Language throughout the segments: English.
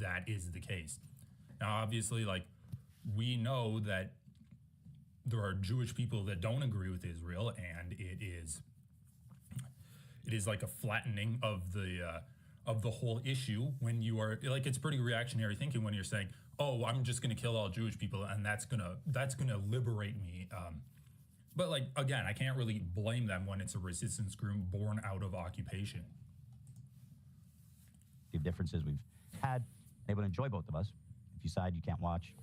that is the case. Now, obviously, like, we know that there are Jewish people that don't agree with Israel, and it is like a flattening of the whole issue when you are like, it's pretty reactionary thinking when you're saying, oh, I'm just going to kill all Jewish people and that's gonna liberate me. But like, again, I can't really blame them when it's a resistance group born out of occupation. The differences we've had, able to enjoy both of us. If you decide you can't watch,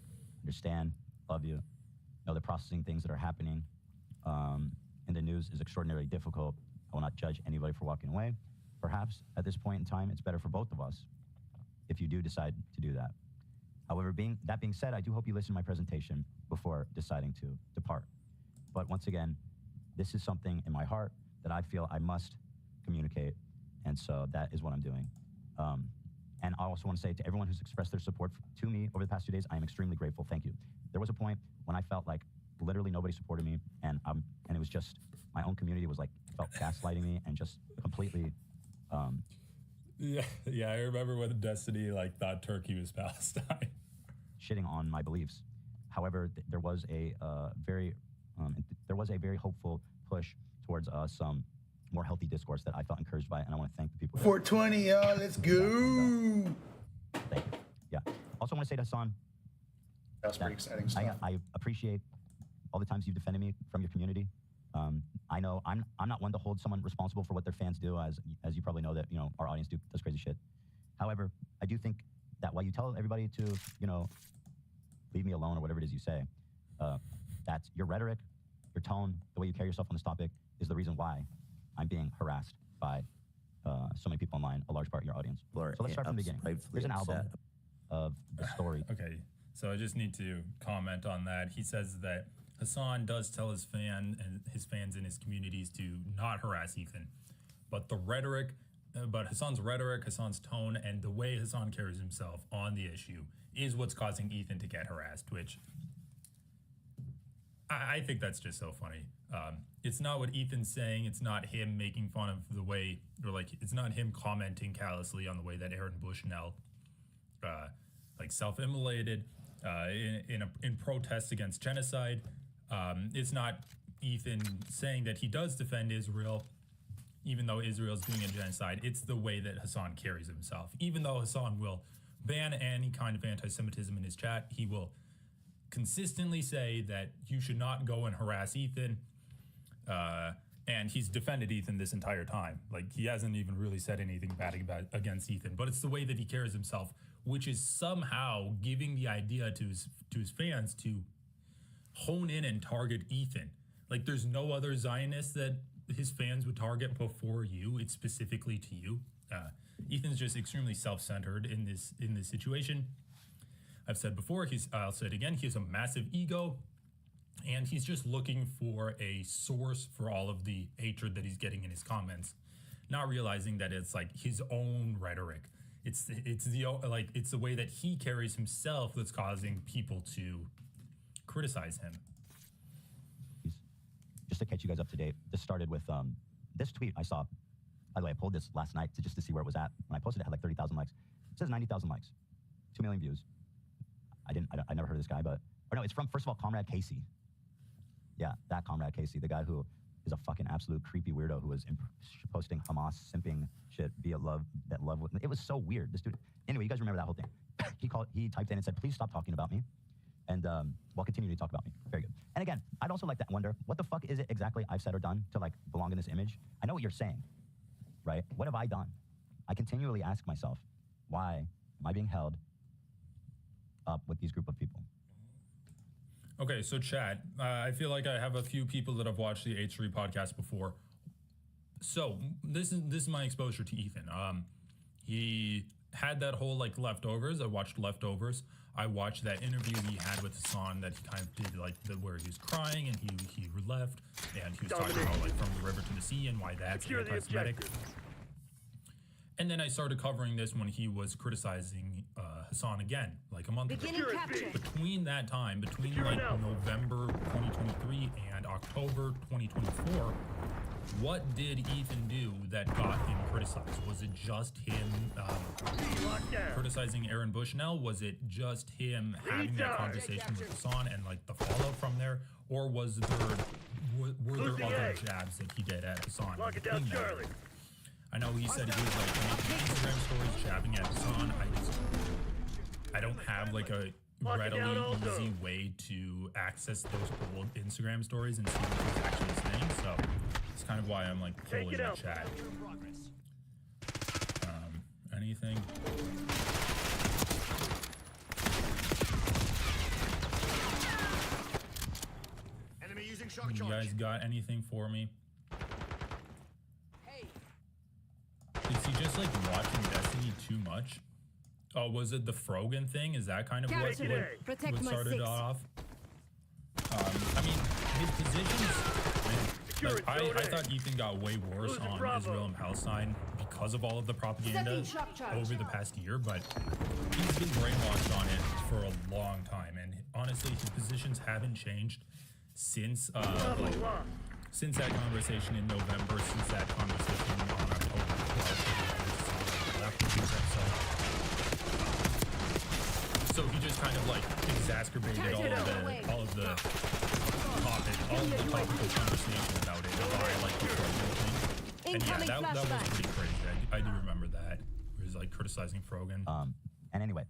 understand, love you, know that processing things that are happening in the news is extraordinarily difficult. I will not judge anybody for walking away. Perhaps at this point in time, it's better for both of us if you do decide to do that. However, that being said, I do hope you listen to my presentation before deciding to depart. But once again, this is something in my heart that I feel I must communicate, and so that is what I'm doing. And I also want to say to everyone who's expressed their support to me over the past 2 days, I am extremely grateful. Thank you. There was a point when I felt like literally nobody supported me, and it was just my own community was like felt gaslighting me and just completely. Yeah, I remember when Destiny like thought Turkey was Palestine, shitting on my beliefs. However, there was a very hopeful push towards some more healthy discourse that I felt encouraged by, and I want to thank the people. 420, y'all, let's go. Thank you. Yeah. Also, want to say to Hassan, that's pretty exciting stuff. I appreciate all the times you've defended me from your community. I know I'm not one to hold someone responsible for what their fans do, as you probably know that our audience does crazy shit. However, I do think that while you tell everybody to leave me alone or whatever it is you say, that's your rhetoric, your tone, the way you carry yourself on this topic is the reason why I'm being harassed by so many people online, a large part of your audience. So let's start from the beginning. There's an album of the story. Okay, so I just need to comment on that. He says that Hassan does tell his fans in his communities to not harass Ethan, but the rhetoric, Hassan's rhetoric, Hassan's tone, and the way Hassan carries himself on the issue is what's causing Ethan to get harassed, which I think that's just so funny. It's not what Ethan's saying. It's not him making fun of the way, or like, it's not him commenting callously on the way that Aaron Bushnell like self-immolated in protest against genocide. It's not Ethan saying that he does defend Israel, even though Israel's doing a genocide. It's the way that Hassan carries himself. Even though Hassan will ban any kind of anti-Semitism in his chat, he will consistently say that you should not go and harass Ethan. And he's defended Ethan this entire time. Like, he hasn't even really said anything bad against Ethan, but it's the way that he carries himself, which is somehow giving the idea to his fans to hone in and target Ethan. Like, there's no other Zionist that his fans would target before you. It's specifically to you. Ethan's just extremely self-centered in this situation. I've said before, I'll say it again, he has a massive ego, and he's just looking for a source for all of the hatred that he's getting in his comments, not realizing that it's like his own rhetoric. It's the way that he carries himself that's causing people to criticize him. Just to catch you guys up to date, this started with this tweet I saw. By the way, I pulled this last night just to see where it was at. When I posted it, had like 30,000 likes. It says 90,000 likes, 2 million views. I never heard of this guy, but, or no, it's from, first of all, Comrade Casey. Yeah, that Comrade Casey, the guy who is a fucking absolute creepy weirdo who was posting Hamas simping shit via love. It was so weird. This dude, anyway, you guys remember that whole thing. He typed in and said, please stop talking about me. And while continuing to talk about me. Very good. And again, I'd also like to wonder, what the fuck is it exactly I've said or done to like belong in this image? I know what you're saying, right? What have I done? I continually ask myself, why am I being held up with these group of people? Okay, so chat, I feel like I have a few people that have watched the H3 podcast before. So this is my exposure to Ethan. He had that whole like Leftovers. I watched Leftovers. I watched that interview he had with Hassan that he kind of did like where he was crying and he left and he was talking about like from the river to the sea and why that's anti-Semitic. And then I started covering this when he was criticizing Hassan again, like a month ago. Beginning capture. Between that time, between like November 2023 and October 2024, what did Ethan do that got him criticized? Was it just him criticizing Aaron Bushnell? Was it just him having that conversation with Hassan and like the fallout from there? Or was there were there other jabs that he did at Hassan? Lock it down, Charlie. I know he said he was like making Instagram stories jabbing at Hassan. I don't have like a readily easy way to access those old Instagram stories and see what he's actually saying. So it's kind of why I'm like pulling the chat. Anything? Enemy using shock You guys got anything for me? Is he just like watching Destiny too much? Oh, was it the Frogan thing? Is that kind of what started it off? I mean, his positions. Like, I thought Ethan got way worse on Israel and Palestine because of all of the propaganda over the past year, but he's been brainwashed on it for a long time, and honestly, his positions haven't changed since since that conversation in November, since that conversation on October 12th. So he just kind of like exacerbated all of the topical conversation about it by like the Frogan thing. And yeah, that was pretty crazy. I do remember that. Where he's like criticizing Frogan. And anyway,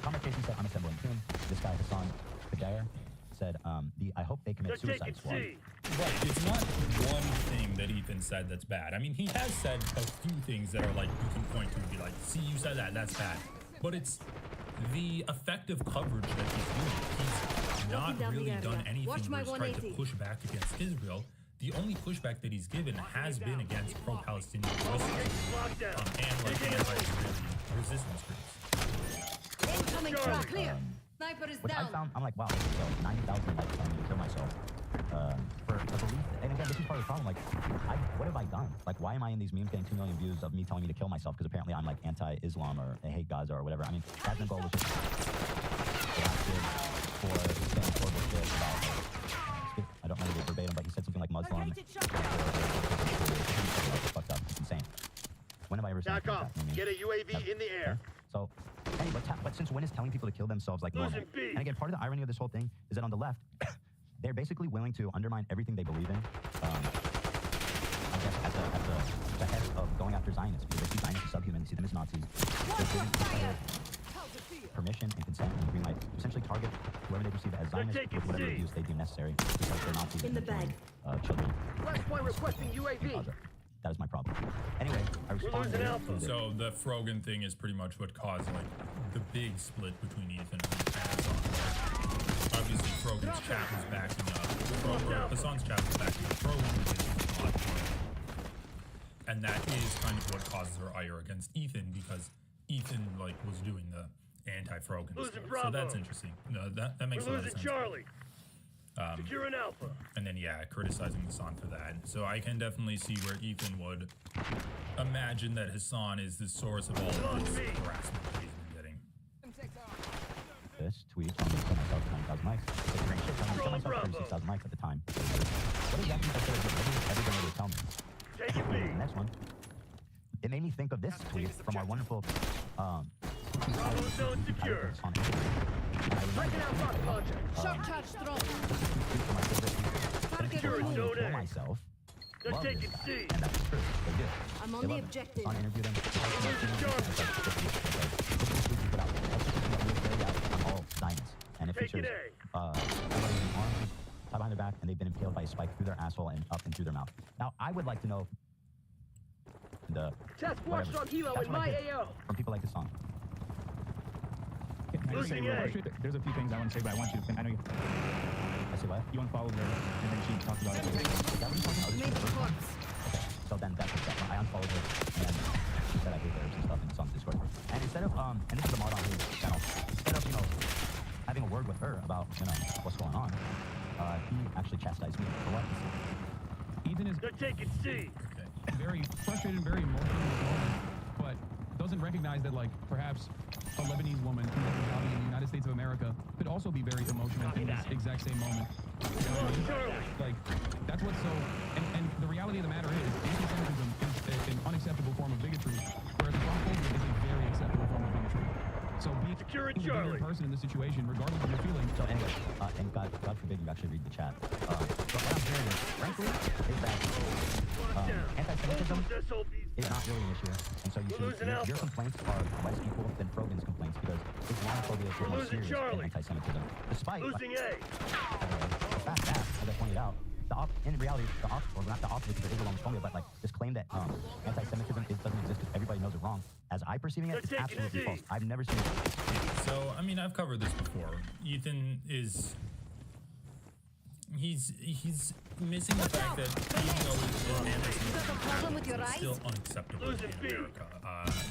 conversation said I'm assembling team. This guy Hassan Kajair said, I hope they commit suicide squad. Right, it's not one thing that Ethan said that's bad. I mean, he has said a few things that are like, you can point to and be like, see, you said that, that's bad. But it's the effective coverage that he's doing. He's not really done anything where he's tried to push back against Israel. The only pushback that he's given has been against pro-Palestinian voices and like anti-Israeli resistance groups. Incoming truck clear. Sniper is Which down. I found, I'm like, wow, so 90,000 likes telling me to kill myself for a belief. And again, this is part of the problem. Like, what have I done? Like, why am I in these memes getting 2 million views of me telling me to kill myself? Because apparently I'm like anti-Islam or I hate Gaza or whatever. I mean, Admin Goal was just blasted for saying horrible shit about, I don't remember the verbatim, but he said something like Muslim. Fucked up. It's insane. When have I ever said that? I mean, get a UAV in the air. So, hey, but since when is telling people to kill themselves like normal? And again, part of the irony of this whole thing is that on the left, they're basically willing to undermine everything they believe in. I guess at the head of going after Zionists, because they see Zionists as subhuman, they see them as Nazis. They're giving permission and consent and green light to essentially target whoever they perceive as Zionists with whatever abuse they deem necessary because they're Nazis in the bag. Children. West Point requesting UAV. That is my problem. Anyway, I responded to So the Frogan thing is pretty much what caused like the big split between Ethan and Hassan. Obviously, Frogan's chat was backing up. Hassan's chat was backing up Frogan, and that is kind of what causes her ire against Ethan because Ethan like was doing the anti-Frogan stuff. So that's interesting. No, that makes a lot of sense. Charlie. Secure an Alpha. And then yeah, criticizing Hassan for that. So I can definitely see where Ethan would imagine that Hassan is the source of all of this harassment that he's been getting. This tweet on myself 20,000 likes. It's a great shit. I myself 36,000 likes at the time. What exactly did I say? Everybody able to tell me. Take it, B. Next one. It made me think of this tweet from our wonderful zone secure. Shock charge thrown. Kill myself. They're taking C. And that's true. They do. I'm on the objective. On interview them. All Zionists. And it features somebody in arms tied behind their back, and they've been impaled by a spike through their asshole and up and through their mouth. Now, I would like to know the Task Force on Hilo in my AO. from people like Hassan. Losing A. There's a few things I want to say, but I want you to. I know you. I say what? You unfollowed her, and then she talked about it. Is that what you're talking about? Made the corpse. Okay, so then that's that. I unfollowed her, and she said I hate her and stuff in some Discord. And instead of and this is the mod on his channel. Instead of having a word with her about what's going on, he actually chastised me for what? Ethan is They're taking C. very frustrated and very emotional at the moment, but doesn't recognize that, like, perhaps a Lebanese woman who is residing in the United States of America could also be very emotional in this exact same moment. You know what I mean? Like, that's what's so... And the reality of the matter is, anti-Semitism is an unacceptable form of bigotry, whereas Islamophobia is a very acceptable form of bigotry. So being a bigger person in this situation, regardless of your feelings... So anyway, and God forbid you actually read the chat. So what I'm hearing, frankly, is that anti-Semitism is not really an issue. And so your complaints are less equal than Krogan's complaints, because Islamophobia is more serious than anti-Semitism. Despite the fact that, as I pointed out, in reality, or not the opposite because Islamophobia, but like this claim that anti-Semitism doesn't exist because everybody knows it wrong. As I perceiving it, it's absolutely false. I've never seen it. So, I mean, I've covered this before. Ethan is... He's missing the fact that even though anti-Semitism is still unacceptable in America.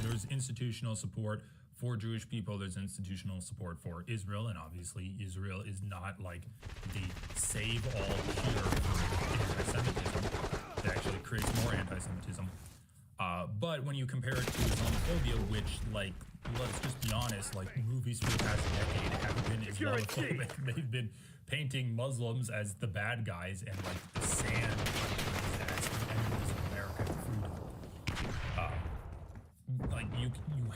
There's institutional support for Jewish people. There's institutional support for Israel, and obviously Israel is not like the save-all cure for anti-Semitism. It actually creates more anti-Semitism. But when you compare it to Islamophobia, which, like, let's just be honest, like, movies for the past decade have been Islamophobic. They've been painting Muslims as the bad guys and, like, the sand as the enemies of American freedom. Like, you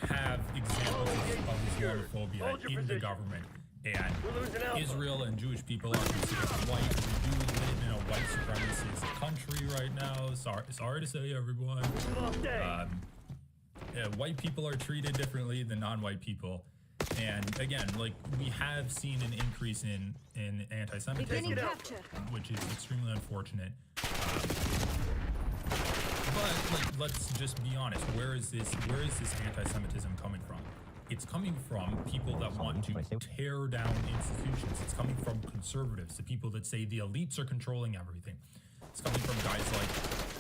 have examples of Islamophobia in the government, and Israel and Jewish people are considered white. We do live in a white supremacist country right now. Sorry to say, everyone. White people are treated differently than non-white people. And again, like, we have seen an increase in anti-Semitism, which is extremely unfortunate. But like, let's just be honest. Where is this anti-Semitism coming from? It's coming from people that want to tear down institutions. It's coming from conservatives, the people that say the elites are controlling everything. It's coming from guys like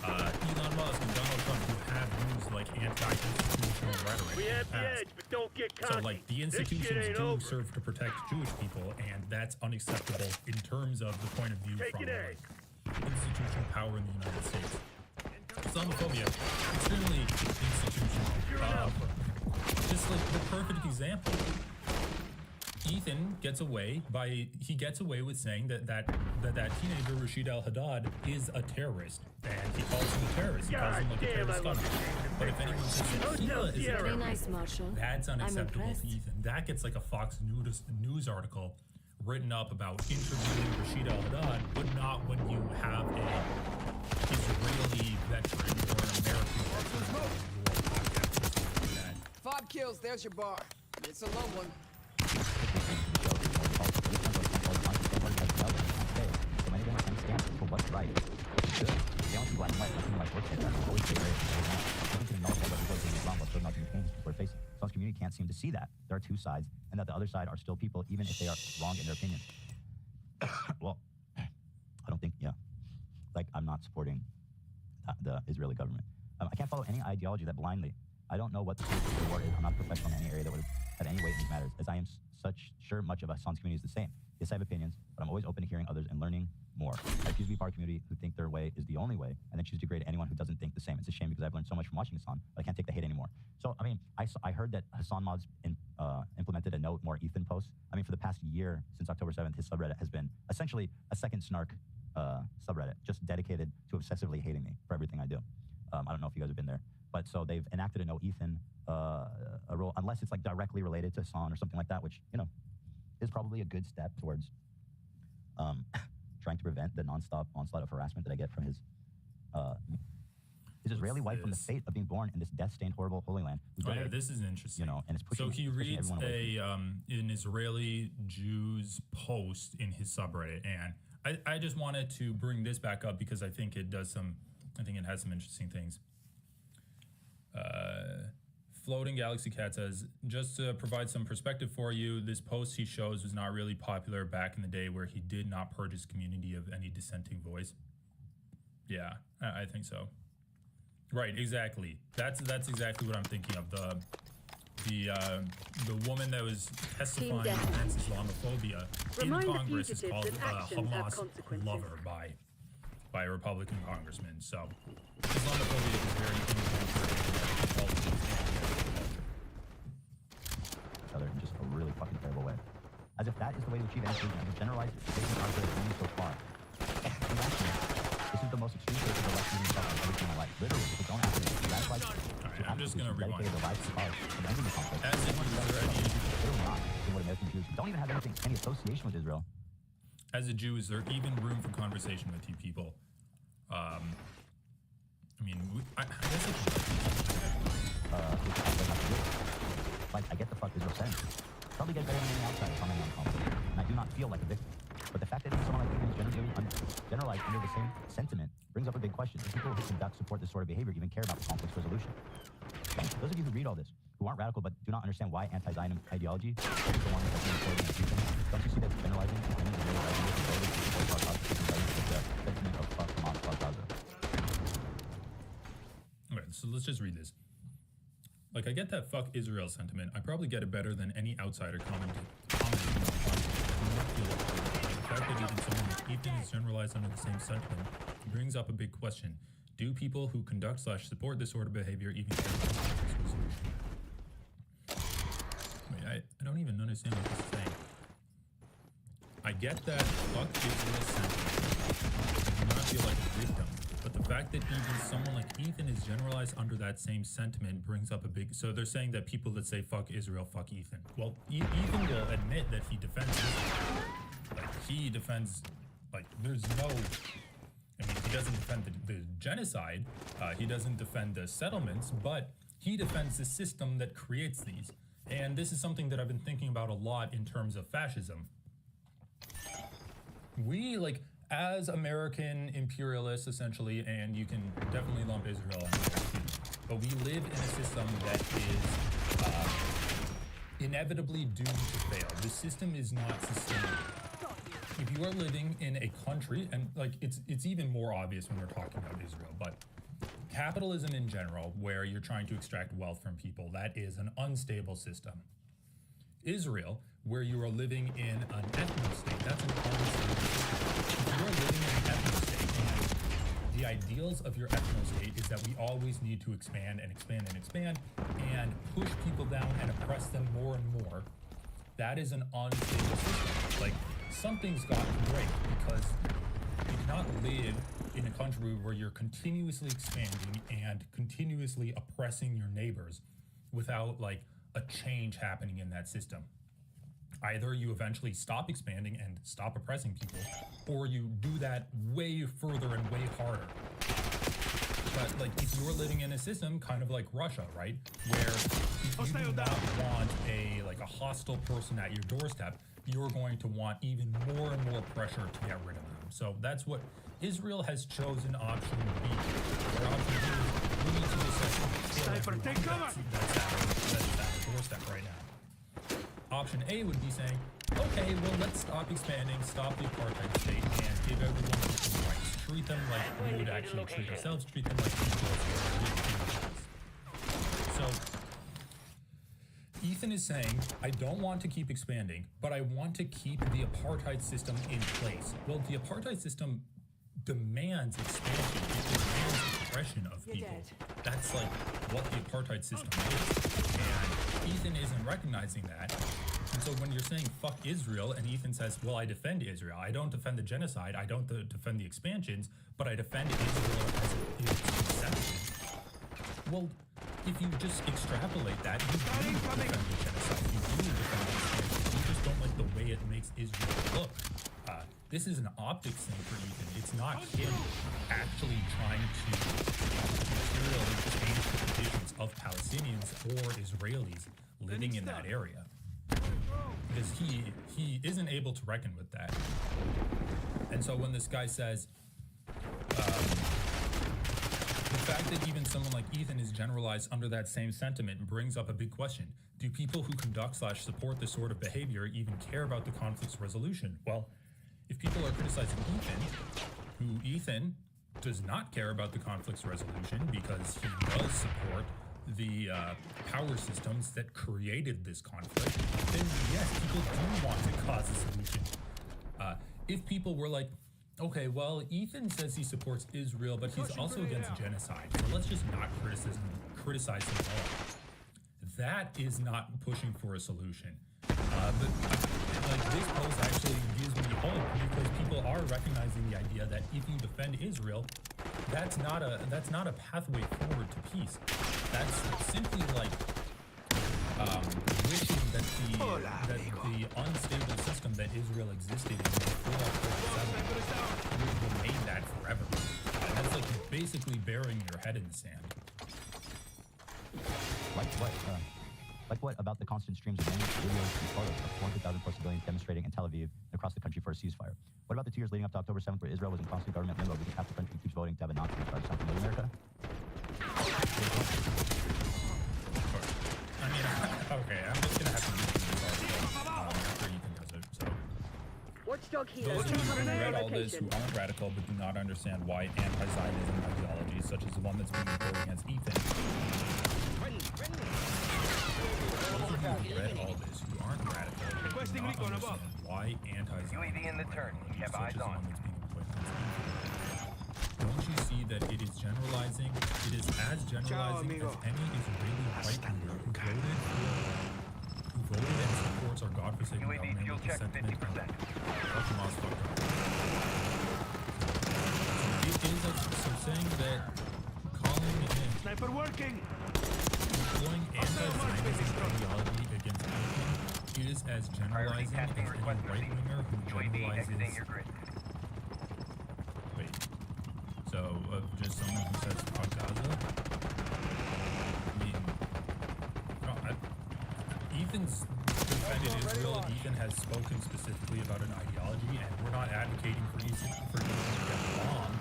Elon Musk and Donald Trump, who have used like anti-institutional rhetoric. We have the edge, but don't get cocky. So like the institutions do serve to protect Jewish people, and that's unacceptable in terms of the point of view from like, institutional power in the United States. Islamophobia, extremely institutional. Just like the perfect example. Ethan gets away with saying that teenager Rashid al-Haddad is a terrorist, and he calls him a terrorist. He calls him like a terrorist gunman. But if anyone says that Hila is a terrorist, that's unacceptable to Ethan. That gets like a Fox News article written up about interviewing Rashid al-Haddad, but not when you have a Israeli veteran or an American veteran. 5 kills, there's your bar. It's a low one. Some community can't seem to see that there are two sides, and that the other side are still people, even if they are wrong in their opinion. Well, I don't think, like, I'm not supporting the Israeli government. I can't follow any ideology that blindly. I don't know what the reward is. I'm not a professional in any area that would have any weight in these matters, as I am sure much of Hassan's community is the same. Yes, I have opinions, but I'm always open to hearing others and learning more. I choose to be part of a community who think their way is the only way, and then choose to degrade anyone who doesn't think the same. It's a shame because I've learned so much from watching Hassan, but I can't take the hate anymore. So, I mean, I heard that Hassan Mods implemented a No More Ethan post. I mean, for the past year, since October 7th, his subreddit has been essentially a second snark subreddit, just dedicated to obsessively hating me for everything I do. I don't know if you guys have been there. But so they've enacted a No Ethan a rule, unless it's like directly related to Hassan or something like that, which, is probably a good step towards trying to prevent the nonstop onslaught of harassment that I get from his Israeli wife from the fate of being born in this death-stained, horrible Holy Land. Oh, yeah, this is interesting. And it's pushing, so he reads an Israeli Jew's post in his subreddit, and I just wanted to bring this back up because I think it has some interesting things. Floating Galaxy Cat says, just to provide some perspective for you, this post he shows was not really popular back in the day where he did not purge his community of any dissenting voice. Yeah, I think so. Right, exactly. That's exactly what I'm thinking of. The woman that was testifying against Islamophobia in Congress is called a Hamas lover by a Republican congressman. So Islamophobia is very influential in as if that is the way to achieve any solution, and the generalized statement are good only so far. This is the most extreme case of the left leaning stuff I've ever seen in my life. Literally, if it's own actions, that's like Alright, I'm just gonna rewind. dedicated their lives to cause and ending the conflict. As if there any, Literally not in what American Jews don't even have any association with Israel. as a Jew, is there even room for conversation with you people? I mean, I guess Like, I get the fuck Israel saying. Probably get better than any outsider commenting on conflict, and I do not feel like a victim. But the fact that even someone like you is generalized under the same sentiment brings up a big question. Do people who conduct support this sort of behavior even care about the conflict's resolution? And those of you who read all this, who aren't radical but do not understand why anti-Zionist ideology is the one that's being employed in the future, don't you see that it's generalizing and generalizing the ability to support our cause with the sentiment of fuck Hamas, fuck Gaza? Alright, so let's just read this. Like, I get that fuck Israel sentiment. I probably get it better than any outsider commenting on conflict. The fact that even someone like Ethan is generalized under the same sentiment brings up a big question. Do people who conduct / support this sort of behavior even care about this resolution? Wait, I don't even understand what this is saying. I get that fuck Israel sentiment. I do not feel like a victim. But the fact that even someone like Ethan is generalized under that same sentiment brings up a big... So they're saying that people that say fuck Israel, fuck Ethan. Well, Ethan will admit that he defends Israel. Like, he defends... Like, there's no... I mean, he doesn't defend the genocide. He doesn't defend the settlements, but he defends the system that creates these. And this is something that I've been thinking about a lot in terms of fascism. We, like... As American imperialists, essentially, and you can definitely lump Israel under there too, but we live in a system that is inevitably doomed to fail. The system is not sustainable. If you are living in a country, and like it's even more obvious when we're talking about Israel, but capitalism in general, where you're trying to extract wealth from people, that is an unstable system. Israel, where you are living in an ethno-state, that's an unstable system. If you're living in an ethno-state, and the ideals of your ethno-state is that we always need to expand and expand and expand and push people down and oppress them more and more, that is an unstable system. Like, something's got to break, because you cannot live in a country where you're continuously expanding and continuously oppressing your neighbors without, like, a change happening in that system. Either you eventually stop expanding and stop oppressing people, or you do that way further and way harder. But like, if you're living in a system kind of like Russia, right, where if you do not want a hostile person at your doorstep, you're going to want even more and more pressure to get rid of them. So that's what Israel has chosen option B. Their option B is we need to decide that's at the doorstep right now. Option A would be saying, okay, well, let's stop expanding, stop the apartheid state, and give everyone equal rights. Treat them like we would actually treat ourselves, treat them like equals. So, Ethan is saying, I don't want to keep expanding, but I want to keep the apartheid system in place. Well, the apartheid system demands expansion. It demands oppression of people. That's like what the apartheid system is. And Ethan isn't recognizing that. And so when you're saying fuck Israel, and Ethan says, well, I defend Israel. I don't defend the genocide. I don't defend the expansions, but I defend Israel as it is conception. Well, if you just extrapolate that, you do defend the genocide. You do defend the expansion. You just don't like the way it makes Israel look. This is an optics thing for Ethan. It's not him actually trying to materially change the conditions of Palestinians or Israelis living in that area. Because he isn't able to reckon with that. And so when this guy says, the fact that even someone like Ethan is generalized under that same sentiment brings up a big question. Do people who conduct / support this sort of behavior even care about the conflict's resolution? Well, if people are criticizing Ethan does not care about the conflict's resolution because he does support the power systems that created this conflict, then yes, people do want to cause a solution. If people were like, okay, well, Ethan says he supports Israel, but he's also against genocide, so let's just not criticize him at all. that is not pushing for a solution. But like this post actually gives me hope because people are recognizing the idea that if you defend Israel, that's not a pathway forward to peace. That's simply like wishing that the unstable system that Israel existed in before October 7th would remain that forever. That's like basically burying your head in the sand. Like what about the constant streams of videos and photos of 400,000 plus civilians demonstrating in Tel Aviv and across the country for a ceasefire? What about the 2 years leading up to October 7th where Israel was in constant government limbo because half the country keeps voting to have a non-ceasefire? Sound familiar, America? I mean, okay, I'm just gonna have to read these after Ethan does it. So, Watchdog here. those who read all this who aren't radical but do not understand why anti-Zionism ideology, such as the one that's being employed against Ethan. Those who read all this who aren't radical but do not understand why anti-Zionism ideology, such as the one that's being employed against Ethan. Don't you see that it is generalizing? It is as generalizing as any Israeli right-winger who voted and supports our godforsaken government with the sentiment of fuck Hamas, fuck God. It is so saying that calling Sniper working. employing anti-Zionism ideology against anything is as generalizing as any right-winger who generalizes. Wait. So, just someone who says fuck Gaza? I mean, no, Ethan's defended Israel. Ethan has spoken specifically about an ideology, and we're not advocating for Ethan to get wrong.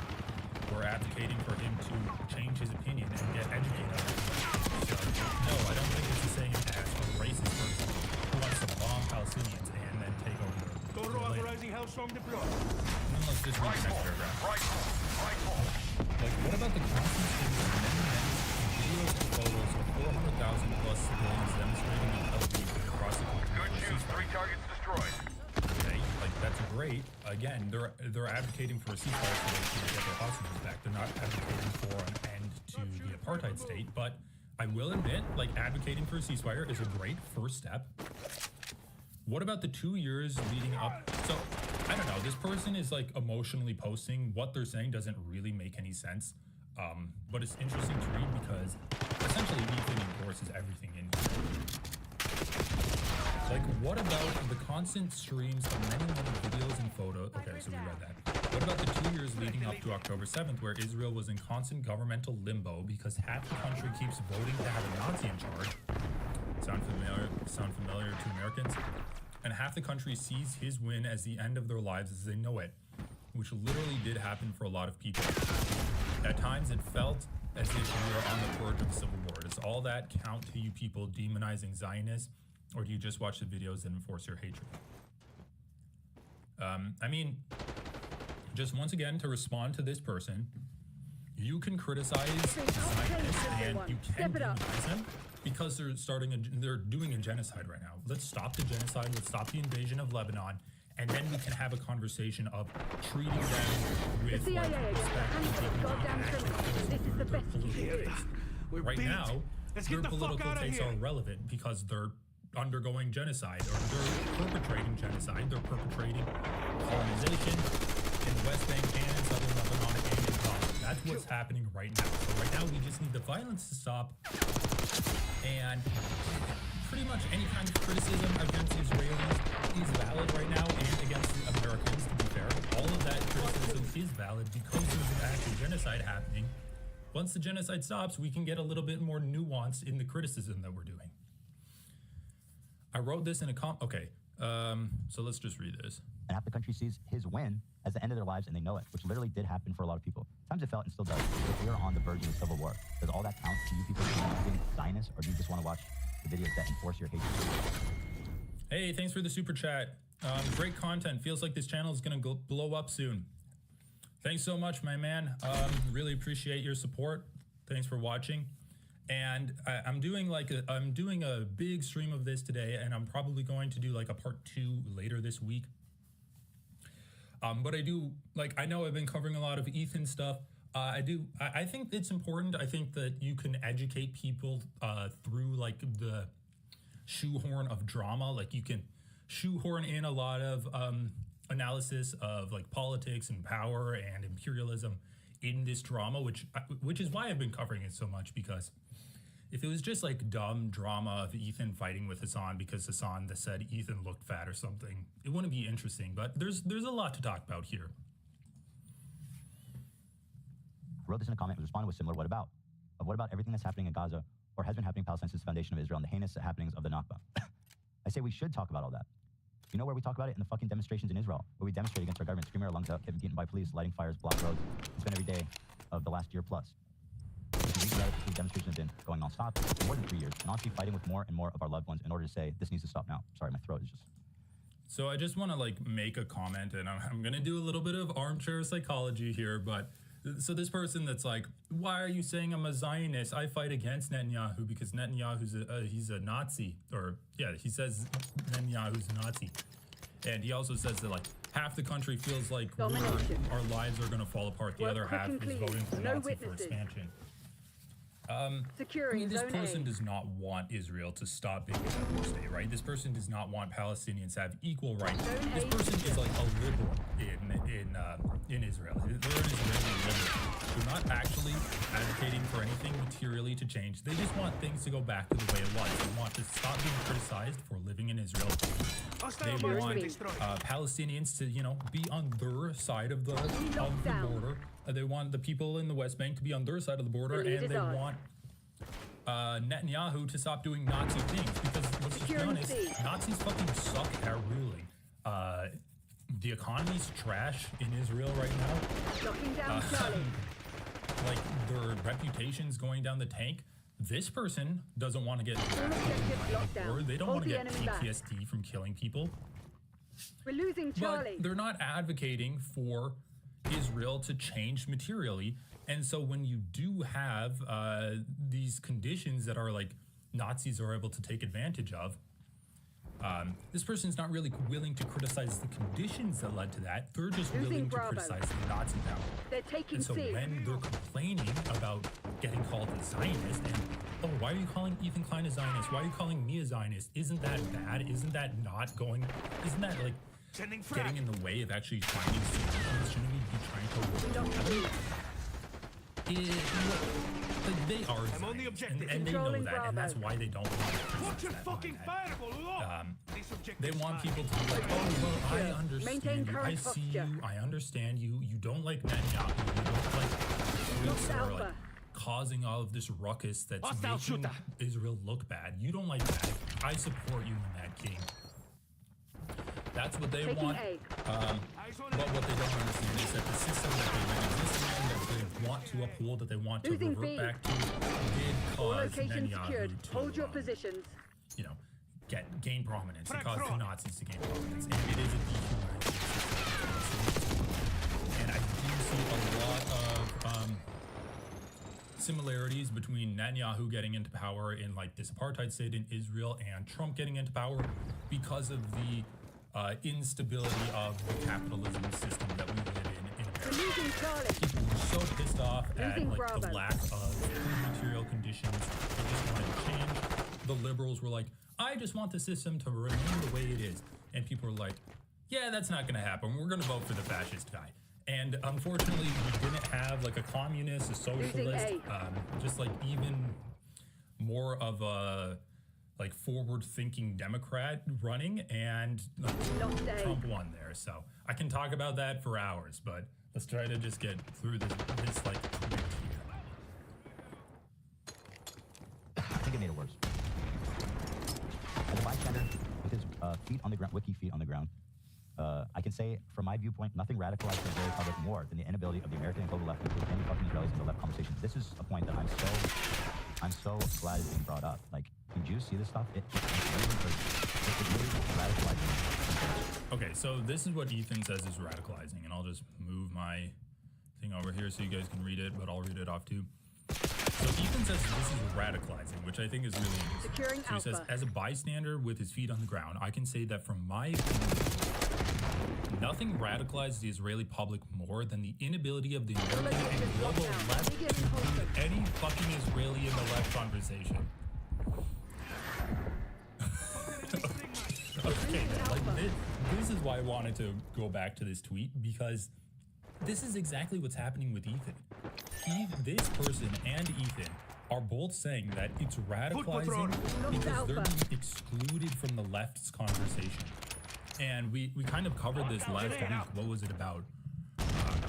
We're advocating for him to change his opinion and get educated on it. So, no, I don't think it's the same as a racist person who wants to bomb Palestinians and then take over the land. Authorizing Hellstorm deploy. And then let's just read the next paragraph. Like, what about the constant streams of many videos and photos of 400,000 plus civilians demonstrating in Tel Aviv across the country? Good shoot. 3 targets destroyed. Okay, like that's great. Again, they're advocating for a ceasefire so they can get their hostages back. They're not advocating for an end to the apartheid state, but I will admit, like, advocating for a ceasefire is a great first step. What about the 2 years leading up? So, I don't know, this person is like emotionally posting. What they're saying doesn't really make any sense. But it's interesting to read because essentially Ethan endorses everything in here. Like, what about the constant streams of many videos and photos? Okay, so we read that. What about the 2 years leading up to October 7th where Israel was in constant governmental limbo because half the country keeps voting to have a Nazi in charge? Sound familiar to Americans? And half the country sees his win as the end of their lives as they know it, which literally did happen for a lot of people. At times it felt as if we were on the verge of a civil war. Does all that count to you people demonizing Zionists, or do you just watch the videos and enforce your hatred? I mean, just once again, to respond to this person, you can criticize Zionists and you can demonize them because they're doing a genocide right now. Let's stop the genocide, let's stop the invasion of Lebanon, and then we can have a conversation of treating them with like, respect and taking them their political tastes. Right now, their political tastes are irrelevant because they're undergoing genocide, or they're perpetrating genocide. They're perpetrating colonization in the West Bank and in southern Lebanon and in Gaza. That's what's happening right now. So right now, we just need the violence to stop, and pretty much any kind of criticism against Israelis is valid right now, and against Americans, to be fair. All of that criticism is valid because there's an actual genocide happening. Once the genocide stops, we can get a little bit more nuance in the criticism that we're doing. I wrote this in a okay, so let's just read this. And half the country sees his win as the end of their lives, and they know it, which literally did happen for a lot of people. Sometimes it felt and still does. If we are on the verge of a civil war, does all that count to you people being Zionists, or do you just want to watch the videos that enforce your hatred? Hey, thanks for the super chat. Great content. Feels like this channel is going to blow up soon. Thanks so much, my man. Really appreciate your support. Thanks for watching. And I'm doing a big stream of this today, and I'm probably going to do like a part 2 later this week. But I know I've been covering a lot of Ethan stuff. I do. I think it's important. I think that you can educate people through like the shoehorn of drama. Like you can shoehorn in a lot of analysis of like politics and power and imperialism in this drama, which is why I've been covering it so much, because if it was just like dumb drama of Ethan fighting with Hassan because Hassan said Ethan looked fat or something, it wouldn't be interesting. But there's a lot to talk about here. I wrote this in a comment, was responded with similar what about? Of what about everything that's happening in Gaza or has been happening in Palestine since the foundation of Israel and the heinous happenings of the Nakba? I say we should talk about all that. You know where we talk about it? In the fucking demonstrations in Israel, where we demonstrate against our government, screaming our lungs out, getting beaten by police, lighting fires, block roads. It's been every day of the last year plus. These demonstrations have been going non-stop for more than 3 years, and honestly fighting with more and more of our loved ones in order to say, this needs to stop now. Sorry, my throat is just... So I just want to like make a comment, and I'm going to do a little bit of armchair psychology here, but so this person that's like, why are you saying I'm a Zionist? I fight against Netanyahu because Netanyahu's he's a Nazi. Or yeah, he says Netanyahu's a Nazi. And he also says that like half the country feels like our lives are going to fall apart. The other half is voting for Nazi for expansion. This person does not want Israel to stop being a war state, right? This person does not want Palestinians to have equal rights. This person is like a liberal in Israel. They're an Israeli liberal. They're not actually advocating for anything materially to change. They just want things to go back to the way it was. They want to stop being criticized for living in Israel. They want Palestinians to, be on their side of the border. They want the people in the West Bank to be on their side of the border, and they want Netanyahu to stop doing Nazi things, because let's just be honest, Nazis fucking suck at ruling. The economy's trash in Israel right now. Like their reputation's going down the tank. This person doesn't want to get or they don't want to get PTSD from killing people. We're losing Charlie. But they're not advocating for Israel to change materially. And so when you do have these conditions that are like Nazis are able to take advantage of, this person's not really willing to criticize the conditions that led to that. They're just willing to criticize the Nazi power. They're taking and so when they're complaining about getting called a Zionist and, oh, why are you calling Ethan Klein a Zionist? Why are you calling me a Zionist? Isn't that bad? Isn't that not going? Isn't that like getting in the way of actually finding solutions? Shouldn't we be trying to work together? Like they are Zionists, and they know that, and that's why they don't want to criticize that. They want people to be like, oh, well, I understand you, I see you, I understand you, you don't like Netanyahu, you don't like groups that are like causing all of this ruckus that's making Israel look bad. You don't like that. I support you in that, King. That's what they want. But what they don't understand is that the system that they exist in, that they want to uphold, that they want to revert back to, did cause Netanyahu to, hold your positions. Gain prominence. It caused the Nazis to gain prominence, and it is a dehumanizing system. And I do see a lot of similarities between Netanyahu getting into power in like this apartheid state in Israel and Trump getting into power because of the instability of the capitalism system that we live in America. People were so pissed off at like the lack of food material conditions. They just wanted to change. The liberals were like, I just want the system to remain the way it is. And people were like, yeah, that's not going to happen. We're going to vote for the fascist guy. And unfortunately, we didn't have like a communist, a socialist, just like even more of a like forward-thinking Democrat running, and Trump won there. So I can talk about that for hours, but let's try to just get through this like quick here. I think it made it worse. As a bystander with his feet on the ground, wiki feet on the ground, I can say, from my viewpoint, nothing radicalized the Israeli public more than the inability of the American and global left to include any fucking Israelis in the left conversation. This is a point that I'm so glad is being brought up. Like, can Jews see this stuff? It's really radicalizing. Okay, so this is what Ethan says is radicalizing, and I'll just move my thing over here so you guys can read it, but I'll read it off too. So Ethan says this is radicalizing, which I think is really interesting. Securing So he says, Alpha. as a bystander with his feet on the ground, I can say that from my opinion, nothing radicalized the Israeli public more than the inability of the American and global left to include any fucking Israeli in the left conversation. Okay, like this is why I wanted to go back to this tweet, because this is exactly what's happening with Ethan. This person and Ethan are both saying that it's radicalizing because they're being excluded from the left's conversation. And we kind of covered this last week. What was it about?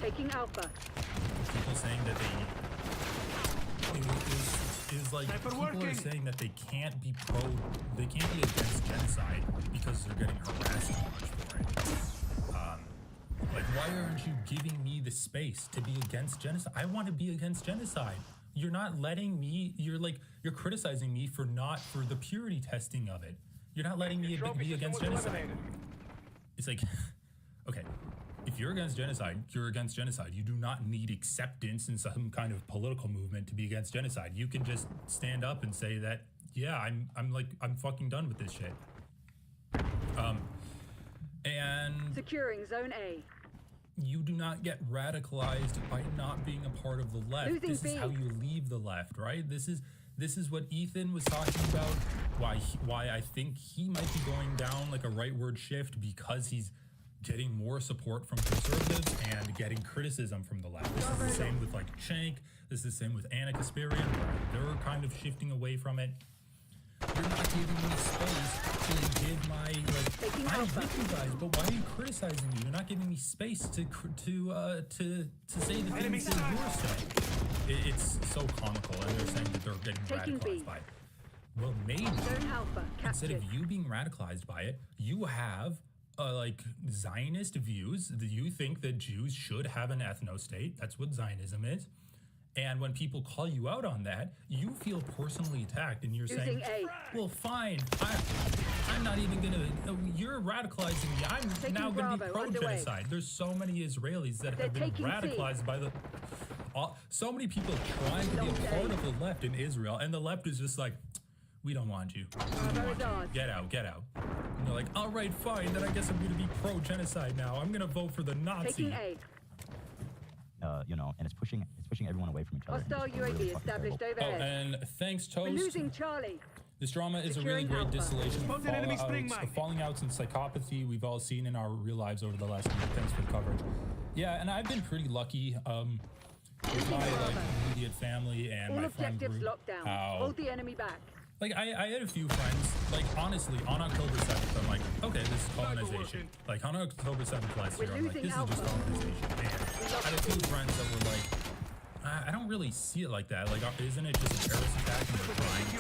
Taking Alpha. People saying that is like people are saying that they can't be against genocide because they're getting harassed too much for it. Like, why aren't you giving me the space to be against genocide? I want to be against genocide. You're not letting me. You're criticizing me for the purity testing of it. You're not letting me be against genocide. It's like, okay, if you're against genocide, you're against genocide. You do not need acceptance in some kind of political movement to be against genocide. You can just stand up and say that, yeah, I'm fucking done with this shit. And Securing Zone A. you do not get radicalized by not being a part of the left. Losing This is B. how you leave the left, right? This is what Ethan was talking about. Why I think he might be going down like a rightward shift, because he's getting more support from conservatives and getting criticism from the left. This is the same with like Shank. This is the same with Anna Kasparian, where they're kind of shifting away from it. You're not giving me space to give my I'm with you guys, but why are you criticizing me? You're not giving me space to say the things that you're saying. It's so comical, and they're saying that they're getting Taking radicalized B. by it. Well, maybe Zone Alpha. instead Captured. of you being radicalized by it, you have Zionist views. That you think that Jews should have an ethno-state. That's what Zionism is. And when people call you out on that, you feel personally attacked, and you're saying, A. well, fine, I'm not even gonna, you're radicalizing me. I'm Taking now gonna be Bravo, pro-genocide. There's so many Israelis that have been taking C. radicalized by so many people trying to be a part of the left in Israel, and the left is just like, we don't want you. We don't want you. Get out, get out. And they're like, all right, fine, then I guess I'm gonna be pro-genocide now. I'm gonna vote for the Nazi. Taking A. And it's pushing everyone away from each other. Hostile It's really UAV fucking established terrible. Oh, overhead. and thanks, We're Toast. losing Charlie. This drama is a really Securing great Alpha. distillation of Spotted enemy spring falling mine. outs and psychopathy we've all seen in our real lives over the last week. Thanks for the coverage. Yeah, and I've been pretty lucky with my immediate family and All my friend objectives group. locked down. How, Hold the enemy back. like I had a few friends, like honestly, on October 7th, I'm like, okay, this is colonization. Like on October 7th last year, I'm like, losing this is Alpha. just colonization. And I had a few friends that were like, I don't really see it like that. Like, isn't it just a terrorist attack, and we're trying to,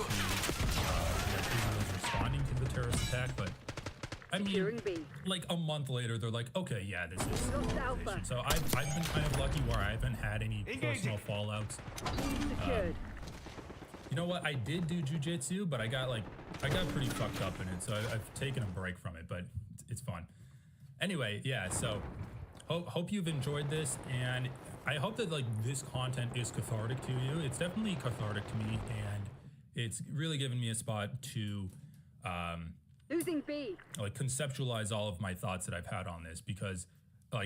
Israel is responding to the terrorist attack? But I mean, Securing B. like a month later, they're like, okay, yeah, this is Lost colonization. Alpha. So I've been kind of lucky where I haven't had any personal fallouts. Secured. You know what? I did do jujitsu, but I got pretty fucked up in it, so I've taken a break from it. But it's fun. Anyway, yeah. So hope you've enjoyed this, and I hope that this content is cathartic to you. It's definitely cathartic to me, and it's really given me a spot to Losing B. conceptualize all of my thoughts that I've had on this, because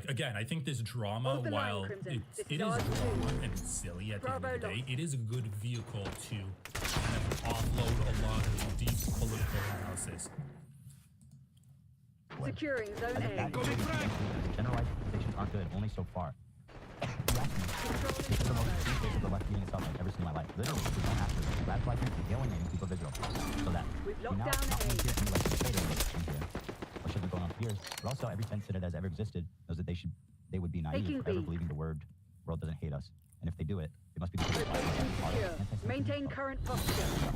again, I think this drama, Hold the line, while Crimson. it This is is ours too. drama and it's silly at the end Bravo of the day, lost. it is a good vehicle to kind of offload a lot of deep political analysis. Securing Zone As a A. bad generalizations aren't good, only so far. You ask me, this is the most extreme case of the left beating itself I've ever seen in my life. Literally, we don't have to radicalize and alienating people of Israel. So that We've we locked now down not A. only hear any like traitor in here, what should be going on for years, but also every Senate that has ever existed knows that they would be naive Taking for ever B. believing the world doesn't hate us. And if they do it, it must be because Secure. Maintain current posture.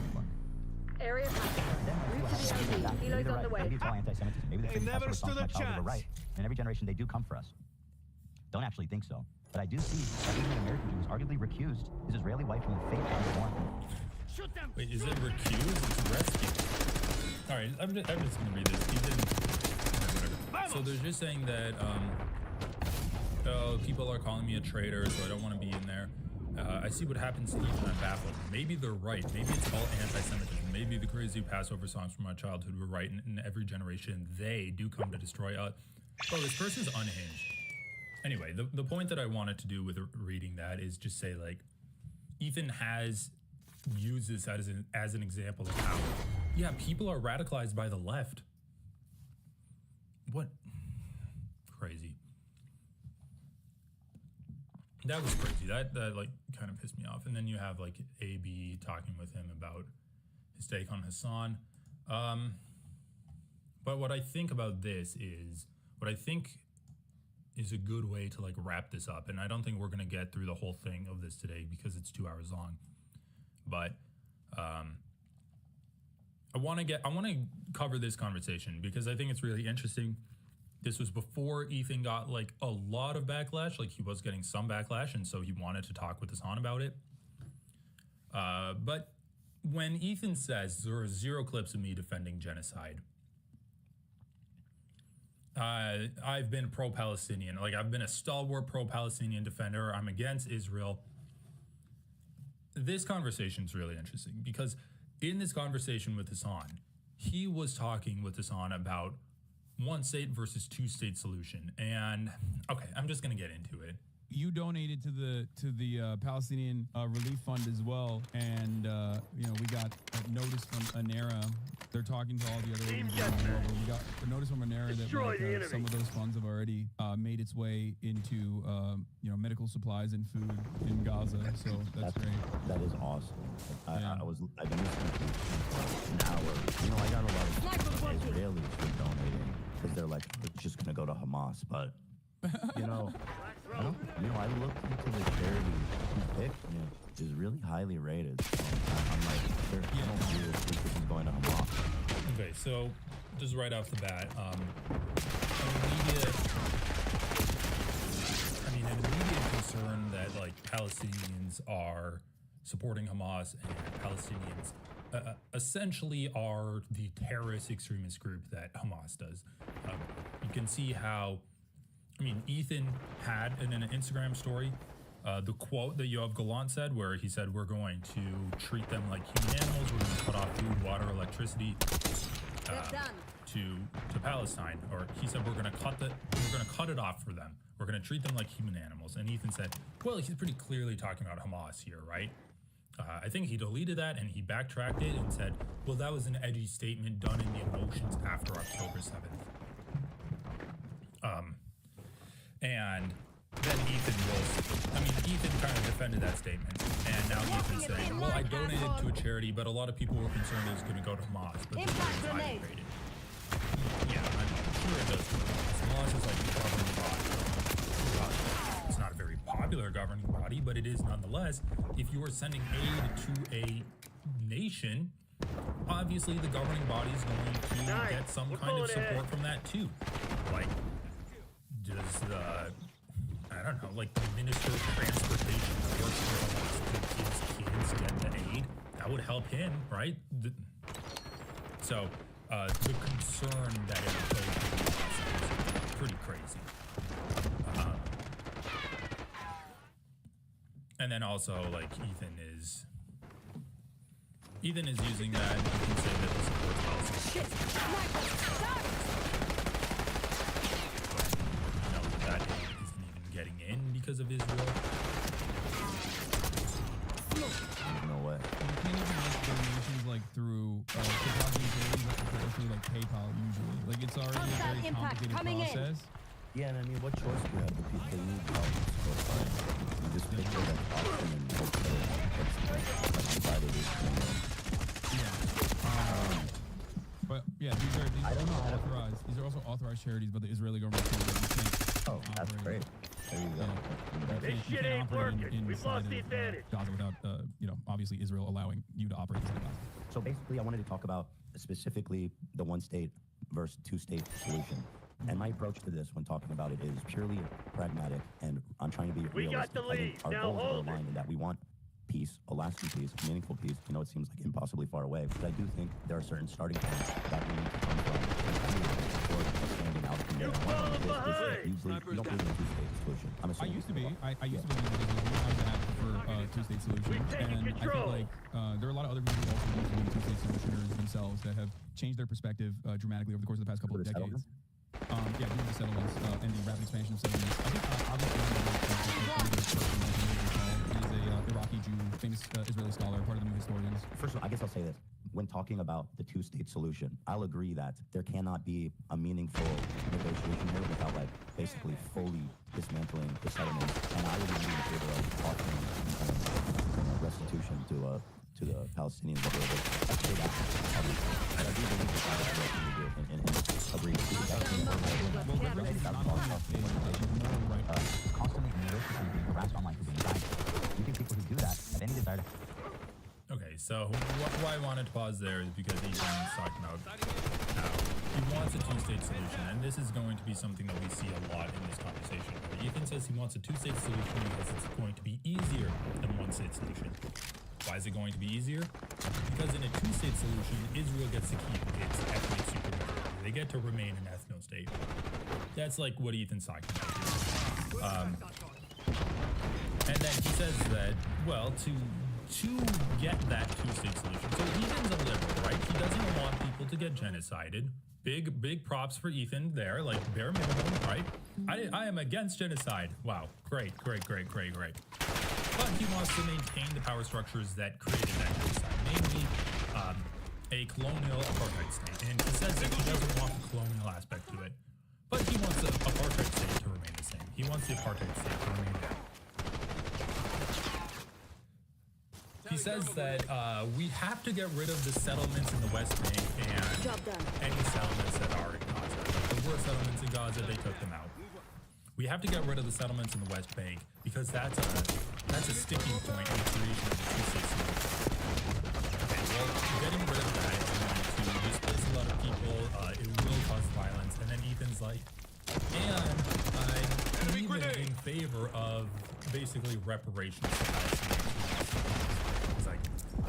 Area captured. Route to the OD. Helo's on the way. Maybe it's all anti-Semitism. Maybe the They things never that's stood a the chance. right. And in every generation, they do come for us. Don't actually think so. But I do see that even an American Jew who's arguably recused his Israeli wife from the faith that he was born. Shoot them. Wait, is it recused? It's rescued. All right, I'm just gonna read this. He didn't. So they're just saying that people are calling me a traitor, so I don't want to be in there. I see what happens to Ethan. I'm baffled. Maybe they're right. Maybe it's all anti-Semitism. Maybe the crazy Passover songs from my childhood were right, and in every generation they do come to destroy us. Bro, this person's unhinged. Anyway, the point that I wanted to do with reading that is just say, like, Ethan has used this as an example of how, yeah, people are radicalized by the left. What? Crazy. That was crazy. That like kind of pissed me off. And then you have like AB talking with him about his take on Hassan. But what I think about this is what I think is a good way to like wrap this up. And I don't think we're gonna get through the whole thing of this today because it's 2 hours long. But I want to cover this conversation because I think it's really interesting. This was before Ethan got like a lot of backlash. Like he was getting some backlash, and so he wanted to talk with Hassan about it. But when Ethan says there are 0 clips of me defending genocide, I've been pro-Palestinian. Like I've been a stalwart pro-Palestinian defender. I'm against Israel. This conversation is really interesting because in this conversation with Hassan, he was talking with Hassan about 1-state versus 2-state solution. And okay, I'm just gonna get into it. You donated to the Palestinian Relief Fund as well, and you know, we got a notice from ANERA. They're talking to all the other regions around the world. We got a notice from ANERA that like, some of those funds have already made its way into you know, medical supplies and food in Gaza. So that's great. That is awesome. I've been listening to for an hour. You know, I got a lot of Israelis who are donating because they're like, it's just gonna go to Hamas, but you know. I looked into the charity he picked, and it is really highly rated. So I'm like, I don't really think this is going to Hamas. Okay, so just right off the bat, an immediate concern that like Palestinians are supporting Hamas and Palestinians essentially are the terrorist extremist group that Hamas does. You can see how. I mean, Ethan had in an Instagram story the quote that Yoav Gallant said, where he said, "We're going to treat them like human animals. We're going to cut off food, water, electricity to Palestine." Or he said, "We're going to cut it off for them. We're going to treat them like human animals." And Ethan said, "Well, he's pretty clearly talking about Hamas here, right?" I think he deleted that and he backtracked it and said, "Well, that was an edgy statement done in the emotions after October 7th." And then Ethan kind of defended that statement. And now Ethan's saying, well, I donated to a charity, but a lot of people were concerned it was going to go to Hamas. But the charity is rated. Yeah, I'm sure it does. Hamas is like a governing body. It's not a very popular governing body, but it is nonetheless. If you are sending aid to a nation, obviously the governing body is going to get some kind of support from that too. Like, does I don't know, like the Minister of Transportation that works for his kids get the aid? That would help him, right? So the concern that it would go to is pretty crazy. And then also, like, Ethan is using that. You can say that he supports Palestine. That isn't even getting in because of Israel. No way. You can't even make donations like through through like PayPal usually. Like it's already a very complicated process. Yeah, and I mean, what choice do you have? The people they need help. So fine. You just pick that option and hope that it's provided. But yeah, these are authorized. These are also authorized charities by the Israeli government. Oh, that's great. There you go. This shit ain't working. We've lost the advantage. Gaza without, obviously Israel allowing you to operate inside Gaza. So basically, I wanted to talk about specifically the 1-state versus 2-state solution. And my approach to this when talking about it is purely pragmatic, and I'm trying to be realistic. We got the lead. Our Now goals are hold aligned in that we want peace, a lasting peace, meaningful peace. You know, it seems like impossibly far away, but I do think there are certain starting points that we need to come from before standing out from there. one of them is usually you don't believe in a two-state solution. I'm I assuming. used to be. I used to believe in the I was an advocate for two-state solution, and I think like there are a lot of other people who also believe in two-state solutioners themselves that have changed their perspective dramatically over the course of the past couple of decades. Yeah, due to the settlements and the rapid expansion of settlements. I think obviously one of the person is a Iraqi Jew, famous Israeli scholar, part of the New Historians. First of all, I guess I'll say this. When talking about the two-state solution, I'll agree that there cannot be a meaningful negotiation here without, like, basically fully dismantling the settlements. And I would be in favor of offering restitution to the Palestinians that were that's paid out. But I do believe that that is what we do and agree. Constantly and maliciously being harassed online for being died. You think people who do that have any desire to... Okay, so why I wanted to pause there is because Ethan's talking about how he wants a two-state solution, and this is going to be something that we see a lot in this conversation. Ethan says he wants a two-state solution because it's going to be easier than one-state solution. Why is it going to be easier? Because in a two-state solution, Israel gets to keep its ethnic supermajority. They get to remain an ethno-state. That's like what Ethan's talking about here. And then he says that, well, to get that two-state solution. So Ethan's a liberal, right? He doesn't want people to get genocided. Big props for Ethan there, like bare minimum, right? I am against genocide. Wow, great. But he wants to maintain the power structures that created that genocide, namely a colonial apartheid state. And he says that he doesn't want the colonial aspect to it, but he wants the apartheid state to remain the same. He wants the apartheid state to remain there. He says that we have to get rid of the settlements in the West Bank and any settlements that are in Gaza. If there were settlements in Gaza, they took them out. We have to get rid of the settlements in the West Bank because that's a sticking point in the creation of the two-state solution. Okay, well, getting rid of that is going to displace a lot of people. It will cause violence. And then Ethan's like, and I'm even in favor of basically reparations to Palestinians.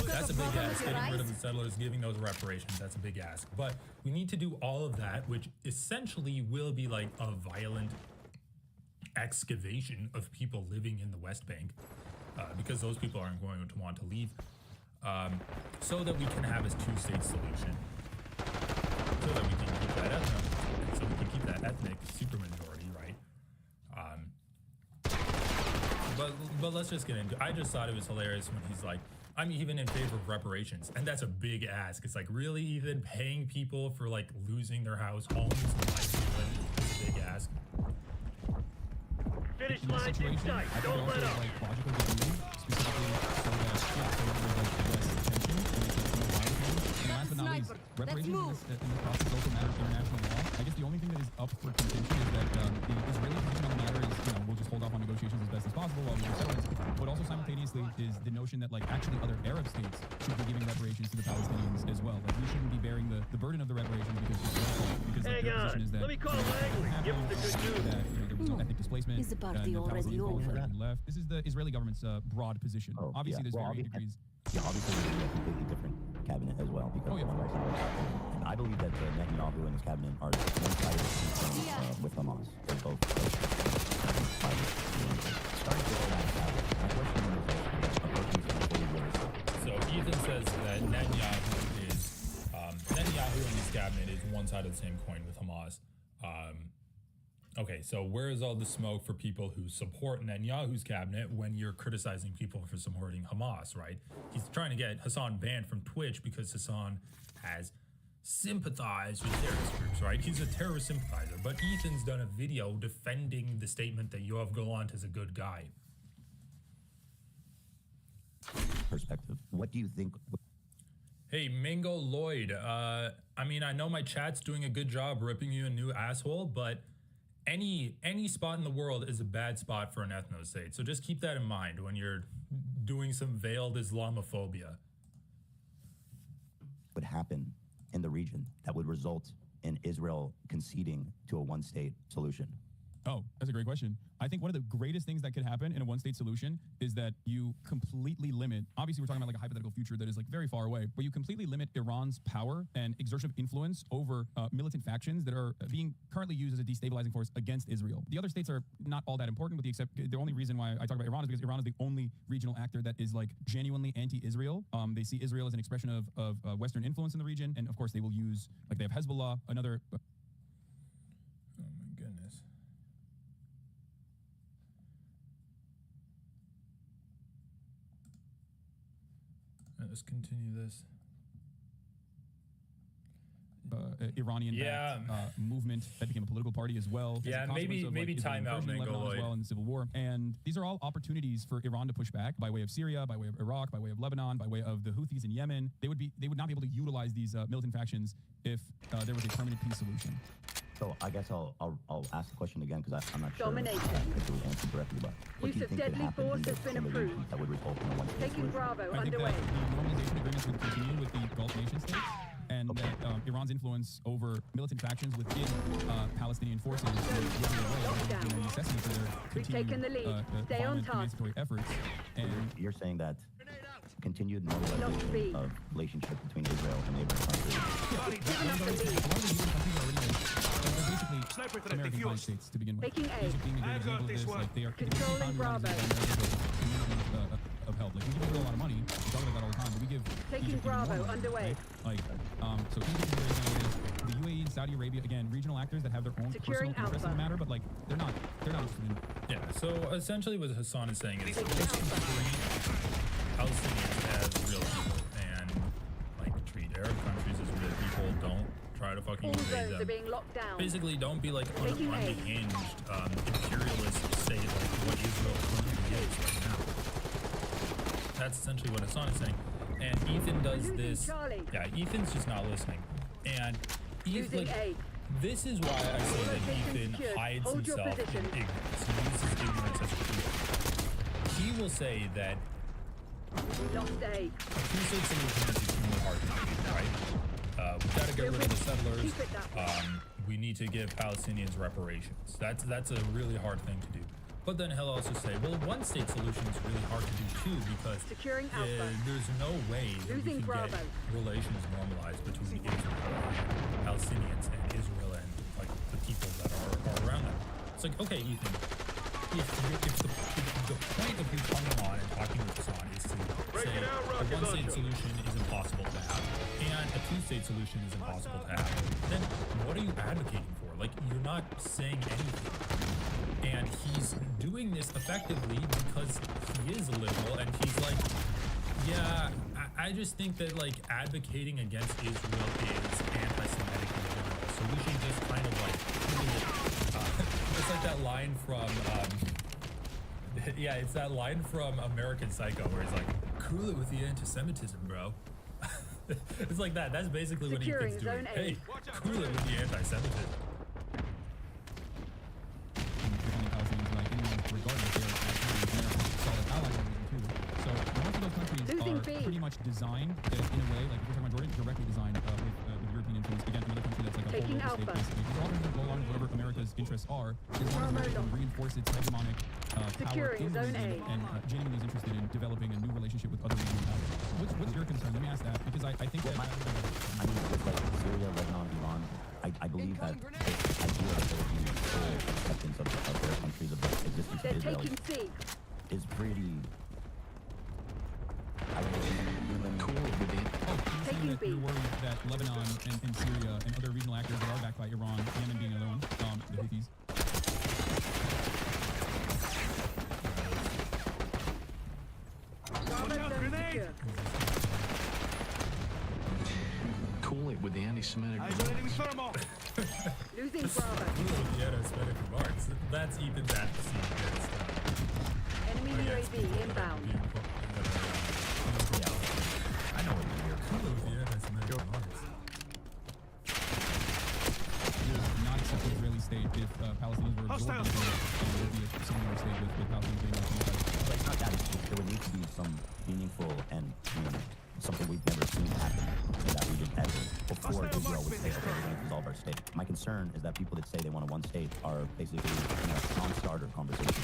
That's a big ask. Getting rid of the settlers, giving those reparations, that's a big ask. But we need to do all of that, which essentially will be like a violent excavation of people living in the West Bank, because those people aren't going to want to leave, so that we can have a two-state solution, so that we can keep that ethnic supermajority, right? But let's just get into it. I just thought it was hilarious when he's like, I'm even in favor of reparations. And that's a big ask. It's like, really, even paying people for like losing their homes and livelihood is a big ask. Finish line's in sight. Don't let up. Logical to do, specifically so that there's less tension and they can more violence. And last but not least, reparations in this process also matters international law. I guess the only thing that is up for contention is that the Israeli position on the matter is, we'll just hold off on negotiations as best as possible while we do settlements. But also simultaneously is the notion that like actually other Arab states should be giving reparations to the Palestinians as well. Like we shouldn't be bearing the burden of the reparations because like, their position is that let me call Langley. Give him the good news. That there was no ethnic displacement. Is the party the already over? left. This is the Israeli government's broad position. Obviously, there's varying degrees. Yeah, obviously we need a completely different cabinet as well because and I believe that Netanyahu and his cabinet are one-sided with Hamas. They're both starting to roll out cabinet. My question is, so Ethan says that Netanyahu and his cabinet is one side of the same coin with Hamas. Okay, so where is all the smoke for people who support Netanyahu's cabinet when you're criticizing people for supporting Hamas, right? He's trying to get Hassan banned from Twitch because Hassan has sympathized with terrorist groups, right? He's a terrorist sympathizer, but Ethan's done a video defending the statement that Yoav Gallant is a good guy. perspective, what do you think? Hey, Mingo Lloyd, I mean, I know my chat's doing a good job ripping you a new asshole, but any spot in the world is a bad spot for an ethno-state. So just keep that in mind when you're doing some veiled Islamophobia. Would happen in the region that would result in Israel conceding to a one-state solution? Oh, that's a great question. I think one of the greatest things that could happen in a one-state solution is that you completely limit, obviously we're talking about like a hypothetical future that is like very far away, but you completely limit Iran's power and exertion of influence over militant factions that are being currently used as a destabilizing force against Israel. The other states are not all that important, the only reason why I talk about Iran is because Iran is the only regional actor that is like genuinely anti-Israel. They see Israel as an expression of Western influence in the region, and of course they will use, like they have Hezbollah, another... Oh my goodness. Let's continue this. Iranian movement that became a political party as well. Yeah, maybe time out, Lebanon as well in the civil war. And these are all opportunities for Iran to push back by way of Syria, by way of Iraq, by way of Lebanon, by way of the Houthis in Yemen. They would not be able to utilize these militant factions if there was a permanent peace solution. So I guess I'll ask the question again because I'm not sure Domination. if it was answered directly. But what do you Use of think could deadly happen force in has been some of the approved. regions that would result in a one-state Taking solution? Bravo I think underway. that the normalization agreements would continue with the Gulf nation states, and that Iran's influence over militant factions within Palestinian forces would be a necessity for their We've taken the lead. Stay on violent task. emancipatory efforts. And You're saying that continued B. normalization of relationship between Israel and neighboring countries. Giving us the lead. a lot of the UN countries are already basically Sniper threat American defused. states to begin with. Taking A. Egypt being a great I got example of this this. one. Like they are Controlling Bravo. Of help. Like we give Israel a lot of money. We talk about that all the time, but we give Taking Egypt even more Bravo money, underway. right? Like so Egypt is a great example of this. The UAE and Saudi Arabia, again, regional actors that have their own Securing personal interest in the Alpha. matter, but like they're not interested in. Yeah, so essentially what Hassan is saying is Taking just Alpha. treat Palestinians as real people and like treat Arab countries as real people. Don't try to fucking All invade zones are them. being locked down. Basically, don't be like an Taking A. unhinged imperialist state like what Israel currently is right now. That's essentially what Hassan is saying. And Ethan does Losing this. Charlie. Yeah, Ethan's just not listening. And Losing Ethan, A. this is why I say that Location Ethan secured. hides Hold your himself in position. ignorance. He uses ignorance as a shield. He will say that Lost A. a two-state solution is extremely hard to do, right? We got to get rid of the settlers. Keep it that way. We need to give Palestinians reparations. That's a really hard thing to do. But then he'll also say, well, a one-state solution is really hard to do too because Securing Alpha. there's no way that we Losing can Bravo. get relations normalized between Israel and Palestinians and Israel and like the people that are around them. It's like, okay, Ethan, if the point of you coming on and talking with Hassan is to Break say it out, a rocket one-state launcher. solution is impossible to have and a two-state solution is impossible to have, then what are you advocating for? Like, you're not saying anything. And he's doing this effectively because he is a liberal and he's like, yeah, I just think that like advocating against Israel is anti-Semitic in general. So we should just kind of like, it's like that line from, yeah, it's that line from American Psycho where he's like, cool it with the anti-Semitism, bro. It's like that. That's basically what Securing Ethan's doing. Zone A. Hey, cool it with the anti-Semitism. Are pretty much designed in a way, like if we're talking about Jordan, directly designed with European influence. Again, another country that's like a Taking whole local Alpha. state, basically. These are all going to go along with whatever America's interests are, as long as America can reinforce its hegemonic power Securing in the Zone region A. and genuinely is interested in developing a new relationship with other regional powers. What's your concern? Let me ask that, because I think that... I mean, with like Syria, Lebanon, Iran, I believe that this idea that there would be full acceptance of their countries, of the existence They're of Israel taking C. is pretty... I don't know, cool with it. Taking That B. you're worried that Lebanon and Syria and other regional actors that are backed by Iran, Yemen being another one, the Houthis. Bravo zone secure. Cool it with the anti-Semitic. Eyes on enemy thermal. Losing Bravo. The anti-Semitic remarks. That's Ethan's advocacy against Enemy UAV inbound. I know what you're here. Cool with the anti-Semitic remarks. Would not accept the Israeli state if Palestinians were absorbed into it, and it would be a similar state with Palestinians being occupied. But it's not that. There would need to be some meaningful and something we've never seen happen in that region ever before Israel would say, okay, we're going to dissolve our state. My concern is that people that say they want a one state are basically in a non-starter conversation.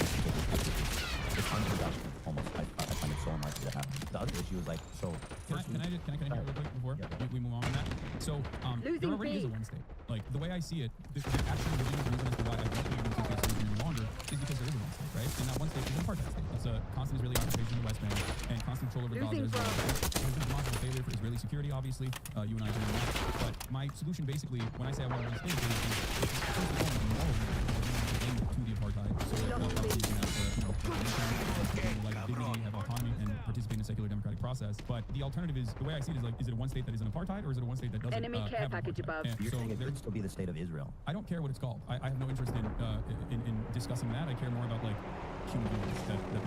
It's unproductive almost. I find it so unlikely to happen. The other issue is like, so... Can I real quick before we move on from that? So, there already is a one state. Like, the way I see it, the actual legitimate reason as to why I don't think it's two-state any longer is because there is a one state, right? And that one state is an apartheid state. It's a constant Israeli occupation in the West Bank and constant control over Gaza. There's been demonstrable failure for Israeli security, obviously. You and I agree on that. But my solution, basically, when I say I want one state, is essentially going to moral to the apartheid. So that Palestinians can have, like dignity, have autonomy, and participate in a secular democratic process. But the alternative is, the way I see it is like, is it a one state that is an apartheid, or is it a one state that doesn't Enemy care have package above. You're saying it could still be the state of Israel. I don't care what it's called. I have no interest in discussing that. I care more about like human beings that live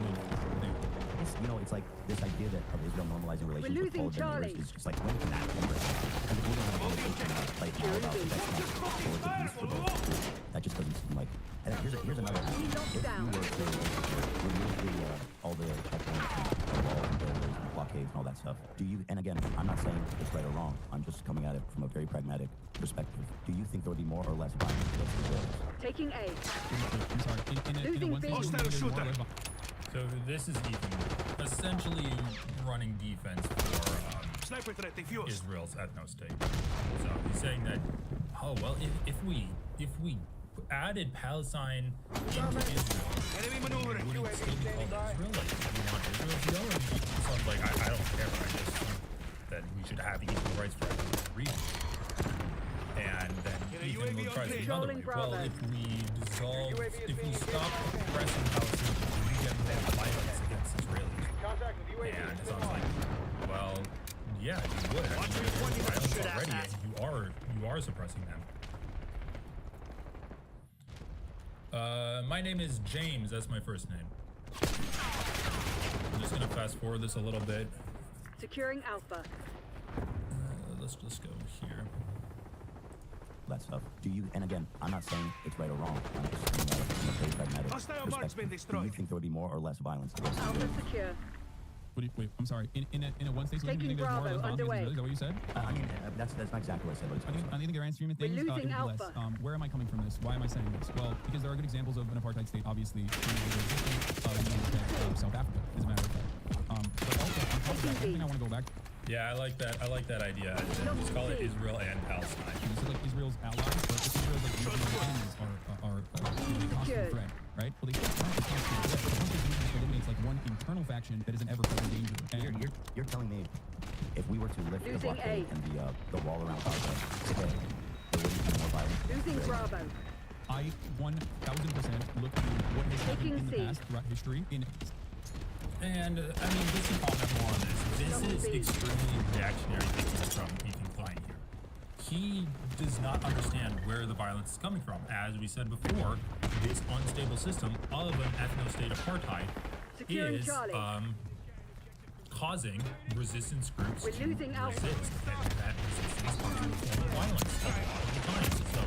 there. You know, it's like this idea that of Israel normalizing relations with all of their neighbors is just like, when can that ever happen? And we don't have a conversation like all about the best towards the peace for both. That just doesn't seem like. And here's another one. If you were to remove all the checkpoints and walls and barriers and blockades and all that stuff, do you? And again, I'm not saying it's right or wrong. I'm just coming at it from a very pragmatic perspective. Do you think there would be more or less violence against Israelis? Taking A. I'm sorry. In a one state, Hostile shooter. So this is Ethan essentially running defense for Sniper threat defused. Israel's ethno-state. So he's saying that, oh well, if we added Palestine into Israel, Enemy maneuver. would it still be called Israel? Like, do you want Israel to go? And so I'm like, I don't care. I just think that we should have equal rights for everyone in the region. And then Ethan will try to another way. Well, if we stop oppressing Palestinians, we get more violence against Israelis. And so I was like, well, yeah, you would. I mean, there's violence already, and you are suppressing them. My name is James. That's my first name. I'm just gonna fast forward this a little bit. Securing Alpha. Let's just go here. That stuff. Do you? And again, I'm not saying it's right or wrong. I'm just coming at it from a very pragmatic Hostile marksman perspective. Do destroyed. you think there would be more or less violence against Alpha Israelis? secure. Wait, I'm sorry. In a one state solution, you think Taking there's more or less Bravo, violence against Israelis? underway. Is that what you said? I mean, that's not exactly what I said, but it's I think the grand scheme of things, We're it would losing be less. Alpha. Where am I coming from this? Why am I saying this? Well, because there are good examples of an apartheid state, obviously, South Africa, as a matter of fact. But also, on top of that, one thing I want to go back. Yeah, I like that. I like that idea. Just call it Israel and Palestine. So like Israel's allies, but Israel's like regional enemies are a constant threat, right? Well, they can't be a constant threat. The constant eliminates like one internal faction that is an ever-present danger. And You're telling me if we were to lift the blockade and the wall around Gaza today, there wouldn't be more violence? Losing Bravo. I 1000% look to what has happened in the past throughout history And I mean, just to comment more on this, this is extremely reactionary thinking from Ethan Klein here. He does not understand where the violence is coming from. As we said before, this unstable system of an ethno-state apartheid Securing is Charlie. causing resistance groups to losing Alpha. resist, and that resistance comes in the form of violence a lot of the time. So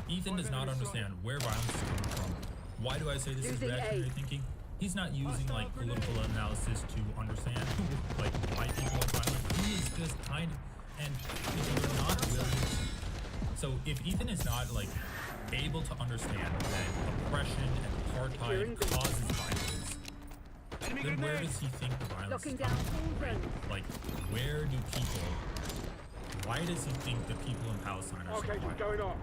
Ethan does not understand where violence is coming from. Why do I say this is Losing reactionary A. thinking? He's not using like political analysis to understand like why people are violent. He is just kind of, and if you're not willing, so if Ethan is not like able to understand that oppression and apartheid causes violence, then where does he think the violence Locking is down coming from? all zones. Like, where do people? Why does he think the people in Palestine are so violent? Going on.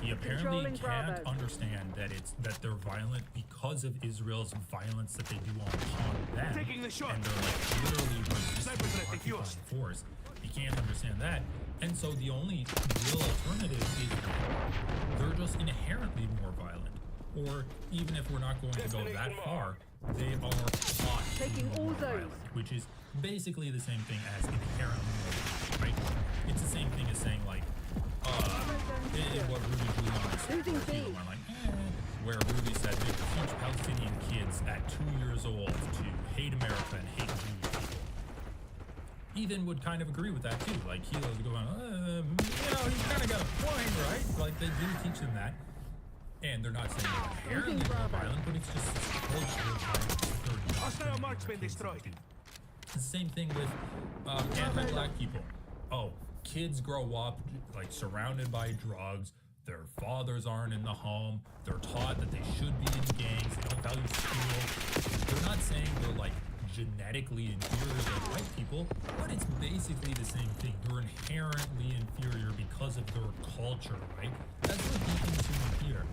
He apparently Controlling can't Bravo. understand that they're violent because of Israel's violence that they do on them. Taking the shot. And they're like literally resisting Sniper threat occupying defused. force. He can't understand that. And so the only real alternative is they're just inherently more violent. Or even if we're not going to go that far, they are taught to Taking be all more zones. violent, which is basically the same thing as inherently more violent, right? It's the same thing as saying like, what Rudy Giuliani said, Losing where B. people were like, where Rudy said they teach Palestinian kids at 2 years old to hate America and hate Jewish people. Ethan would kind of agree with that too. Like he was going, he's kind of got a point, right? Like they do teach them that, and they're not saying they're inherently more violent, but it's just this culture of violence. Hostile marksman destroyed. It's the same thing with anti-black people. Oh, kids grow up like surrounded by drugs. Their fathers aren't in the home. They're taught that they should be in gangs. They don't value school. They're not saying they're like genetically inferior to white people, but it's basically the same thing. They're inherently inferior because of their culture, right? That's what Ethan's doing here.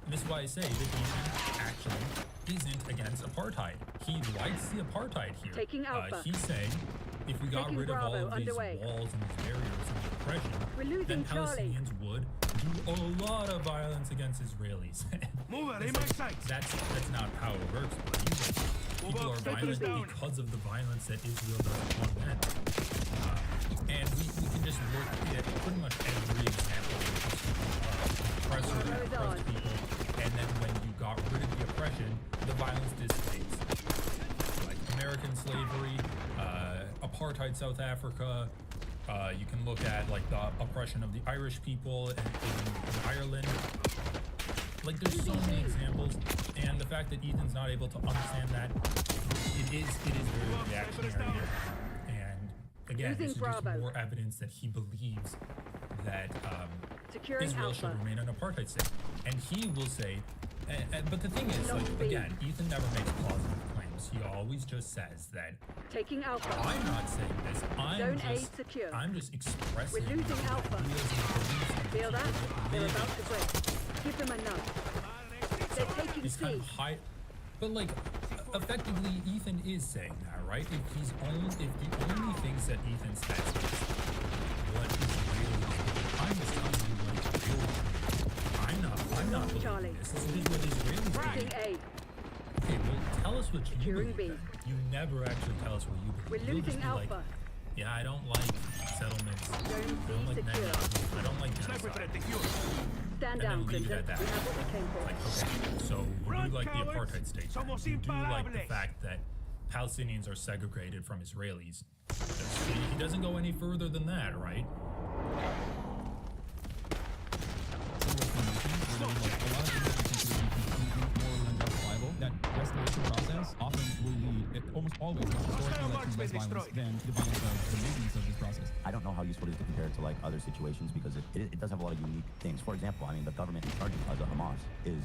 And this is why I say that Ethan actually isn't against apartheid. He likes the apartheid here. Taking Alpha. He's saying if we got Taking rid of all Bravo of these underway. walls and these barriers and the oppression, We're then losing Charlie. Palestinians would do a lot of violence against Israelis. Move out, aim my sights. That's not how it works, buddy. People are violent because of the violence that Israel does on them. And we can just look at pretty much every example of oppressed people, and then when you got rid of the oppression, the violence dissipates. Like American slavery, apartheid South Africa, you can look at like the oppression of the Irish people in Ireland. Like there's so many examples, and the fact that Ethan's not able to understand that, it is very reactionary here. And again, this is just more evidence that he believes that Israel should remain an apartheid state. And he will say, but the thing is, like, again, Ethan never makes plausible claims. He always just says that Taking Alpha. I'm not saying this. I'm just expressing. We're losing Alpha. Feel that? They're about to break. Give them a nudge. They're taking He's kind of high, but like, effectively, Ethan is saying that, right? If the only things that Ethan says is what is real, I'm just telling you what's real. I'm not believing this. This is what Israelis believe. Okay, well, tell us what you believe. You never actually tell us what you believe. We're losing Alpha. Like, yeah, I don't like settlements. I don't like Netanyahu. I don't like genocide. Stand down, Clinton. We have what we came for. Like, okay, so you do like the apartheid state. You do like the fact that Palestinians are segregated from Israelis. He doesn't go any further than that, right? That restoration process often will lead, almost always, historically led to less violence than the violence of the maintenance of this process. I don't know how useful it is to compare it to like other situations because it does have a lot of unique things. For example, I mean, the government in charge of Hamas is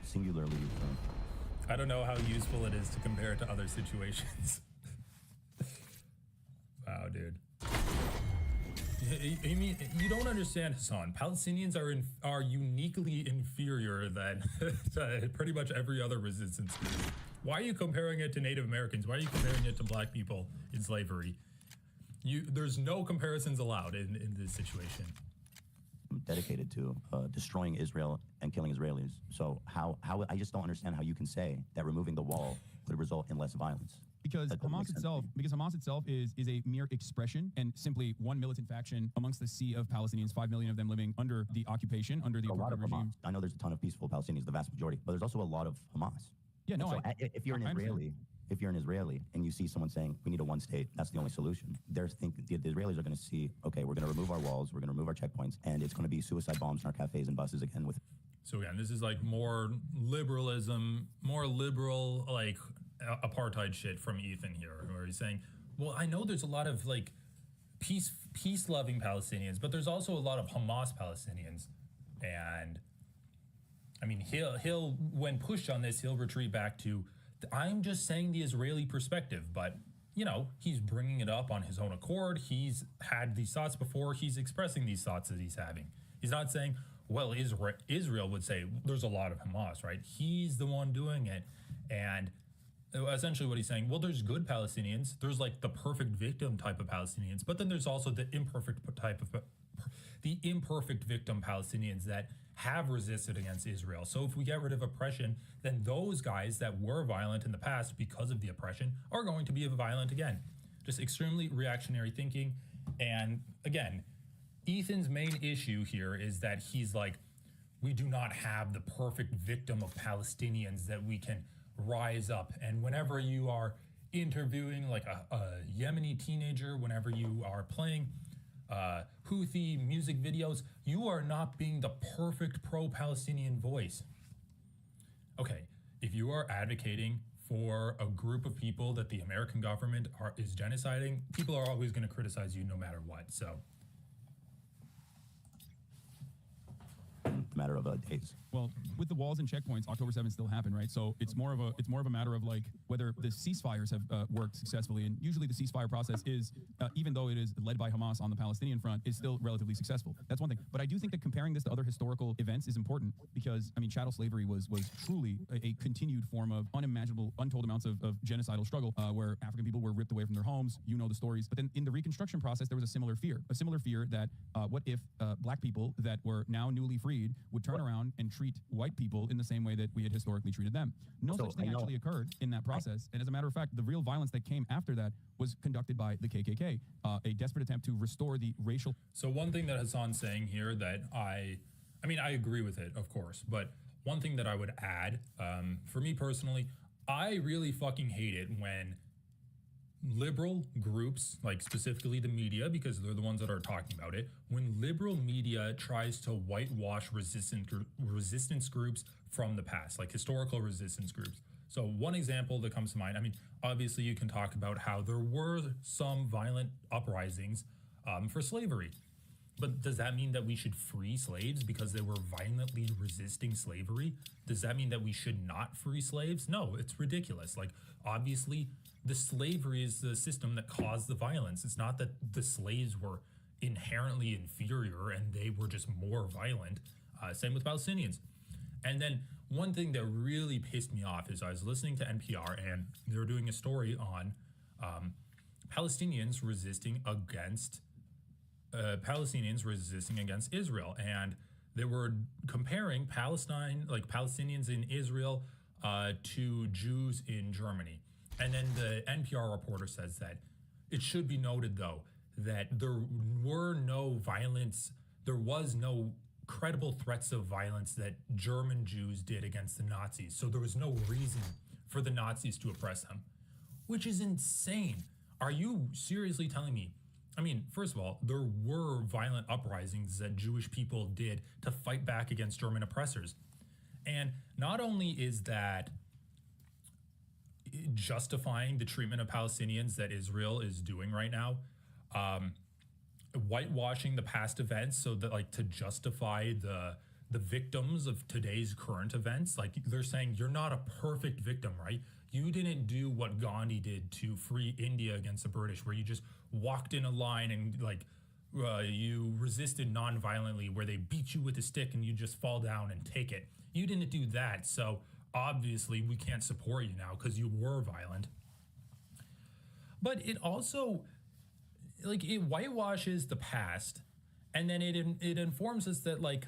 singularly. I don't know how useful it is to compare it to other situations. Wow, dude. I mean, you don't understand, Hassan. Palestinians are uniquely inferior than pretty much every other resistance group. Why are you comparing it to Native Americans? Why are you comparing it to black people in slavery? There's no comparisons allowed in this situation. Dedicated to destroying Israel and killing Israelis. So how I just don't understand how you can say that removing the wall would result in less violence. Because Hamas itself is a mere expression and simply one militant faction amongst the sea of Palestinians, 5 million of them living under the occupation, under the apartheid regime. I know there's a ton of peaceful Palestinians, the vast majority, but there's also a lot of Hamas. Yeah, no. So if you're an Israeli and you see someone saying we need a one state, that's the only solution. The Israelis are going to see, okay, we're going to remove our walls, we're going to remove our checkpoints, and it's going to be suicide bombs in our cafes and buses again. So again, this is like more liberalism, more liberal like apartheid shit from Ethan here, where he's saying, well, I know there's a lot of like peace-loving Palestinians, but there's also a lot of Hamas Palestinians, and I mean, he'll when pushed on this, he'll retreat back to, I'm just saying the Israeli perspective, but you know, he's bringing it up on his own accord. He's had these thoughts before. He's expressing these thoughts that he's having. He's not saying, well, Israel would say there's a lot of Hamas, right? He's the one doing it, and essentially what he's saying, well, there's good Palestinians. There's like the perfect victim type of Palestinians, but then there's also the imperfect victim Palestinians that have resisted against Israel. So if we get rid of oppression, then those guys that were violent in the past because of the oppression are going to be violent again. Just extremely reactionary thinking. And again, Ethan's main issue here is that he's like, we do not have the perfect victim of Palestinians that we can rise up. And whenever you are interviewing like a Yemeni teenager, whenever you are playing Houthi music videos, you are not being the perfect pro-Palestinian voice. Okay, if you are advocating for a group of people that the American government is genociding, people are always going to criticize you no matter what. So, matter of days. Well, with the walls and checkpoints, October 7th still happened, right? So it's more of a matter of like whether the ceasefires have worked successfully, and usually the ceasefire process is, even though it is led by Hamas on the Palestinian front, is still relatively successul. That's one thing. But I do think that comparing this to other historical events is important because, I mean, chattel slavery was truly a continued form of unimaginable, untold amounts of genocidal struggle, where African people were ripped away from their homes. You know the stories. But then in the Reconstruction process, there was a similar fear that what if black people that were now newly freed would turn around and treat white people in the same way that we had historically treated them. No such thing actually occurred in that process. And as a matter of fact, the real violence that came after that was conducted by the KKK, a desperate attempt to restore the racial. So one thing that Hassan's saying here that I mean, I agree with it, of course, but one thing that I would add, for me personally, I really fucking hate it when liberal groups, like specifically the media, because they're the ones that are talking about it, when liberal media tries to whitewash resistance groups from the past, like historical resistance groups. So one example that comes to mind, I mean, obviously you can talk about how there were some violent uprisings for slavery. But does that mean that we should free slaves because they were violently resisting slavery? Does that mean that we should not free slaves? No, it's ridiculous. Like, obviously, the slavery is the system that caused the violence. It's not that the slaves were inherently inferior and they were just more violent. Same with Palestinians. And then one thing that really pissed me off is I was listening to NPR and they were doing a story on Palestinians resisting against Israel, and they were comparing Palestine, like Palestinians in Israel, to Jews in Germany. And then the NPR reporter says that it should be noted, though, that there was no credible threats of violence that German Jews did against the Nazis. So there was no reason for the Nazis to oppress them, which is insane. Are you seriously telling me? I mean, first of all, there were violent uprisings that Jewish people did to fight back against German oppressors. And not only is that justifying the treatment of Palestinians that Israel is doing right now, whitewashing the past events so that, like, to justify the victims of today's current events, like they're saying you're not a perfect victim, right? You didn't do what Gandhi did to free India against the British, where you just walked in a line and you resisted non-violently, where they beat you with a stick and you just fall down and take it. You didn't do that, so obviously we can't support you now because you were violent. But it also, like, it whitewashes the past, and then it informs us that, like,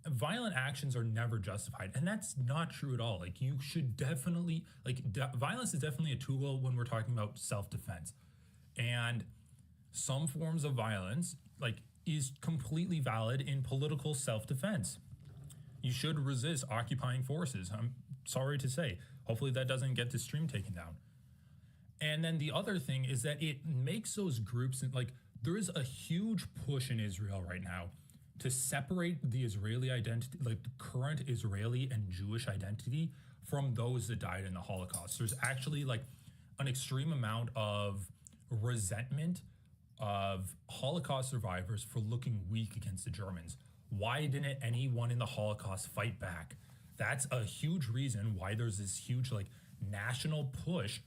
violent actions are never justified, and that's not true at all. Like, you should definitely, like, violence is definitely a tool when we're talking about self-defense, and some forms of violence, like, is completely valid in political self-defense. You should resist occupying forces. I'm sorry to say. Hopefully that doesn't get the stream taken down. And then the other thing is that it makes those groups, like, there is a huge push in Israel right now to separate the Israeli identity, like the current Israeli and Jewish identity, from those that died in the Holocaust. There's actually, like, an extreme amount of resentment of Holocaust survivors for looking weak against the Germans. Why didn't anyone in the Holocaust fight back? That's a huge reason why there's this huge, like, national push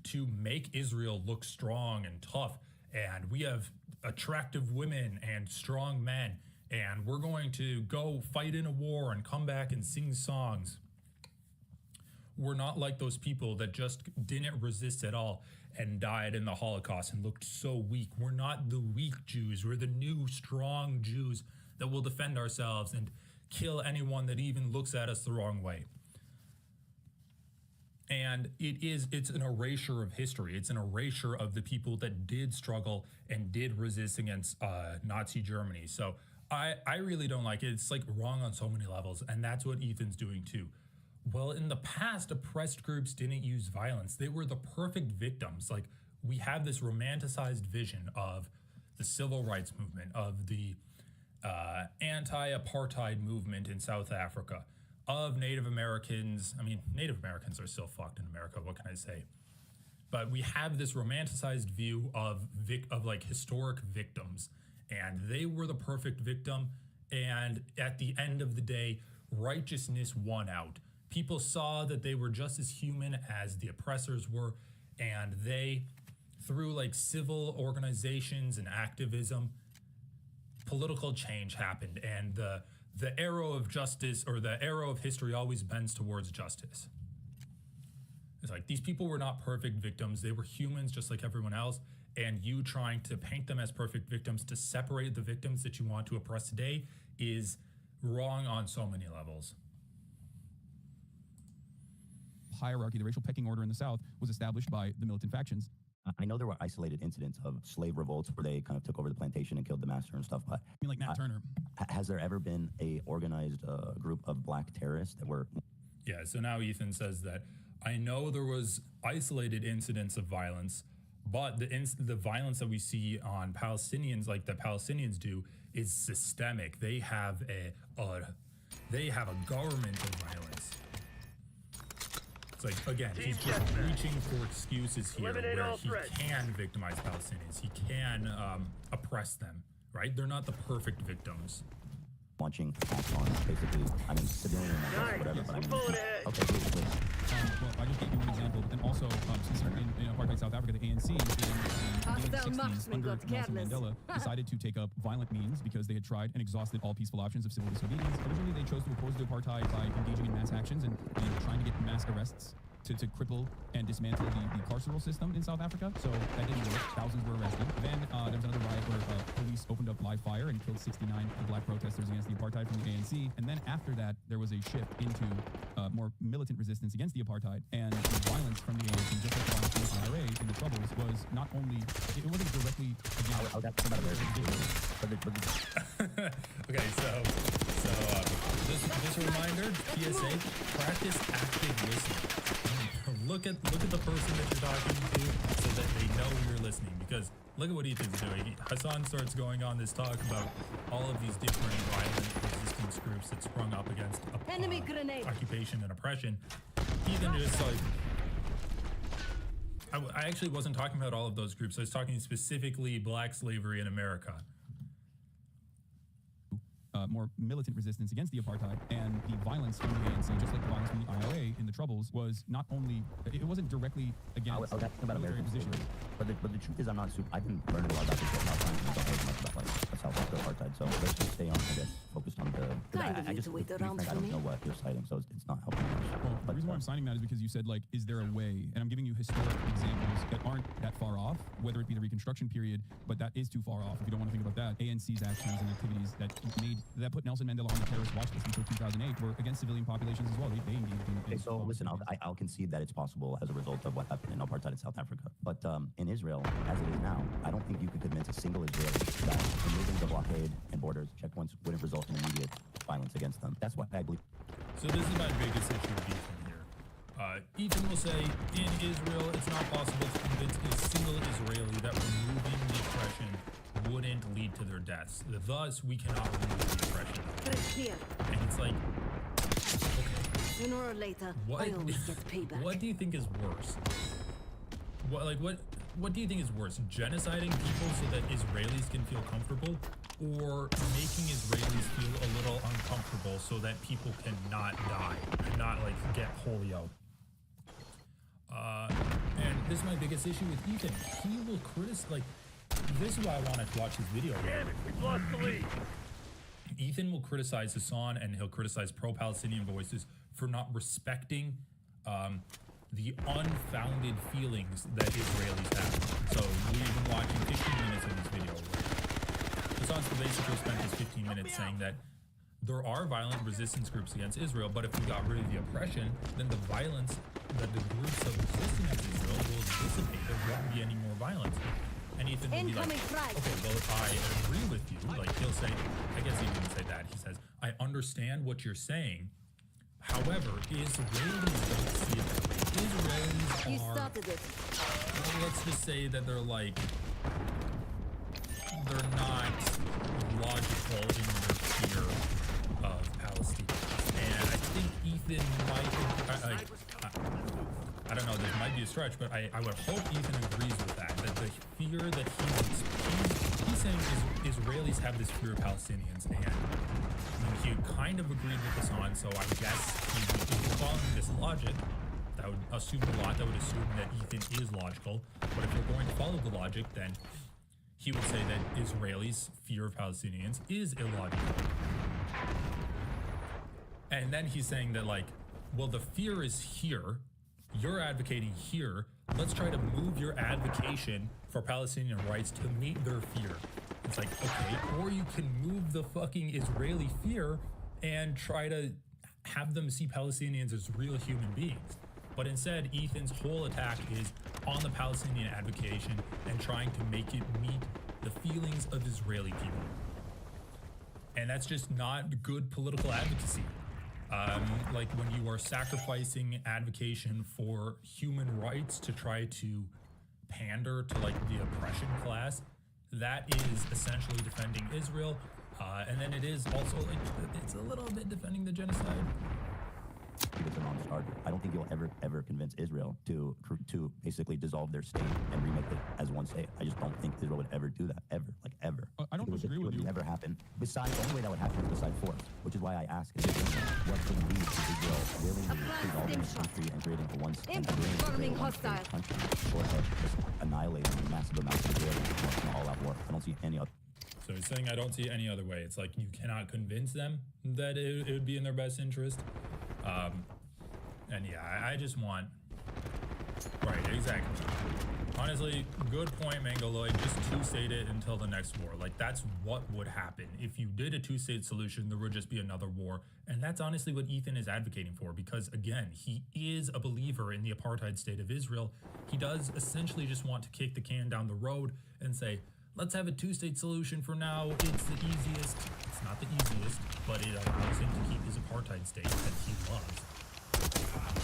to make Israel look strong and tough. And we have attractive women and strong men, and we're going to go fight in a war and come back and sing songs. We're not like those people that just didn't resist at all and died in the Holocaust and looked so weak. We're not the weak Jews. We're the new strong Jews that will defend ourselves and kill anyone that even looks at us the wrong way. And it's an erasure of history. It's an erasure of the people that did struggle and did resist against Nazi Germany. So I really don't like it. It's, like, wrong on so many levels, and that's what Ethan's doing too. Well, in the past, oppressed groups didn't use violence. They were the perfect victims. Like, we have this romanticized vision of the civil rights movement, of the anti-apartheid movement in South Africa, of Native Americans. I mean, Native Americans are still fucked in America. What can I say? But we have this romanticized view of like historic victims, and they were the perfect victim. And at the end of the day, righteousness won out. People saw that they were just as human as the oppressors were, and they, through like civil organizations and activism, political change happened, and the arrow of justice, or the arrow of history, always bends towards justice. It's like, these people were not perfect victims. They were humans just like everyone else, and you trying to paint them as perfect victims to separate the victims that you want to oppress today is wrong on so many levels. Hierarchy, the racial pecking order in the South, was established by the militant factions. I know there were isolated incidents of slave revolts where they kind of took over the plantation and killed the master and stuff, but I mean, like Nat Turner. Has there ever been a organized group of black terrorists that were... Yeah, so now Ethan says that, I know there was isolated incidents of violence, but the violence that we see on Palestinians, like the Palestinians do, is systemic. They have a government of violence. It's like, again, he's just reaching for excuses here where he can victimize Palestinians. He can oppress them, right? They're not the perfect victims. Launching attacks on basically, I mean, civilian, whatever, but I mean, okay, please. Well, I just gave you one example, but then also, since in apartheid South Africa, the ANC in the 60s under Nelson Mandela decided to take up violent means because they had tried and exhausted all peaceful options of civil disobedience. Originally, they chose to oppose the apartheid by engaging in mass actions and trying to get mass arrests to cripple and dismantle the carceral system in South Africa. So that didn't work. Thousands were arrested. Then there was another riot where police opened up live fire and killed 69 black protesters against the apartheid from the ANC. And then after that, there was a shift into more militant resistance against the apartheid. And the violence from the ANC, just like the violence from the IRA in the Troubles, was not only, it wasn't directly against... Okay, so just a reminder, PSA, practice active listening. Look at the person that you're talking to so that they know you're listening, because look at what Ethan's doing. Hassan starts going on this talk about all of these different violent resistance groups that sprung up against occupation and oppression. Ethan just like, I actually wasn't talking about all of those groups. I was talking specifically black slavery in America. More militant resistance against the apartheid, and the violence from the ANC, just like the violence from the IRA in the Troubles, was not only, it wasn't directly against military positions. But the truth is, I'm not super, I've been learning a lot about this for about time, and I don't know as much about like South Africa apartheid, so let's just stay on, I guess, focused on the, I just, to be frank, I don't know what you're citing, so it's not helping much. Well, the reason why I'm citing that is because you said, like, is there a way, and I'm giving you historic examples that aren't that far off, whether it be the Reconstruction period, but that is too far off if you don't want to think about that. ANC's actions and activities that put Nelson Mandela on the terrorist watch list until 2008 were against civilian populations as well. They engaged in... Okay, so listen, I'll concede that it's possible as a result of what happened in apartheid in South Africa. But in Israel, as it is now, I don't think you could convince a single Israeli that removing the blockade and borders checkpoints wouldn't result in immediate violence against them. That's what I believe. So this is my biggest issue with Ethan here. Ethan will say, in Israel, it's not possible to convince a single Israeli that removing the oppression wouldn't lead to their deaths. Thus, we cannot remove the oppression. And it's like, okay. Sooner or later, I always get payback. What do you think is worse? What do you think is worse? Genociding people so that Israelis can feel comfortable, or making Israelis feel a little uncomfortable so that people cannot die and not like get polio? And this is my biggest issue with Ethan. He will criticize, like, this is why I wanted to watch his video. Damn it, we've lost the lead. Ethan will criticize Hassan, and he'll criticize pro-Palestinian voices for not respecting the unfounded feelings that Israelis have. So we've been watching 15 minutes of this video. Hassan's basically spent his 15 minutes saying that there are violent resistance groups against Israel, but if we got rid of the oppression, then the violence that the groups of resisting against Israel will dissipate. There won't be any more violence. And Ethan will be like, okay, well, I agree with you. Like, he'll say, I guess he didn't say that. He says, I understand what you're saying. However, Israelis don't see it that way. Israelis are, let's just say that they're like, they're not logical in their fear of Palestine. And I think be a stretch, but I would hope Ethan agrees with that. That the fear that he's saying is Israelis have this fear of Palestinians, and he kind of agreed with Hassan. So I guess if you're following this logic, that would assume a lot. That would assume that Ethan is logical. But if you're going to follow the logic, then he would say that Israelis' fear of Palestinians is illogical. And then he's saying that, like, well, the fear is here. You're advocating here. Let's try to move your advocation for Palestinian rights to meet their fear. It's like, okay, or you can move the fucking Israeli fear and try to have them see Palestinians as real human beings. But instead, Ethan's whole attack is on the Palestinian advocation and trying to make it meet the feelings of Israeli people. And that's just not good political advocacy. Like when you are sacrificing advocation for human rights to try to pander to like the oppression class, that is essentially defending Israel. And then it is also, it's a little bit defending the genocide. It's a non-starter. I don't think you'll ever convince Israel to basically dissolve their state and remake it as one state. I just don't think Israel would ever do that, ever. I don't disagree with you. It would never happen. Besides, the only way that would happen is beside force, which is why I ask, what could lead to Israel willingly dissolving its country and creating a one state country, short of just annihilating massive amounts of Israel in an all-out war. I don't see any other. So he's saying, I don't see any other way. It's like you cannot convince them that it would be in their best interest. And yeah, I just want... Right, exactly. Honestly, good point, Mangaloid. Just two-state it until the next war. Like, that's what would happen. If you did a two-state solution, there would just be another war. And that's honestly what Ethan is advocating for, because, again, he is a believer in the apartheid state of Israel. He does essentially just want to kick the can down the road and say, let's have a two-state solution for now. It's the easiest. It's not the easiest, but it allows him to keep his apartheid state that he loves.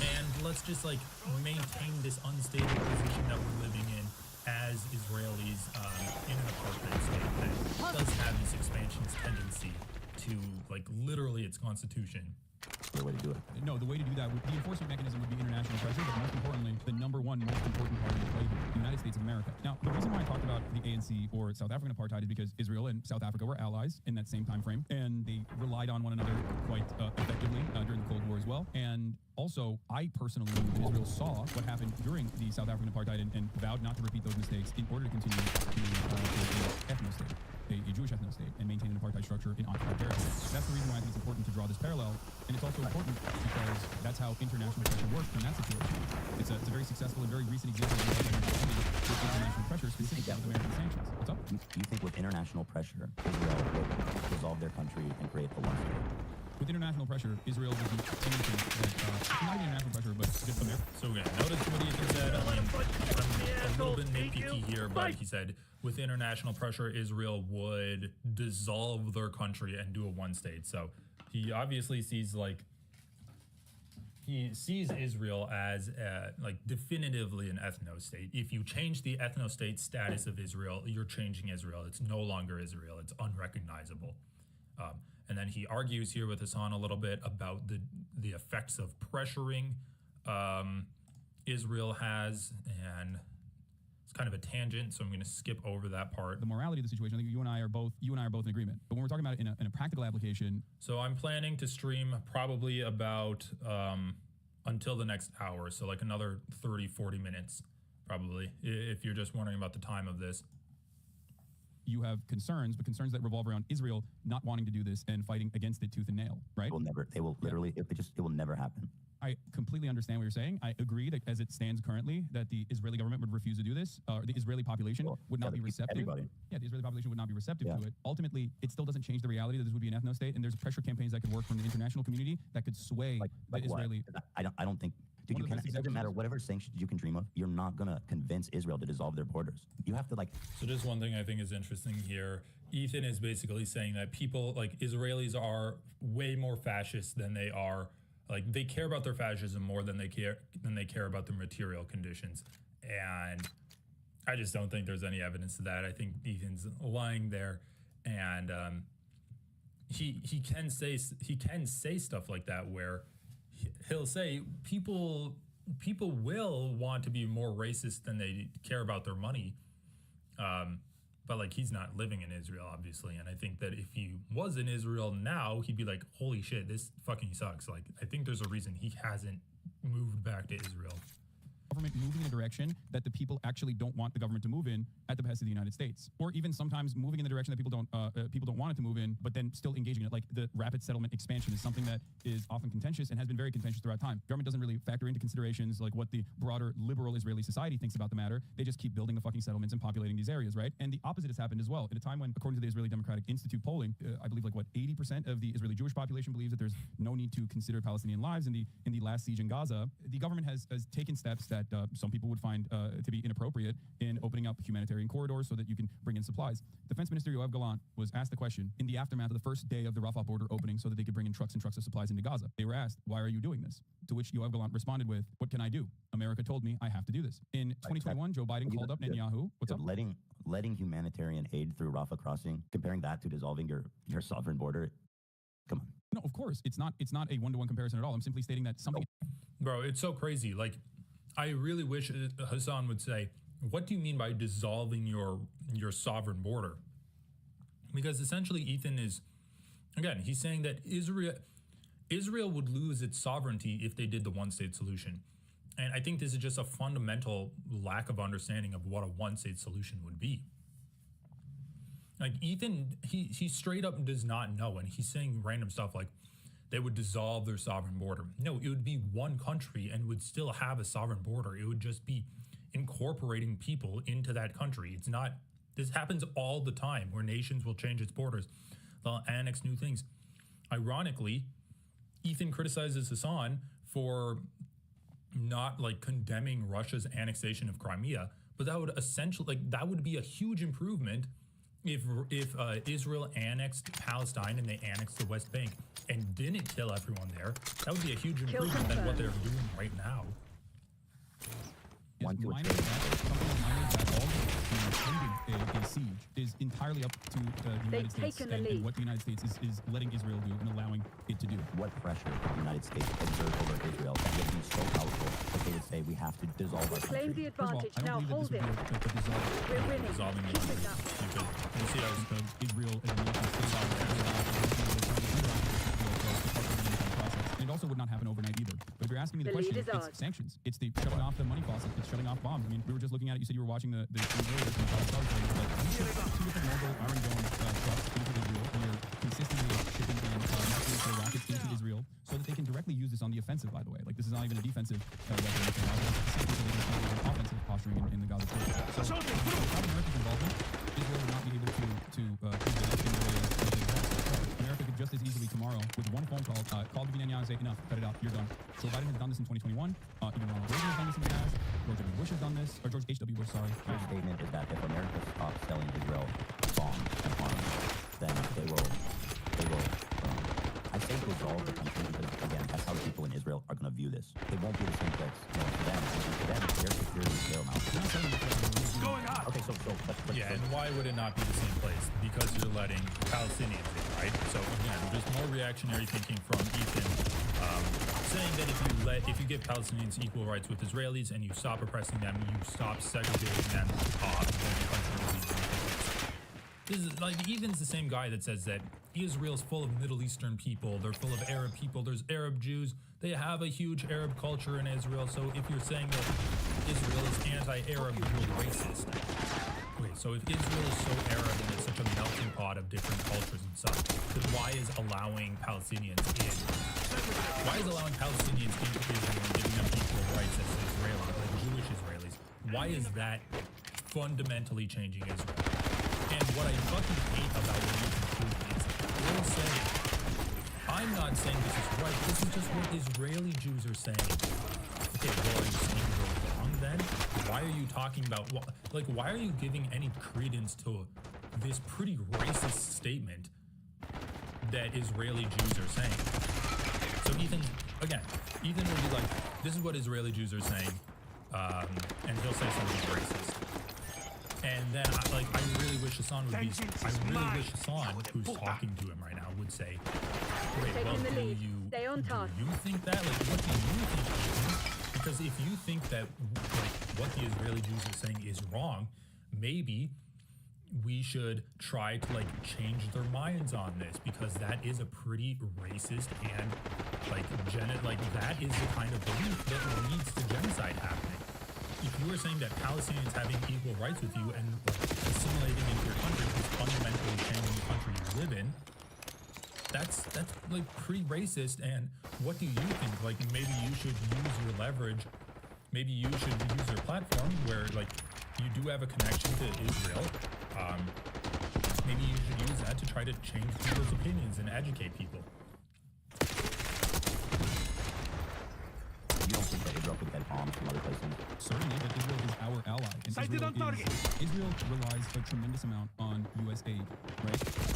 And let's just like maintain this unstable position that we're living in as Israelis in an apartheid state that does have this expansionist tendency to like literally its constitution. The way to do it. No, the way to do that, the enforcement mechanism would be international pressure, but most importantly, the number one most important part of the play here, the United States of America. Now, the reason why I talked about the ANC or South African apartheid is because Israel and South Africa were allies in that same time frame, and they relied on one another quite effectively during the Cold War as well. And also, I personally believe that Israel saw what happened during the South African apartheid and vowed not to repeat those mistakes in order to continue to be an ethno-state, a Jewish ethno-state, and maintain an apartheid structure in occupied areas. That's the reason why I think it's important to draw this parallel, and it's also important because that's how international pressure works in that situation. It's a very successful and very recent example of with international pressure, specifically with American sanctions. What's up? Do you think with international pressure, Israel would dissolve their country and create a one state? With international pressure, Israel would do anything that, not even international pressure, but just America. So yeah, notice what Ethan said. I mean, I'm a little bit nitpicky here, but he said with international pressure, Israel would dissolve their country and do a one state. So he obviously sees like, he sees Israel as like definitively an ethno-state. If you change the ethno-state status of Israel, you're changing Israel. It's no longer Israel. It's unrecognizable. And then he argues here with Hassan a little bit about the effects of pressuring Israel has, and it's kind of a tangent, so I'm going to skip over that part. The morality of the situation, I think you and I are both in agreement. But when we're talking about it in a practical application, so I'm planning to stream probably about until the next hour, so like another 30-40 minutes probably, if you're just wondering about the time of this. You have concerns, but concerns that revolve around Israel not wanting to do this and fighting against it tooth and nail, right? They will literally, it will never happen. I completely understand what you're saying. I agree that as it stands currently, that the Israeli government would refuse to do this, or the Israeli population would not be receptive. Everybody. Yeah, the Israeli population would not be receptive to it. Ultimately, it still doesn't change the reality that this would be an ethno-state, and there's pressure campaigns that could work from the international community that could sway the Israeli. I don't think. Dude, it doesn't matter whatever sanctions you can dream of. You're not gonna convince Israel to dissolve their borders. You have to like. So just one thing I think is interesting here. Ethan is basically saying that people like Israelis are way more fascist than they are. Like they care about their fascism more than they care about their material conditions, and I just don't think there's any evidence to that. I think Ethan's lying there, and he can say stuff like that where he'll say people people will want to be more racist than they care about their money. But like, he's not living in Israel, obviously. And I think that if he was in Israel now, he'd be like, holy shit, this fucking sucks. Like, I think there's a reason he hasn't moved back to Israel. Government moving in a direction that the people actually don't want the government to move in at the behest of the United States, or even sometimes moving in the direction that people don't want it to move in, but then still engaging in it. Like the rapid settlement expansion is something that is often contentious and has been very contentious throughout time. Government doesn't really factor into considerations like what the broader liberal Israeli society thinks about the matter. They just keep building the fucking settlements and populating these areas, right? And the opposite has happened as well. At a time when, according to the Israeli Democratic Institute polling, I believe 80% of the Israeli Jewish population believes that there's no need to consider Palestinian lives in the last siege in Gaza. The government has taken steps that some people would find to be inappropriate in opening up humanitarian corridors so that you can bring in supplies. Defense Minister Yoav Gallant was asked the question in the aftermath of the first day of the Rafah border opening so that they could bring in trucks and trucks of supplies into Gaza. They were asked, why are you doing this? To which Yoav Gallant responded with, what can I do? America told me I have to do this. In 2021, Joe Biden called up Netanyahu. What's up? Letting humanitarian aid through Rafah crossing, comparing that to dissolving your sovereign border. Come on. No, of course. It's not a one-to-one comparison at all. I'm simply stating that something... Bro, it's so crazy. Like, I really wish Hassan would say, what do you mean by dissolving your sovereign border? Because essentially Ethan is, again, he's saying that Israel would lose its sovereignty if they did the one-state solution. And I think this is just a fundamental lack of understanding of what a one-state solution would be. Like Ethan, he straight up does not know, and he's saying random stuff like they would dissolve their sovereign border. No, it would be one country and would still have a sovereign border. It would just be incorporating people into that country. It's not, this happens all the time where nations will change its borders. They'll annex new things. Ironically, Ethan criticizes Hassan for not like condemning Russia's annexation of Crimea, but that would essentially, that would be a huge improvement if Israel annexed Palestine and they annexed the West Bank and didn't kill everyone there. That would be a huge improvement than what they're doing right now. Something like a siege is entirely up to the United States and what the United States is letting Israel do and allowing it to do. What pressure did the United States exert over Israel that would be so powerful that they would say we have to dissolve our country? Claim the advantage. Now hold it. We're winning. Dissolving the Keep it that way. You see how Israel as a nation and it also would not happen overnight either. But if you're asking me the question, it's sanctions. It's the shutting off the money faucet. It's shutting off bombs. I mean, we were just looking at it. You said you were watching the earlier from we shipped 2 different Mogul Iron Dome trucks into Israel. We are consistently shipping and marketing rockets into Israel so that they can directly use this on the offensive, by the way. Like, this is not even a defensive weapon. It's an offensive posturing in the Gaza Strip. So, without America's involvement, Israel would not be able to prove that it's in the way as America could just as easily tomorrow, with one phone call, call the Netanyahu and say, enough, cut it out, you're done. Joe Biden has done this in 2021. Even Ronald Reagan has done this in the past. George W. Bush has done this. Or George H.W. Bush, sorry. My statement is that if America stops selling Israel bombs and arms, then they will I say dissolve the country because, again, that's how the people in Israel are going to view this. It won't be the same place. You know, for them, their security is paramount. What's going on? Okay, but yeah, and why would it not be the same place? Because you're letting Palestinians in, right? So again, there's more reactionary thinking from Ethan, saying that if you give Palestinians equal rights with Israelis and you stop oppressing them, you stop segregating them, then the country will be different. This is like Ethan's the same guy that says that Israel's full of Middle Eastern people. They're full of Arab people. There's Arab Jews. They have a huge Arab culture in Israel. So if you're saying that Israel is anti-Arab, you're racist. Wait, so if Israel is so Arab and it's such a melting pot of different cultures and such, then why is allowing Palestinians in? Why is allowing Palestinians into Israel and giving them equal rights as Israelis, like Jewish Israelis? Why is that fundamentally changing Israel? And what I fucking hate about what you conclude is you're saying, I'm not saying this is right, this is just what Israeli Jews are saying. Okay, well, are you saying you're wrong then? Why are you talking about, why are you giving any credence to this pretty racist statement that Israeli Jews are saying? So Ethan will be like, this is what Israeli Jews are saying, and he'll say something racist. And then I really wish Hassan would be, I really wish Hassan, who's talking to him right now, would say, wait, well, do you Stay on task. Do you think that? Like, what do you think? Because if you think that like what the Israeli Jews are saying is wrong, maybe we should try to like change their minds on this, because that is a pretty racist and like that is the kind of belief that leads to genocide happening. If you were saying that Palestinians having equal rights with you and like, assimilating into your country is fundamentally changing the country you live in, that's like pretty racist. And what do you think? Like, maybe you should use your leverage. Maybe you should use your platform where like you do have a connection to Israel. Maybe you should use that to try to change people's opinions and educate people. You don't think that Israel could get bombs from other places? Certainly, but Israel is our ally. And Sighted on target. Israel relies a tremendous amount on U.S. aid, right? It's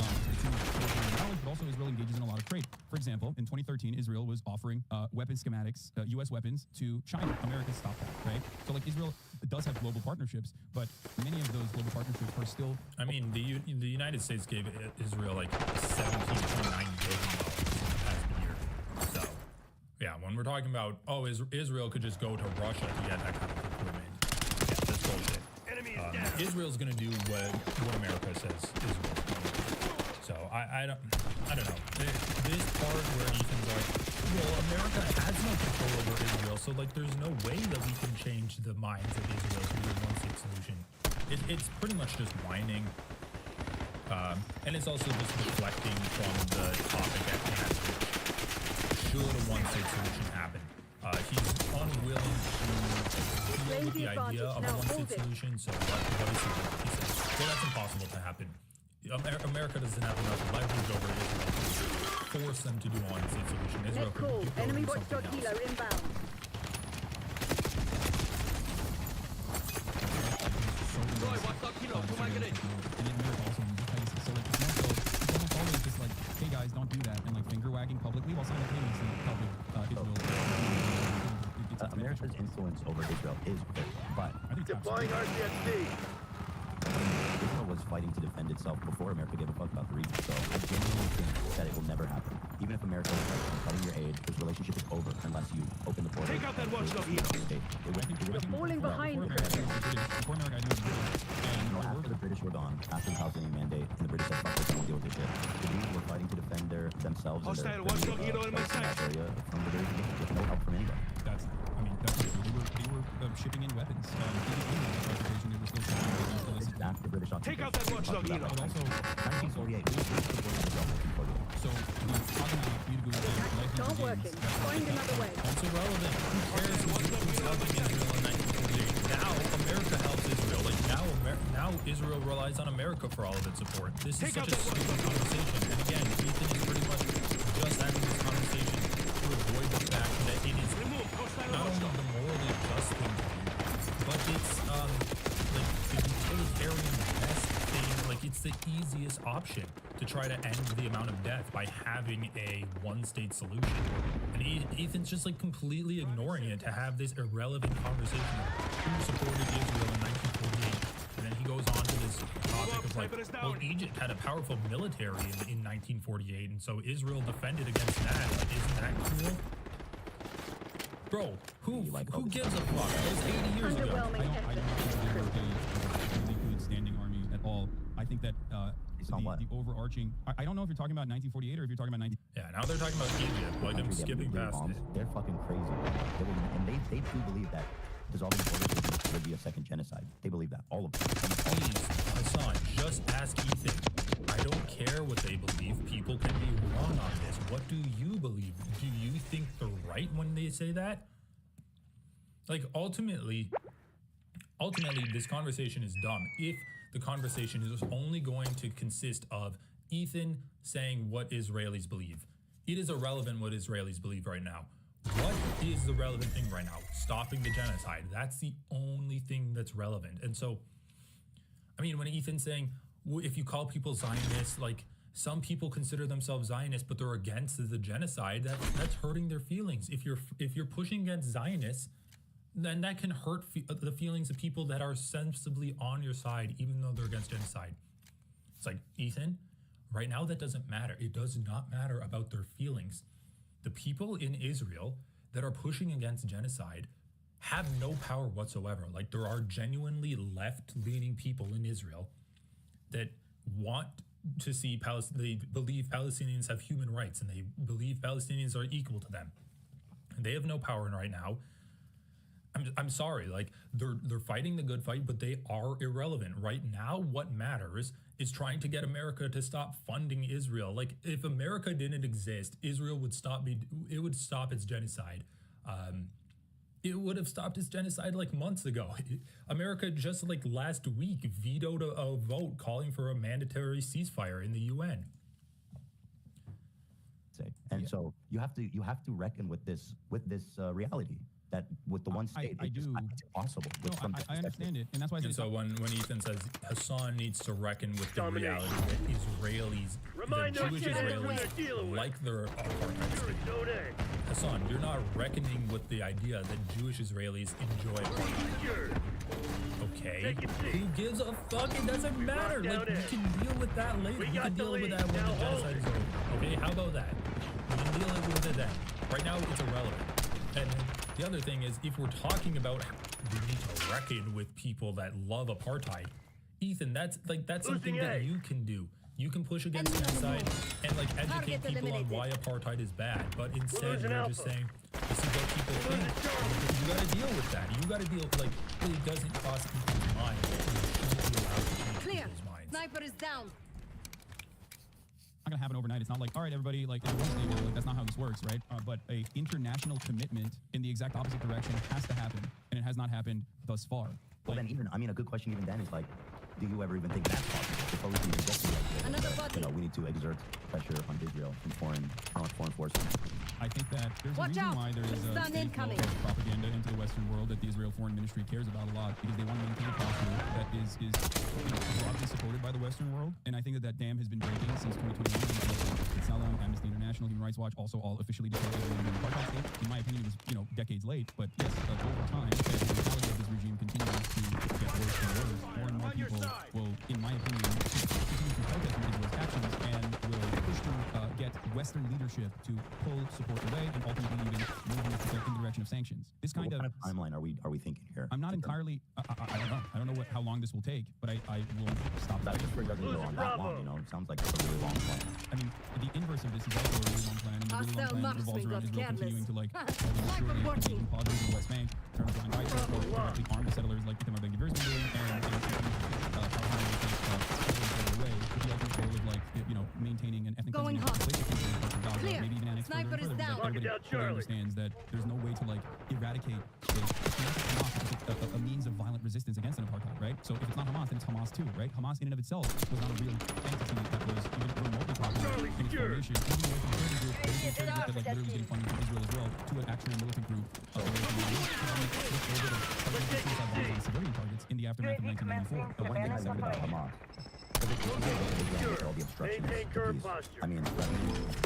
knowledge, but also Israel engages in a lot of trade. For example, in 2013, Israel was offering weapon schematics, U.S. weapons to China. America stopped that, right? So, like, Israel does have global partnerships, but many of those global partnerships are still... I mean, the United States gave Israel like $17.9 billion in the past year. So, yeah, when we're talking about, oh, Israel could just go to Russia to get that kind of equipment, yeah, that's bullshit. Israel's going to do what America says Israel's going to do. So I don't know. This part where Ethan's like, well, America has no control over Israel, so like there's no way that we can change the minds of Israel to be a one-state solution. It's pretty much just whining. And it's also just deflecting from the topic at hand. Should a one-state solution happen? He's unwilling to deal with the idea of a one-state solution, so what is he doing? He says, well, that's impossible to happen. America doesn't have enough leverage over Israel to force them to do a one-state solution. Israel Net call. Enemy watchdog helo inbound. Roy, watchdog helo, to my grenade. And in America also uses Pegasus. So like it's not so it's almost always just like, hey guys, don't do that, and like finger wagging publicly while simultaneously helping Israel. America's influence over Israel is great, but I think Deploying RCXD. Israel was fighting to defend itself before America gave a fuck about the region. So I genuinely think that it will never happen. Even if America is like cutting your aid, this relationship is over unless you open the portal. Take out that watchdog helo. Falling behind. Before America, I knew it was and After the British were gone, after the Palestinian mandate, and the British said, fuck this, we won't deal with this shit. The Jews were fighting to defend themselves and Hostile watchdog helo in my sight. area from the very beginning with no help from anybody. That's true. They were shipping in weapons. Transportation, they were still shipping weapons. This is after British occupation. Take out that watchdog helo. But also, 1948. so talking about you to go Tactics aren't working. Find another way. It's irrelevant. Who cares who's helping Israel in 1948? Now America helps Israel. Like now Israel relies on America for all of its support. This is such a stupid conversation. And again, Ethan is pretty much just having this conversation to avoid the fact that it is not only the morally just thing to do, but it's like the utilitarian best thing. Like it's the easiest option to try to end the amount of death by having a one-state solution. And Ethan's just like completely ignoring it to have this irrelevant conversation of who supported Israel in 1948. And then he goes on to this topic of like, well, Egypt had a powerful military in 1948, and so Israel defended against that. Like, isn't that cool? Bro, who gives a fuck? That was 80 years ago. Underwhelming I don't effort. think they were a really good standing army at all. I think that the overarching... I don't know if you're talking about 1948 or if you're talking about 19... Yeah, now they're talking about Egypt. Like, I'm skipping past it. They're fucking crazy. They do believe that dissolving borders would be a second genocide. They believe that. All of them. Please, Hassan, just ask Ethan. I don't care what they believe. People can be wrong on this. What do you believe? Do you think they're right when they say that? Like, ultimately, this conversation is dumb. If the conversation is only going to consist of Ethan saying what Israelis believe, it is irrelevant what Israelis believe right now. What is the relevant thing right now? Stopping the genocide. That's the only thing that's relevant. And so, I mean, when Ethan's saying, if you call people Zionists, like some people consider themselves Zionists, but they're against the genocide, that's hurting their feelings. If you're pushing against Zionists, then that can hurt the feelings of people that are sensibly on your side, even though they're against genocide. It's like, Ethan, right now that doesn't matter. It does not matter about their feelings. The people in Israel that are pushing against genocide have no power whatsoever. Like, there are genuinely left-leaning people in Israel that want to see they believe Palestinians have human rights, and they believe Palestinians are equal to them. And they have no power right now. I'm sorry, like, they're fighting the good fight, but they are irrelevant right now. What matters is trying to get America to stop funding Israel. Like, if America didn't exist, Israel would stop its genocide. It would have stopped its genocide like months ago. America just like last week vetoed a vote calling for a mandatory ceasefire in the UN. And so you have to reckon with this reality that with the one state, I do. It's impossible. No, I understand it, and that's why I And said so when Ethan says Hassan needs to reckon with the reality that Israelis, Remind the us Jewish what we're Israelis, dealing with. like their apartheid state. Don't they? Hassan, you're not reckoning with the idea that Jewish Israelis enjoy apartheid. Sure. Okay, Take a seat. who gives a fuck? It doesn't matter. down Like, we in. can deal with that later. We We got can the deal with lead. that when Now the hold genocide it. is over. Okay, how about that? We can deal with it then. Right now, it's irrelevant. And the other thing is, if we're talking about we need to reckon with people that love apartheid, Ethan, that's something that A. you can do. You can push against genocide and like educate people on why apartheid is bad. But instead, losing you're just Alpha. saying this is what people think. You got to deal with that. You got to deal with, like, it doesn't cross people's minds. You shouldn't be allowed to change Clear. people's minds. Sniper is down. not gonna happen overnight. It's not like, all right, everybody, like, it's Wednesday now. Like, that's not how this works, right? But a international commitment in the exact opposite direction has to happen, and it has not happened thus far. Well, then even, I mean, a good question even then is like, do you ever even think that's possible? Before we can even get to the idea Another that, body. we need to exert pressure on Israel and foreign forces. I think that there's Watch a reason out. why there is a Stun steady flow incoming. of propaganda into the Western world that the Israel Foreign Ministry cares about a lot, because they want to maintain a posture that is broadly supported by the Western world. And I think that dam has been breaking since 2021. Salam, Amnesty International, Human Rights Watch also all officially declared Israel an apartheid state. In my opinion, it was decades late, but yes, over time, as the mentality of this regime continues to get worse and worse, more and more people will, in my opinion, continue to protest Israel's actions and will push to get Western leadership to pull support away and ultimately even move in the direction of sanctions. This What kind kind of of timeline are we thinking here? I'm not entirely. I don't know. I don't know how long this will take, but I will stop that. That just doesn't go on that long, It sounds like it's a really long plan. I mean, the inverse of this is also a really long plan, and the really long Hostile plan revolves marksman around got Israel continuing to Sniper ensure working. the pauses in the West Bank, turn a blind eye to it, or directly arm the settlers like Itamar Ben-Gvir's been doing, and how hard it takes away with the ultimate goal of maintaining an ethnic Going cleansing hot. of Gaza, Clear. maybe even annex Sniper further is and further, down. because everybody Lock it down, fully Charlie. understands that there's no way to eradicate a means of violent resistance against an apartheid, right? So if it's not Hamas, then it's Hamas too, right? Hamas in and of itself was not a real entity that was even remotely popular Charlie, in its secure. formation. Even though it's a security group, it was a security group that literally was getting funding from Israel as well, to an actual militant group away from the Middle East, civilian targets in the aftermath of 1994. The one thing I learned about Hamas, because it's Israel with all the obstructions, Maintain the current peace. posture. I mean,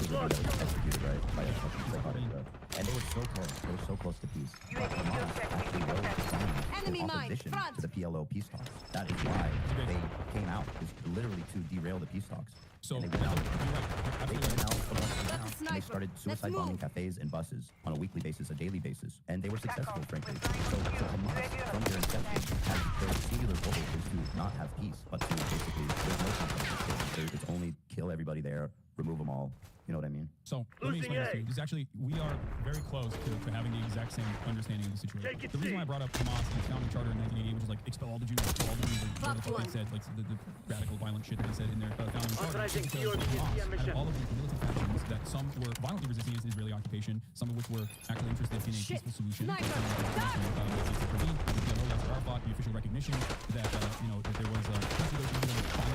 Israel was executed, right, by a psychotic, and they were so close. They were so close to peace. But Hamas actually rose Enemy in mine, opposition front. to the PLO peace talks. That is why they came out, is literally to derail the peace talks. So And they went out. They you're went right. out of That's a and they sniper. started Let's suicide bombing move. cafes and buses on a weekly basis, a daily basis, and they were successful, frankly. So Hamas, from their inception, has their singular goal is to not have peace, but to basically there's no conflict. It's only kill everybody there, remove them all. You know what I mean? So let me explain this to you. This is actually, we are very close to having the exact same understanding of the situation. Take it The reason why I brought up Hamas and its founding charter in 1988, which is like expel all the Jews, expel all the Jews, like Fuck what one. they said, like the radical violent shit that they said in their founding charter. Authorizing Because POD, Hamas yeah, mission. had all of these militant factions that some were violently resisting against Israeli occupation, some of which were actually interested in a Shit. peaceful solution. Sniper. The Arafat, the official recognition that that there was a peace negotiation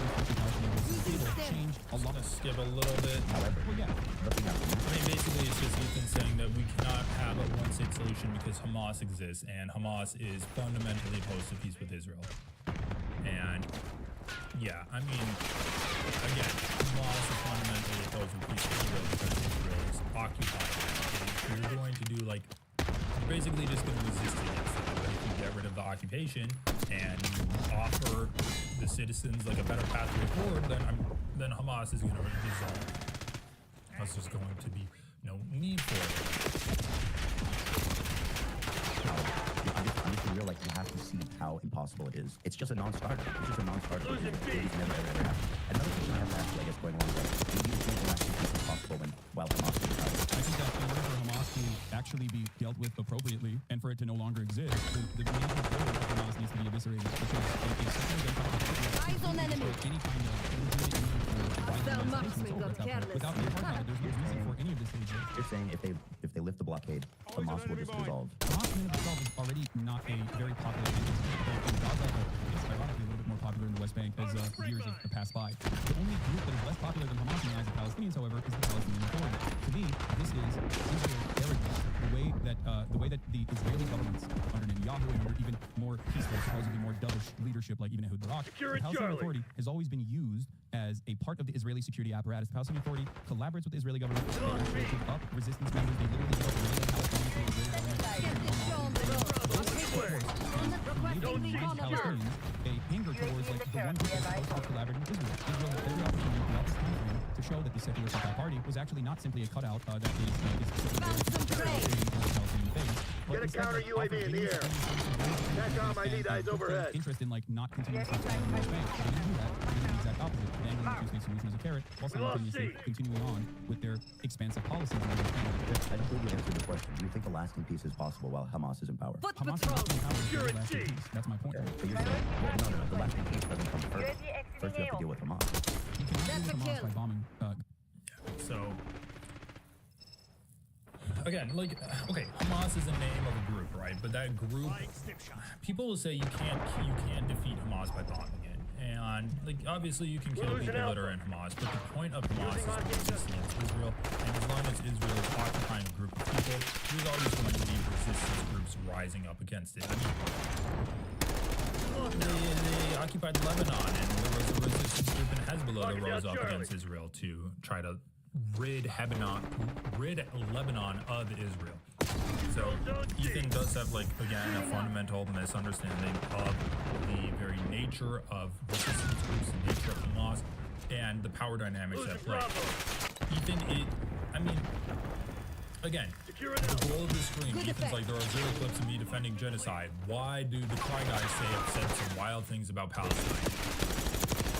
changed a lot of Let's skip a little bit. However, Well, yeah. looking at I mean, basically, it's just Ethan saying that we cannot have a one-state solution because Hamas exists, and Hamas is fundamentally opposed to peace with Israel. And yeah, I mean, again, Hamas is fundamentally opposed to peace with Israel because Israel is occupied. If you're going to do you're basically just going to resist against it. But if you get rid of the occupation and you offer the citizens a better pathway forward, then Hamas is going to dissolve. That's just going to be no need for it. I'm just real, like, you have to see how impossible it is. It's just a non-starter. It's just a non-starter. It's never, ever happened. Another question I have to ask you, I guess, going along with that, do you think the last piece is possible while Hamas is in power? I think that in order for Hamas to actually be dealt with appropriately and for it to no longer exist, the main goal of Hamas needs to be eviscerated. Because Eyes on enemy. any kind of legitimate need for Hostile violence marksman got careless. without the apartheid, there's no reason for any of this to exist. You're saying if they lift the blockade, Hamas will just dissolve. Hamas in and of itself is already not a very popular entity. In Gaza, it's ironically a little bit more popular in the West Bank as years have passed by. The only group that is less popular than Hamas in the eyes of Palestinians, however, is the Palestinian Authority. To me, this is Israel's arrogance. The way that the Israeli governments under Netanyahu and under even more peaceful, supposedly more dovish leadership like even Ehud Barak, the Palestinian Authority has always been used as a part of the Israeli security apparatus. The Palestinian Authority collaborates with the Israeli government. They actually pick up resistance members. They literally help the Palestinians to the Israeli government. Palestinians a anger towards like the one group that's supposed to collaborate with Israel. Israel had every opportunity throughout this time frame to show that the secular Fatah Party was actually not simply a cutout that Get a counter UAV in the air. TACOM, I need eyes overhead. Interest in like not continuing to expand the West Bank. So they didn't do that. They did the exact opposite. Dangling the two-state solution as a carrot, while simultaneously continuing on with their expansive policies. I don't believe you answered the question. Do you think a lasting peace is possible while Hamas is in power? Foot Hamas is patrol. not in power until the lasting peace. That's my point. But you're saying, well, no, the lasting peace doesn't come first. First you have to deal with Hamas. You cannot deal with Hamas by bombing. So again, like, okay, Hamas is the name of a group, right? But that group, people will say you can't defeat Hamas by bombing it. And like, obviously you can kill people that are in Hamas, but the point of Hamas is to resist against Israel. And as long as Israel is occupying a group of people, there's always going to be resistance groups rising up against it. I mean, they occupied Lebanon, and there was a resistance group in Hezbollah that rose up against Israel to try to rid Lebanon of Israel. So Ethan does have, like, again, a fundamental misunderstanding of the very nature of resistance groups, the nature of Hamas, and the power dynamics at play. Ethan, again, the goal of the stream, Ethan's like, there are 0 clips of me defending genocide. Why do the Cry Guys say I've said some wild things about Palestine?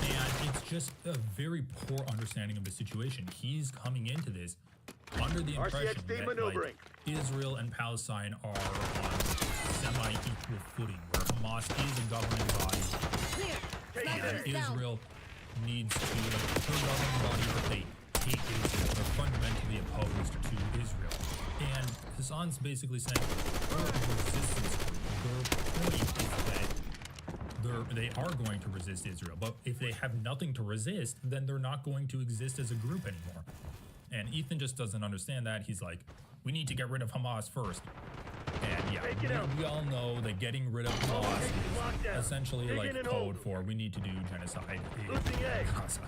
And it's just a very poor understanding of the situation. He's coming into this under the impression that like, Israel and Palestine are on semi-equal footing, where Hamas is a governing body, and Israel needs to, like, her governing body, but they hate Israel. They're fundamentally opposed to Israel. And Hassan's basically saying, their resistance group, their point is that they are going to resist Israel, but if they have nothing to resist, then they're not going to exist as a group anymore. And Ethan just doesn't understand that. He's like, we need to get rid of Hamas first. And yeah, we all know that getting rid of Hamas is essentially like code for we need to do genocide in Gaza.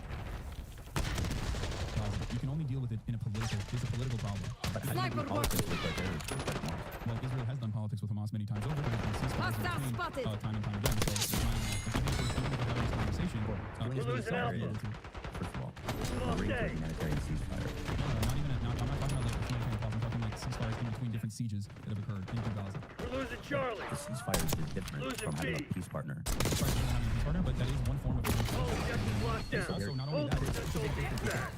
You can only deal with it in a political. It's a political problem. Sniper watch. Well, Israel has done politics with Hamas many times over. Time and time again. So it's not even a conversation. We're losing Alpha. First of all, agree to a humanitarian ceasefire. Not even. I'm not talking about like humanitarian problem. I'm talking like ceasefires in between different sieges that have occurred in Gaza. We're losing Charlie. The ceasefire is different from having a peace partner. But that is one form of Oh, got you locked down. also not only that. I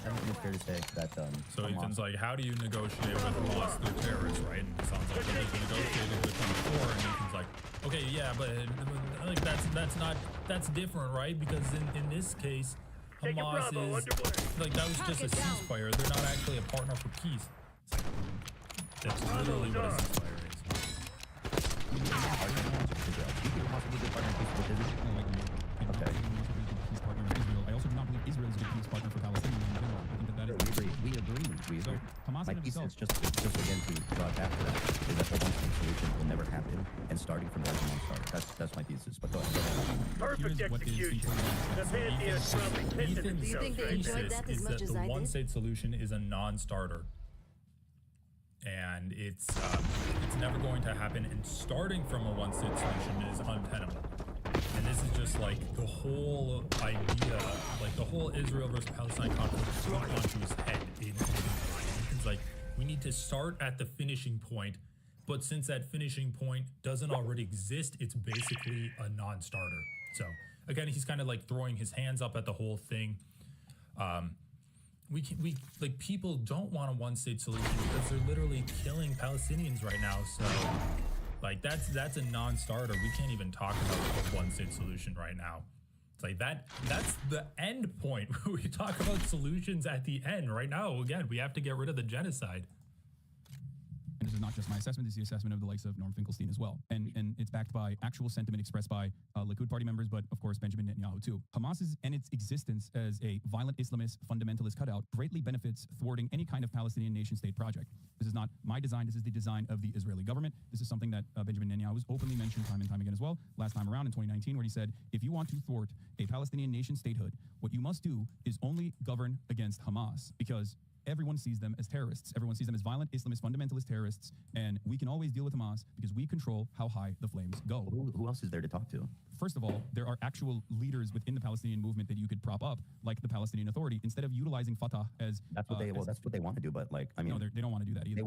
don't think it's fair to say that So Ethan's like, how do you negotiate with Hamas? They're terrorists, right? And it sounds like he's negotiated with them before, and Ethan's like, okay, yeah, but like that's different, right? Because in this case, Hamas is like, that was just a ceasefire. They're not actually a partner for peace. That's literally what a ceasefire is. Okay. I also do not believe Israel is a good peace partner for Palestinians in general. I think that is. We agree. Hamas My in piece itself. is just again to draw back to that, is that the one-state solution will never happen, and starting from there is a non-starter. That's my thesis. But go ahead. Perfect Here's what is execution. The Pantheon is probably pissing Ethan's themselves right thesis now. that as is much that as the I did? one-state solution is a non-starter, and it's never going to happen. And starting from a one-state solution is untenable. And this is just like the whole idea, like the whole Israel versus Palestine conflict is gone to his head. It's like, We need to start at the finishing point, but since that finishing point doesn't already exist, it's basically a non-starter. So again, he's kind of like throwing his hands up at the whole thing. We like, people don't want a one-state solution because they're literally killing Palestinians right now. So like that's a non-starter. We can't even talk about a one-state solution right now. It's like that's the end point. We talk about solutions at the end. Right now, again, we have to get rid of the genocide. And this is not just my assessment, this is the assessment of the likes of Norm Finkelstein as well. And it's backed by actual sentiment expressed by Likud party members, but of course, Benjamin Netanyahu too. Hamas's and its existence as a violent Islamist fundamentalist cutout greatly benefits thwarting any kind of Palestinian nation state project. This is not my design, this is the design of the Israeli government. This is something that Benjamin Netanyahu has openly mentioned time and time again as well. Last time around in 2019, where he said, if you want to thwart a Palestinian nation statehood, what you must do is only govern against Hamas, because everyone sees them as terrorists. Everyone sees them as violent Islamist fundamentalist terrorists, and we can always deal with Hamas because we control how high the flames go. Who else is there to talk to? First of all, there are actual leaders within the Palestinian movement that you could prop up, like the Palestinian Authority, instead of utilizing Fatah as that's what they want to do. But like, I mean, no, they don't want to do that either.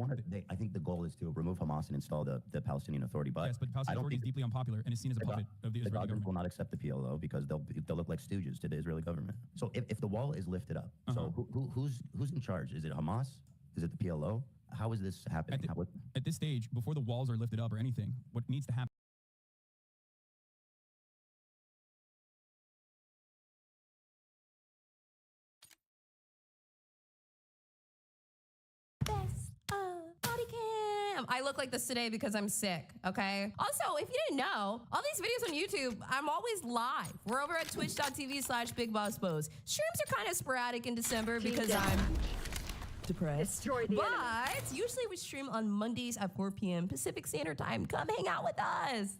I think the goal is to remove Hamas and install the Palestinian Authority. But yes, but the Palestinian Authority is deeply unpopular and is seen as a puppet of the Israeli government. Will not accept the PLO because they'll look like stooges to the Israeli government. So if the wall is lifted up, so who's in charge? Is it Hamas? Is it the PLO? How is this happening? At this stage, before the walls are lifted up or anything, what needs to happen? I look like this today because I'm sick, okay? Also, if you didn't know, all these videos on YouTube, I'm always live. We're over at twitch.tv/BigBossBose. Streams are kind of sporadic in December because I'm depressed. But usually we stream on Mondays at 4 p.m. Pacific Standard Time. Come hang out with us.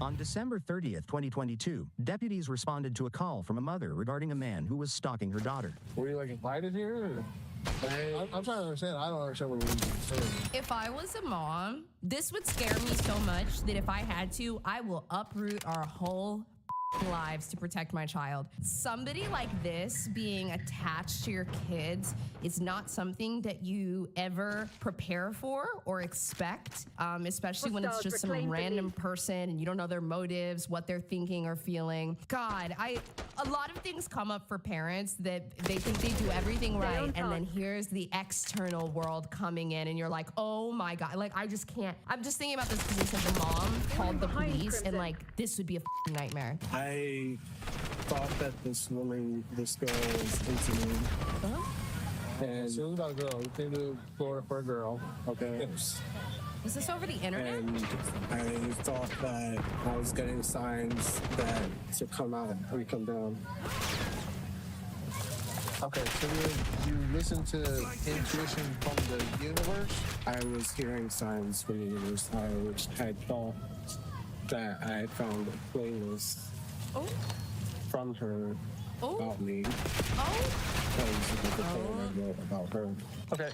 On December 30th, 2022, deputies responded to a call from a mother regarding a man who was stalking her daughter. Were you like invited here? Or? I'm trying to understand. I don't understand what we're saying. If I was a mom, this would scare me so much that if I had to, I will uproot our whole lives to protect my child. Somebody like this being attached to your kids is not something that you ever prepare for or expect, especially when it's just some random person and you don't know their motives, what they're thinking or feeling. God, a lot of things come up for parents that they think they do everything right, and then here's the external world coming in and you're like, oh my God, like I just can't. I'm just thinking about this because they said the mom called the police and like this would be a nightmare. I thought that this girl was into me. And she was about a girl. We came to Florida for a girl. Okay. Is this over the internet? And I thought that I was getting signs that to come out and come down. Okay, so you listen to intuition from the universe? I was hearing signs from the universe. I had thought that I had found a playlist from her about me. About her. Okay.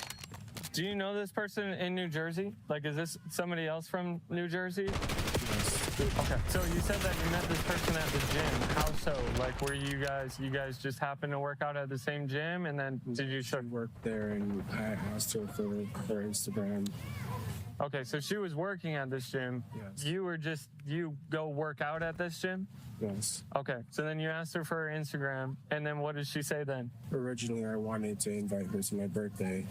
Do you know this person in New Jersey? Like, is this somebody else from New Jersey? Yes. Okay. So you said that you met this person at the gym. How so? Like, were you guys just happened to work out at the same gym, and then did you work there? And I asked her for her Instagram. Okay, so she was working at this gym. Yes. You go work out at this gym? Yes. Okay, so then you asked her for her Instagram, and then what did she say then? Originally, I wanted to invite her to my birthday,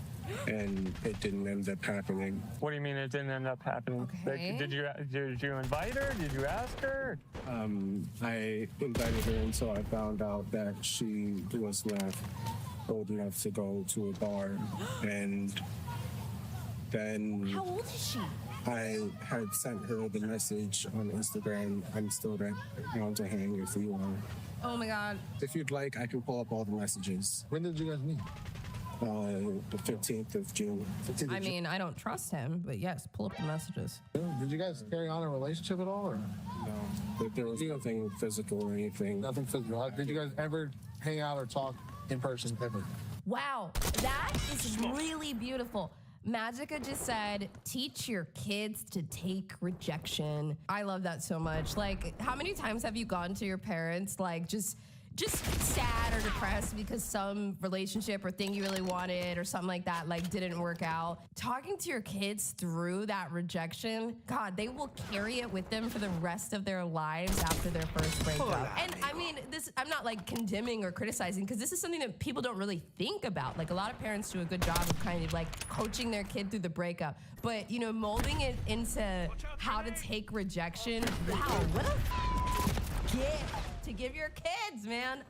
and it didn't end up happening. What do you mean it didn't end up happening? Okay. Like, did you invite her? Did you ask her? I invited her until I found out that she was not old enough to go to a bar, and then How old is she? I had sent her the message on Instagram. I'm still down to hang if you want. Oh my God. If you'd like, I can pull up all the messages. When did you guys meet? The 15th of June. I mean, I don't trust him, but yes, pull up the messages. Did you guys carry on a relationship at all? Or? No, but there was nothing physical or anything. Nothing physical. Did you guys ever hang out or talk in person ever? Wow, that is really beautiful. Magica just said, teach your kids to take rejection. I love that so much. Like, how many times have you gone to your parents, like, just just sad or depressed because some relationship or thing you really wanted or something like that like didn't work out, talking to your kids through that rejection, God, they will carry it with them for the rest of their lives after their first breakup. And I mean, this, I'm not like condemning or criticizing, because this is something that people don't really think about. Like, a lot of parents do a good job of kind of like coaching their kid through the breakup, but you know, molding it into how to take rejection. Wow, what a gift to give your kids, man.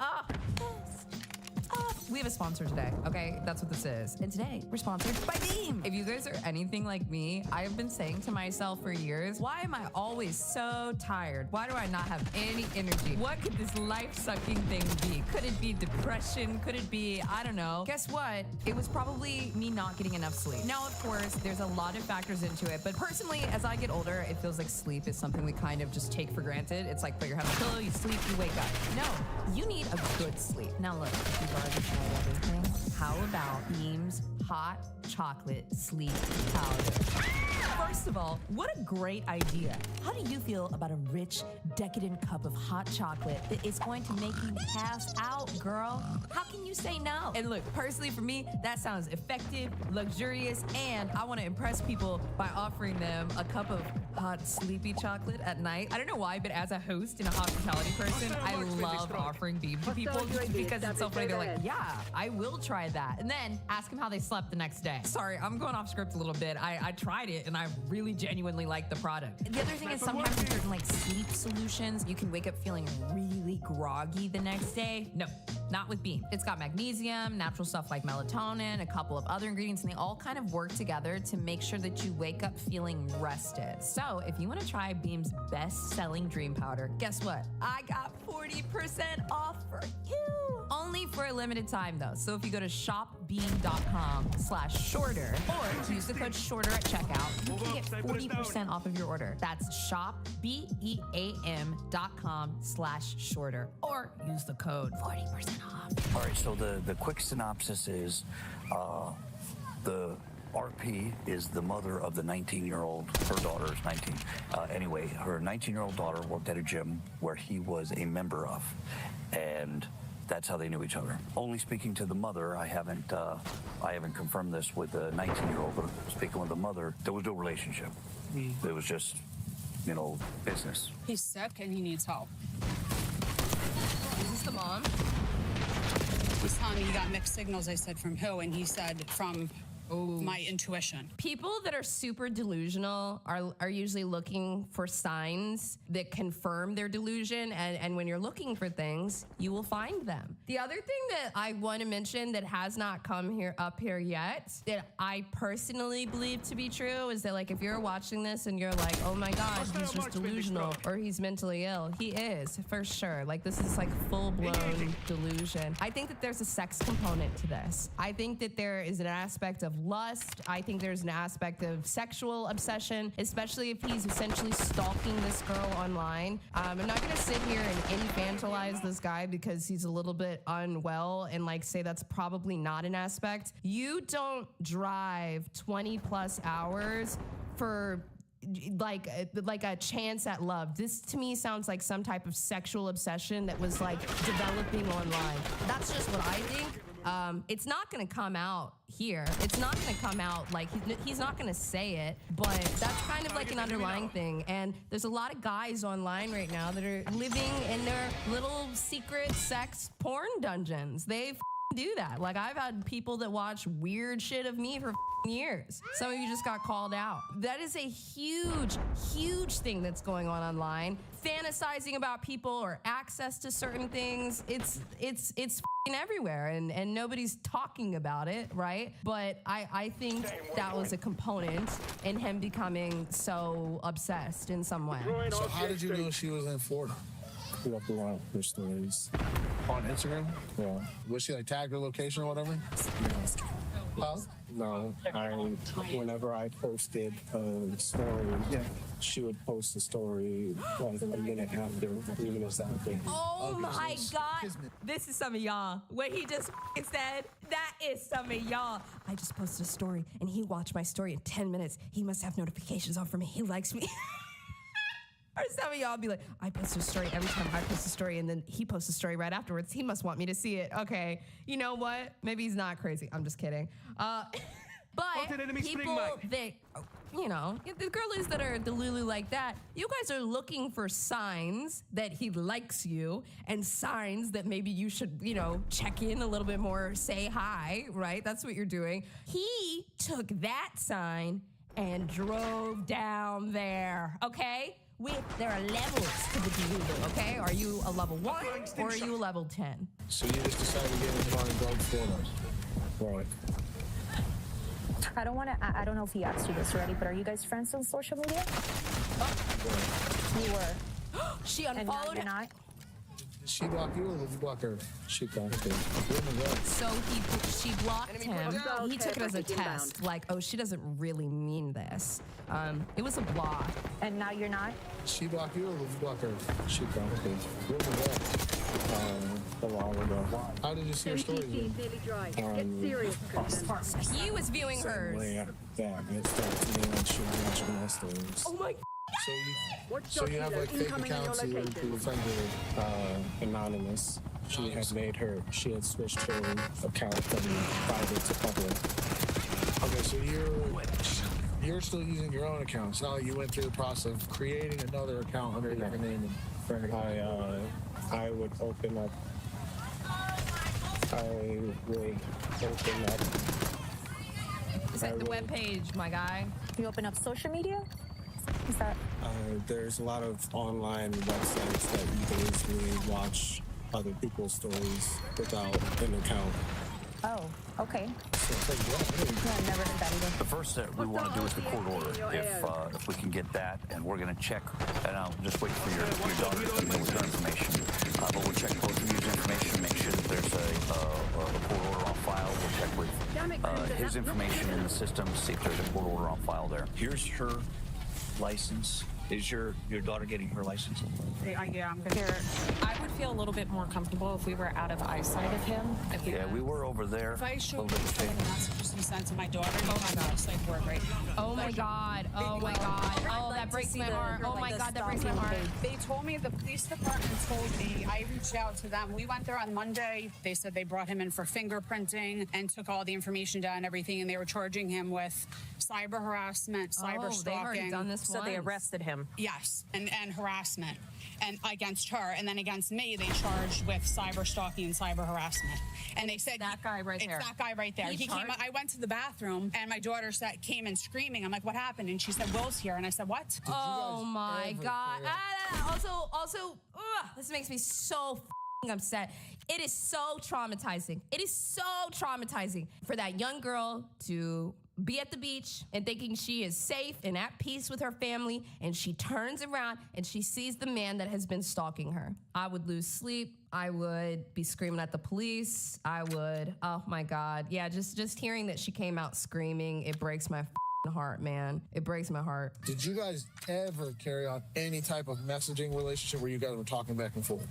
We have a sponsor today, okay? That's what this is. And today, we're sponsored by Beam. If you guys are anything like me, I have been saying to myself for years, why am I always so tired? Why do I not have any energy? What could this life-sucking thing be? Could it be depression? Could it be, I don't know. Guess what? It was probably me not getting enough sleep. Now, of course, there's a lot of factors into it, but personally, as I get older, it feels like sleep is something we kind of just take for granted. It's like put your head on the pillow, you sleep, you wake up. No, you need a good sleep. Now look, if you've already tried everything, how about Beam's hot chocolate sleep powder? First of all, what a great idea. How do you feel about a rich, decadent cup of hot chocolate that is going to make you pass out, girl? How can you say no? And look, personally for me, that sounds effective, luxurious, and I want to impress people by offering them a cup of hot, sleepy chocolate at night. I don't know why, but as a host and a hospitality person, I love offering Beam to people just because it's so funny. They're like, yeah, I will try that. And then ask them how they slept the next day. Sorry, I'm going off script a little bit. I tried it and I really genuinely like the product. The other thing is sometimes in certain like sleep solutions, you can wake up feeling really groggy the next day. No, not with Beam. It's got magnesium, natural stuff like melatonin, a couple of other ingredients, and they all kind of work together to make sure that you wake up feeling rested. So if you want to try Beam's best-selling dream powder, guess what? I got 40% off for you. Only for a limited time though. So if you go to shopbeam.com/shorter or use the code shorter at checkout, you can get 40% off of your order. That's shopbeam.com/shorter or use the code 40% off. All right, so the quick synopsis is the RP is the mother of the 19-year-old, her daughter is 19. Anyway, her 19-year-old daughter worked at a gym where he was a member of, and that's how they knew each other. Only speaking to the mother, I haven't confirmed this with the 19-year-old, but speaking with the mother, there was no relationship. It was just, you know, business. He's sick and he needs help. Is this the mom? He's telling me he got mixed signals. I said, from who? And he said, from my intuition. People that are super delusional are usually looking for signs that confirm their delusion, and when you're looking for things, you will find them. The other thing that I want to mention that has not come up here yet, that I personally believe to be true, is that like if you're watching this and you're like, oh my gosh, he's just delusional or he's mentally ill, he is for sure. Like this is like full-blown delusion. I think that there's a sex component to this. I think that there is an aspect of lust. I think there's an aspect of sexual obsession, especially if he's essentially stalking this girl online. I'm not gonna sit here and infantilize this guy because he's a little bit unwell and like say that's probably not an aspect. You don't drive 20 plus hours for like a chance at love. This to me sounds like some type of sexual obsession that was like developing online. That's just what I think. It's not going to come out here. It's not going to come out like he's not going to say it, but that's kind of like an underlying thing. And there's a lot of guys online right now that are living in their little secret sex porn dungeons. They do that. Like I've had people that watch weird shit of me for years. Some of you just got called out. That is a huge, huge thing that's going on online. Fantasizing about people or access to certain things. It's everywhere and nobody's talking about it, right? But I think that was a component in him becoming so obsessed in some way. So how did you know she was in Florida? We have to watch her stories. On Instagram? Yeah. Was she like tagged her location or whatever? Huh? No. Whenever I posted a story, she would post a story like a minute after, 3 minutes after. Oh my God. This is some of y'all. What he just said, that is some of y'all. I just posted a story and he watched my story in 10 minutes. He must have notifications on for me. He likes me. Or some of y'all be like, I post a story every time I post a story, and then he posts a story right afterwards. He must want me to see it. Okay, you know what? Maybe he's not crazy. I'm just kidding. But people that, you know, the girlies that are delulu like that, you guys are looking for signs that he likes you and signs that maybe you should, you know, check in a little bit more, say hi, right? That's what you're doing. He took that sign and drove down there, okay? There are levels to the delulu, okay? Are you a level 1 or are you a level 10? So you just decided to get involved in drug photos. Right. I don't know if he asked you this already, but are you guys friends on social media? You were. She unfollowed him. Not? She blocked you or did you block her? She blocked you. So she blocked him. He took it as a test, like, oh, she doesn't really mean this. It was a block. And now you're not? She blocked you or did you block her? She blocked you. A while ago. How did you see her story? He was viewing hers. Yeah, it started to me when she was watching my stories. Oh my. So you have like fake accounts you went through anonymous. She had switched her account from private to public. Okay, so you're still using your own account. It's not like you went through the process of creating another account under your name. I would open up. Is that the webpage, my guy? You open up social media? Is that? There's a lot of online websites that you can easily watch other people's stories without an account. Oh, okay. Yeah, I've never heard that either. The first that we want to do is the court order. If we can get that, and we're going to check, and I'll just wait for your daughter to come in with her information. But we'll check both of your information, make sure that there's a court order on file. We'll check with his information in the system, see if there's a court order on file there. Here's her license. Is your daughter getting her license? Yeah, I'm gonna. I would feel a little bit more comfortable if we were out of eyesight of him. We were over there. If I showed you some of the messages he sent to my daughter, oh my God, it's like word right now. Oh my God. Oh my God. Oh, that breaks my heart. Oh my God, that breaks my heart. They told me, the police department told me, I reached out to them. We went there on Monday. They said they brought him in for fingerprinting and took all the information down and everything, and they were charging him with cyber harassment, cyber stalking. They've already done this so they arrested him. Yes, and harassment, and against her, and then against me, they charged with cyber stalking and cyber harassment. And they said that guy right there. It's that guy right there. He came. I went to the bathroom, and my daughter came in screaming. I'm like, "What happened?" And she said, "Will's here." And I said, "What?" Oh my God. Also, this makes me so upset. It is so traumatizing. It is so traumatizing for that young girl to be at the beach and thinking she is safe and at peace with her family, and she turns around and she sees the man that has been stalking her. I would lose sleep. I would be screaming at the police. Oh my God. Yeah, just hearing that she came out screaming, it breaks my heart, man. It breaks my heart. Did you guys ever carry on any type of messaging relationship where you guys were talking back and forth?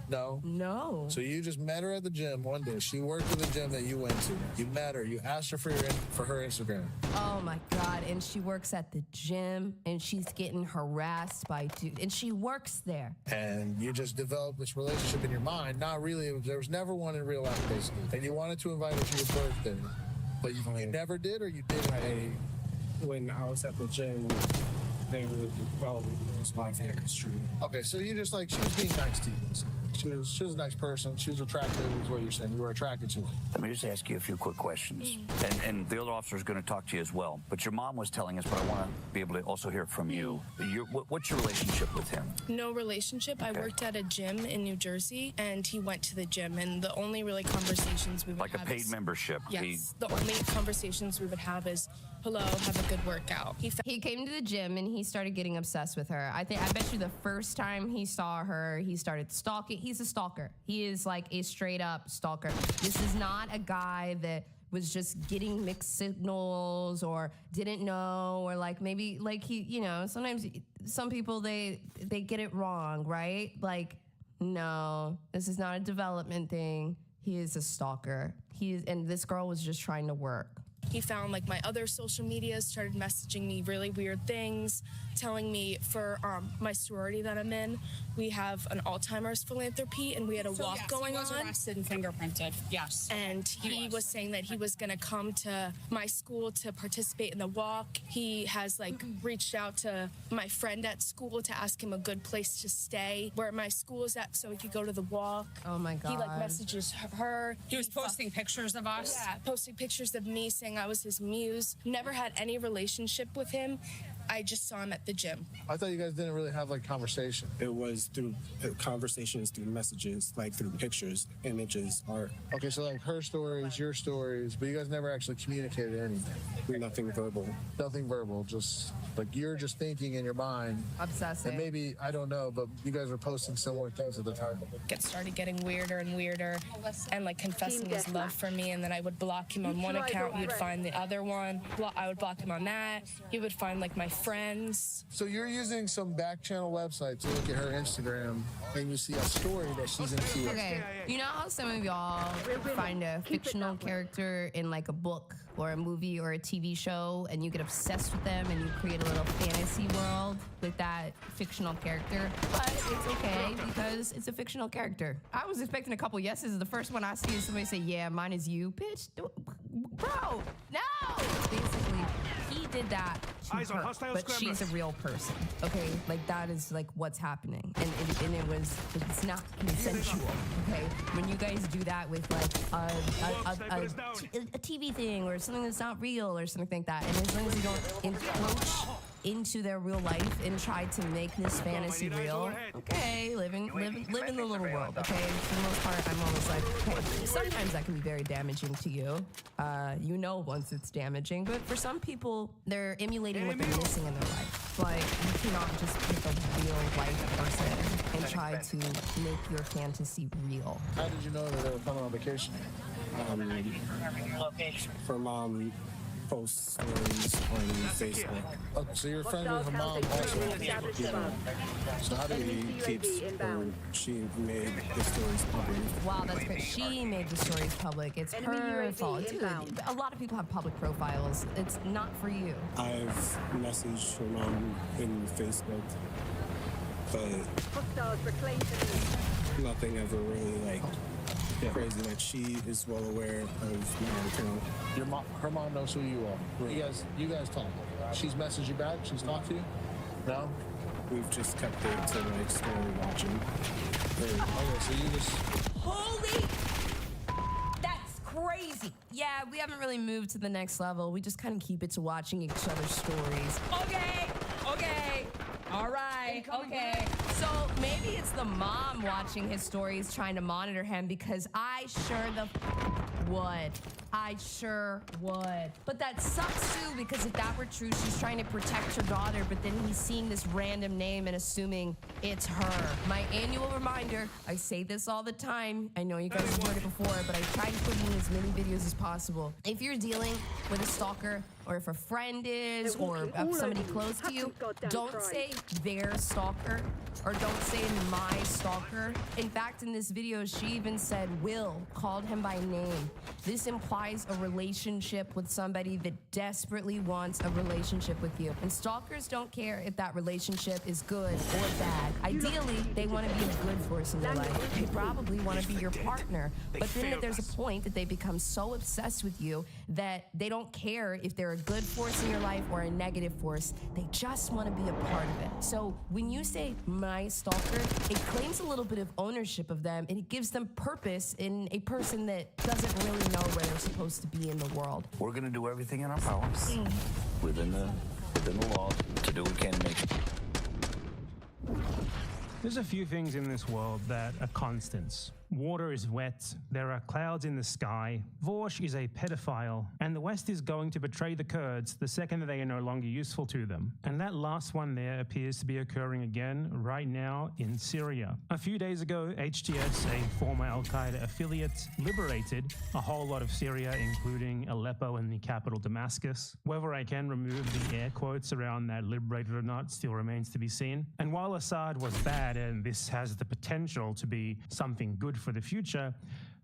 No? No. So you just met her at the gym one day. She worked at the gym that you went to. You met her. You asked her for her Instagram. Oh my God. And she works at the gym and she's getting harassed by dudes. And she works there. And you just developed this relationship in your mind. Not really. There was never one in real life, basically. And you wanted to invite her to your birthday. But you never did, or you did? When I was at the gym, they were probably my favorite street. Okay, so you just she was being nice to you. She was a nice person. She was attractive, is what you're saying. You were attracted to her. Let me just ask you a few quick questions. And the other officer is going to talk to you as well. But your mom was telling us, but I want to be able to also hear it from you. What's your relationship with him? No relationship. Okay. I worked at a gym in New Jersey, and he went to the gym. And the only really conversations we would have a paid membership. Yes. The only conversations we would have is, hello, have a good workout. He came to the gym and he started getting obsessed with her. I bet you the first time he saw her, he started stalking. He's a stalker. He is like a straight up stalker. This is not a guy that was just getting mixed signals or didn't know, or maybe he, sometimes some people, they get it wrong, right? No, this is not a development thing. He is a stalker. And this girl was just trying to work. He found my other social media, started messaging me really weird things. telling me for my sorority that I'm in, we have an Alzheimer's philanthropy, and we had a walk going on. He was arrested and fingerprinted. Yes. And he was saying that he was going to come to my school to participate in the walk. He has like reached out to my friend at school to ask him a good place to stay where my school is at so he could go to the walk. Oh my God. He like messages her. He was posting pictures of us. Yeah, posting pictures of me saying I was his muse. Never had any relationship with him. I just saw him at the gym. I thought you guys didn't really have like conversation. It was through conversations, through messages, like through pictures, images, art. Okay, so like her stories, your stories, but you guys never actually communicated anything. Nothing verbal. Nothing verbal, just like you're just thinking in your mind. Obsessing. And maybe, I don't know, but you guys were posting similar things at the time. It started getting weirder and weirder and like confessing his love for me, and then I would block him on one account, he would find the other one. I would block him on that. He would find like my friends. So you're using some back channel website to look at her Instagram and you see a story that she's into. Okay, you know how some of y'all find a fictional character in like a book or a movie or a TV show and you get obsessed with them and you create a little fantasy world with that fictional character, but it's okay because it's a fictional character. I was expecting a couple yeses. The first one I see is somebody say, yeah, mine is you. Bitch, bro, no! Basically, he did that to her, but she's a real person, okay? Like, that is, like, what's happening. And it's not consensual, okay? When you guys do that with, like, a TV thing or something that's not real or something like that, and as long as you don't encroach into their real life and try to make this fantasy real, okay, live in the little world, okay? For the most part, I'm always like, okay, sometimes that can be very damaging to you. You know once it's damaging, but for some people, they're emulating what they're missing in their life. Like, you cannot just pick a real life person and try to make your fantasy real. How did you know that they were coming on vacation? From posts stories on Facebook. Oh, so you're friends with her mom also? Yeah. So how did he keep she made the stories public? Wow, that's great. She made the stories public. It's her fault. Dude, a lot of people have public profiles. It's not for you. I've messaged her mom in Facebook, but nothing ever really like crazy. Like, she is well aware of my account. Her mom knows who you are. You guys talk. She's messaged you back? She's talked to you? No? We've just kept it to like story watching. Okay, so you just... Holy... That's crazy. Yeah, we haven't really moved to the next level. We just kind of keep it to watching each other's stories. Okay. All right, okay. So maybe it's the mom watching his stories trying to monitor him, because I sure would. But that sucks too, because if that were true, she's trying to protect her daughter, but then he's seeing this random name and assuming it's her. My annual reminder, I say this all the time. I know you guys have heard it before, but I try to put in as many videos as possible. If you're dealing with a stalker, or if a friend is, or somebody close to you, don't say their stalker, or don't say my stalker. In fact, in this video, she even said Will, called him by name. This implies a relationship with somebody that desperately wants a relationship with you. And stalkers don't care if that relationship is good or bad. Ideally, they want to be a good force in your life. They probably want to be your partner. But then there's a point that they become so obsessed with you that they don't care if they're a good force in your life or a negative force. They just want to be a part of it. So when you say my stalker, it claims a little bit of ownership of them, and it gives them purpose in a person that doesn't really know where they're supposed to be in the world. We're going to do everything in our power within the law to do what we can to make it. There's a few things in this world that are constants. Water is wet, there are clouds in the sky, Vorsh is a pedophile, and the West is going to betray the Kurds the second that they are no longer useful to them. And that last one there appears to be occurring again right now in Syria. A few days ago, HTS, a former Al-Qaeda affiliate, liberated a whole lot of Syria, including Aleppo and the capital Damascus. Whether I can remove the air quotes around that liberated or not still remains to be seen. And while Assad was bad, and this has the potential to be something good for the future,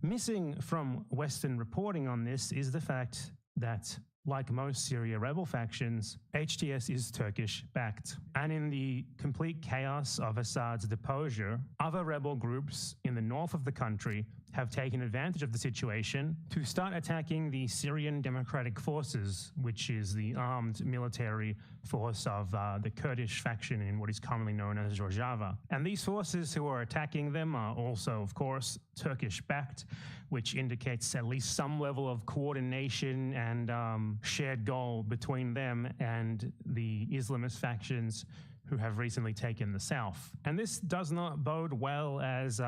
missing from Western reporting on this is the fact that like most Syria rebel factions, HTS is Turkish-backed. And in the complete chaos of Assad's deposure, other rebel groups in the north of the country have taken advantage of the situation to start attacking the Syrian Democratic Forces, which is the armed military force of the Kurdish faction in what is commonly known as Rojava. And these forces who are attacking them are also, of course, Turkish-backed, which indicates at least some level of coordination and shared goal between them and the Islamist factions who have recently taken the south. And this does not bode well, as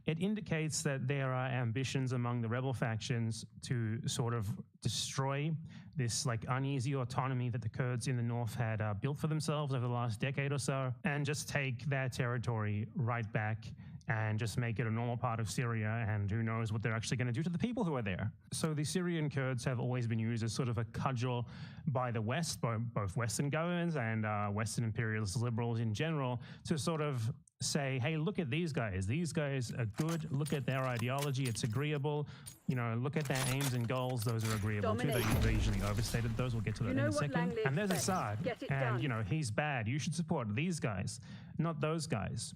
it indicates that there are ambitions among the rebel factions to sort of destroy this like uneasy autonomy that the Kurds in the north had built for themselves over the last decade or so, and just take their territory right back and just make it a normal part of Syria, and who knows what they're actually going to do to the people who are there. So the Syrian Kurds have always been used as sort of a cudgel by the West, both Western governments and Western imperialist liberals in general, to sort of say, hey, look at these guys. These guys are good. Look at their ideology. It's agreeable. You know, look at their aims and goals. Those are agreeable too. They usually overstated those. We'll get to that in a second. And there's Assad. And, you know, he's bad. You should support these guys, not those guys.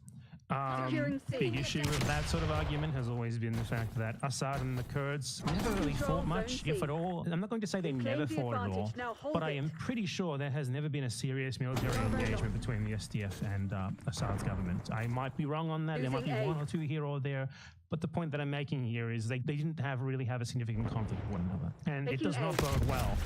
Big issue with that sort of argument has always been the fact that Assad and the Kurds never really fought much, if at all. I'm not going to say they never fought at all, but I am pretty sure there has never been a serious military engagement between the SDF and Assad's government. I might be wrong on that. There might be one or two here or there. But the point that I'm making here is they didn't really have a significant conflict with one another. And it does not bode well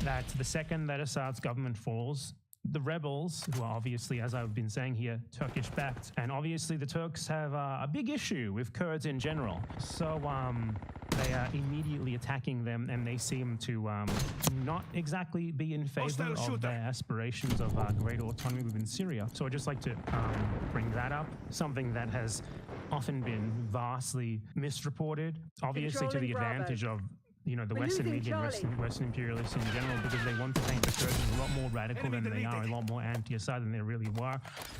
that the second that Assad's government falls, the rebels, who are obviously, as I've been saying here, Turkish-backed, and obviously the Turks have a big issue with Kurds in general. So they are immediately attacking them, and they seem to not exactly be in favor of their aspirations of greater autonomy within Syria. So I'd just like to bring that up, something that has often been vastly misreported, obviously to the advantage of the Western media and Western imperialists in general, because they want to paint the Kurds as a lot more radical than they are, a lot more anti-Assad than they really were.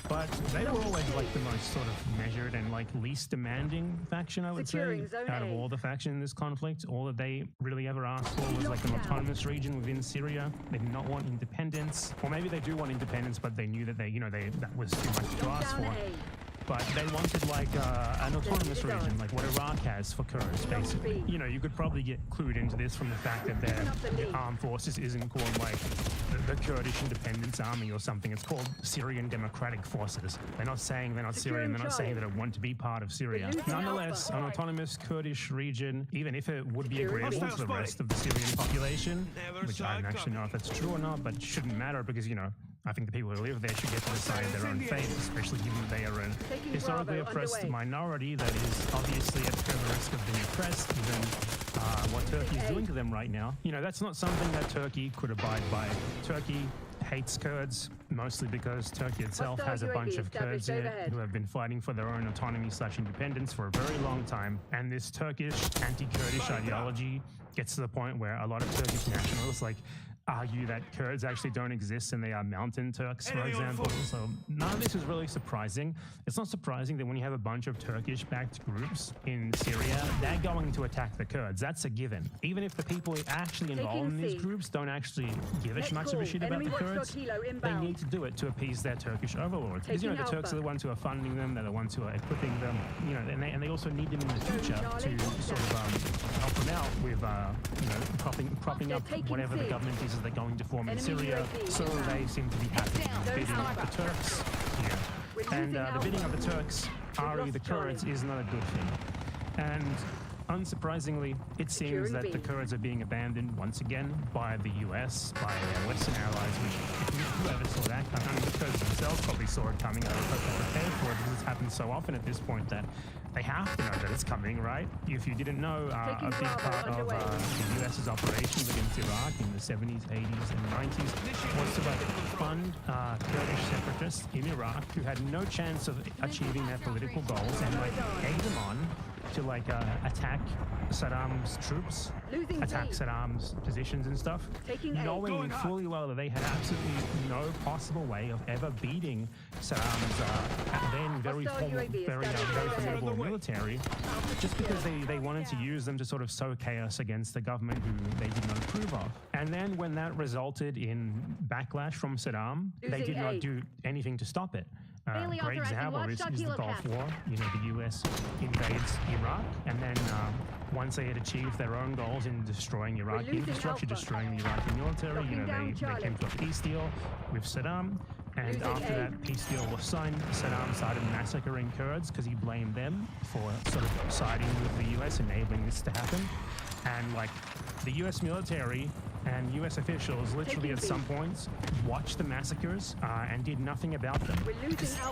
But they were always like the most sort of measured and like least demanding faction, I would say, out of all the factions in this conflict. All that they really ever asked for was like an autonomous region within Syria. They did not want independence, or maybe they do want independence, but they knew that that was too much to ask for. But they wanted like an autonomous region, like what Iraq has for Kurds, basically. You could probably get clued into this from the fact that their armed forces isn't called like the Kurdish Independence Army or something. It's called Syrian Democratic Forces. They're not saying they're not Syrian. They're not saying that they want to be part of Syria. Nonetheless, an autonomous Kurdish region, even if it would be agreeable to the rest of the Syrian population, which I don't actually know if that's true or not, but it shouldn't matter because, I think the people who live there should get to decide their own fate, especially given that they are a historically oppressed minority that is obviously at the risk of being oppressed, given what Turkey is doing to them right now. That's not something that Turkey could abide by. Turkey hates Kurds, mostly because Turkey itself has a bunch of Kurds in it who have been fighting for their own autonomy/independence for a very long time. And this Turkish anti-Kurdish ideology gets to the point where a lot of Turkish nationalists argue that Kurds actually don't exist and they are mountain Turks, for example. So none of this is really surprising. It's not surprising that when you have a bunch of Turkish-backed groups in Syria, they're going to attack the Kurds. That's a given. Even if the people actually involved in these groups don't actually give a much of a shit about the Kurds, they need to do it to appease their Turkish overlords. Because, the Turks are the ones who are funding them, they're the ones who are equipping them, and they also need them in the future to sort of help them out with, propping up whatever the government is they're going to form in Syria, so they seem to be happy bidding up the Turks here. And the bidding of the Turks, the Kurds, is not a good thing. And unsurprisingly, it seems that the Kurds are being abandoned once again by the US, by their Western allies, which if you ever saw that coming, the Kurds themselves probably saw it coming. I hope they're prepared for it, because it's happened so often at this point that they have to know that it's coming, right? If you didn't know, a big part of the US's operations against Iraq in the 70s, 80s, and 90s was to fund Kurdish separatists in Iraq who had no chance of achieving their political goals and egg them on to like attack Saddam's troops, Losing attack B. Saddam's positions and stuff, Taking A. knowing Going up. fully well that they had absolutely no possible way of ever beating Saddam's then very formidable military, just because they wanted to use them to sort of sow chaos against the government who they did not approve of. And then when that resulted in backlash from Saddam, they did not do anything to stop it. Great example is the Gulf War. You know, the US invades Iraq, and then once they had achieved their own goals in destroying Iraqi infrastructure, destroying the Iraqi military, you know, they came to a peace deal with Saddam. And after that peace deal was signed, Saddam started massacring Kurds because he blamed them for sort of siding with the US, enabling this to happen. And like the US military and US officials literally at some points watched the massacres and did nothing about them.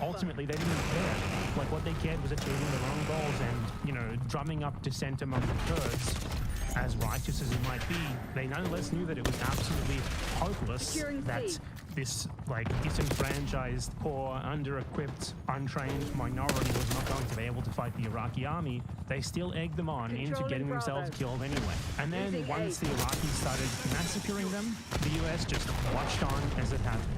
Ultimately, they didn't care. Like what they cared was achieving their own goals and, you know, drumming up dissent among the Kurds. As righteous as it might be, they nonetheless knew that it was absolutely hopeless that this like disenfranchised, poor, under-equiped, untrained minority was not going to be able to fight the Iraqi army. They still egged them on into getting themselves killed anyway. And then once the Iraqis started massacring them, the US just watched on as it happened.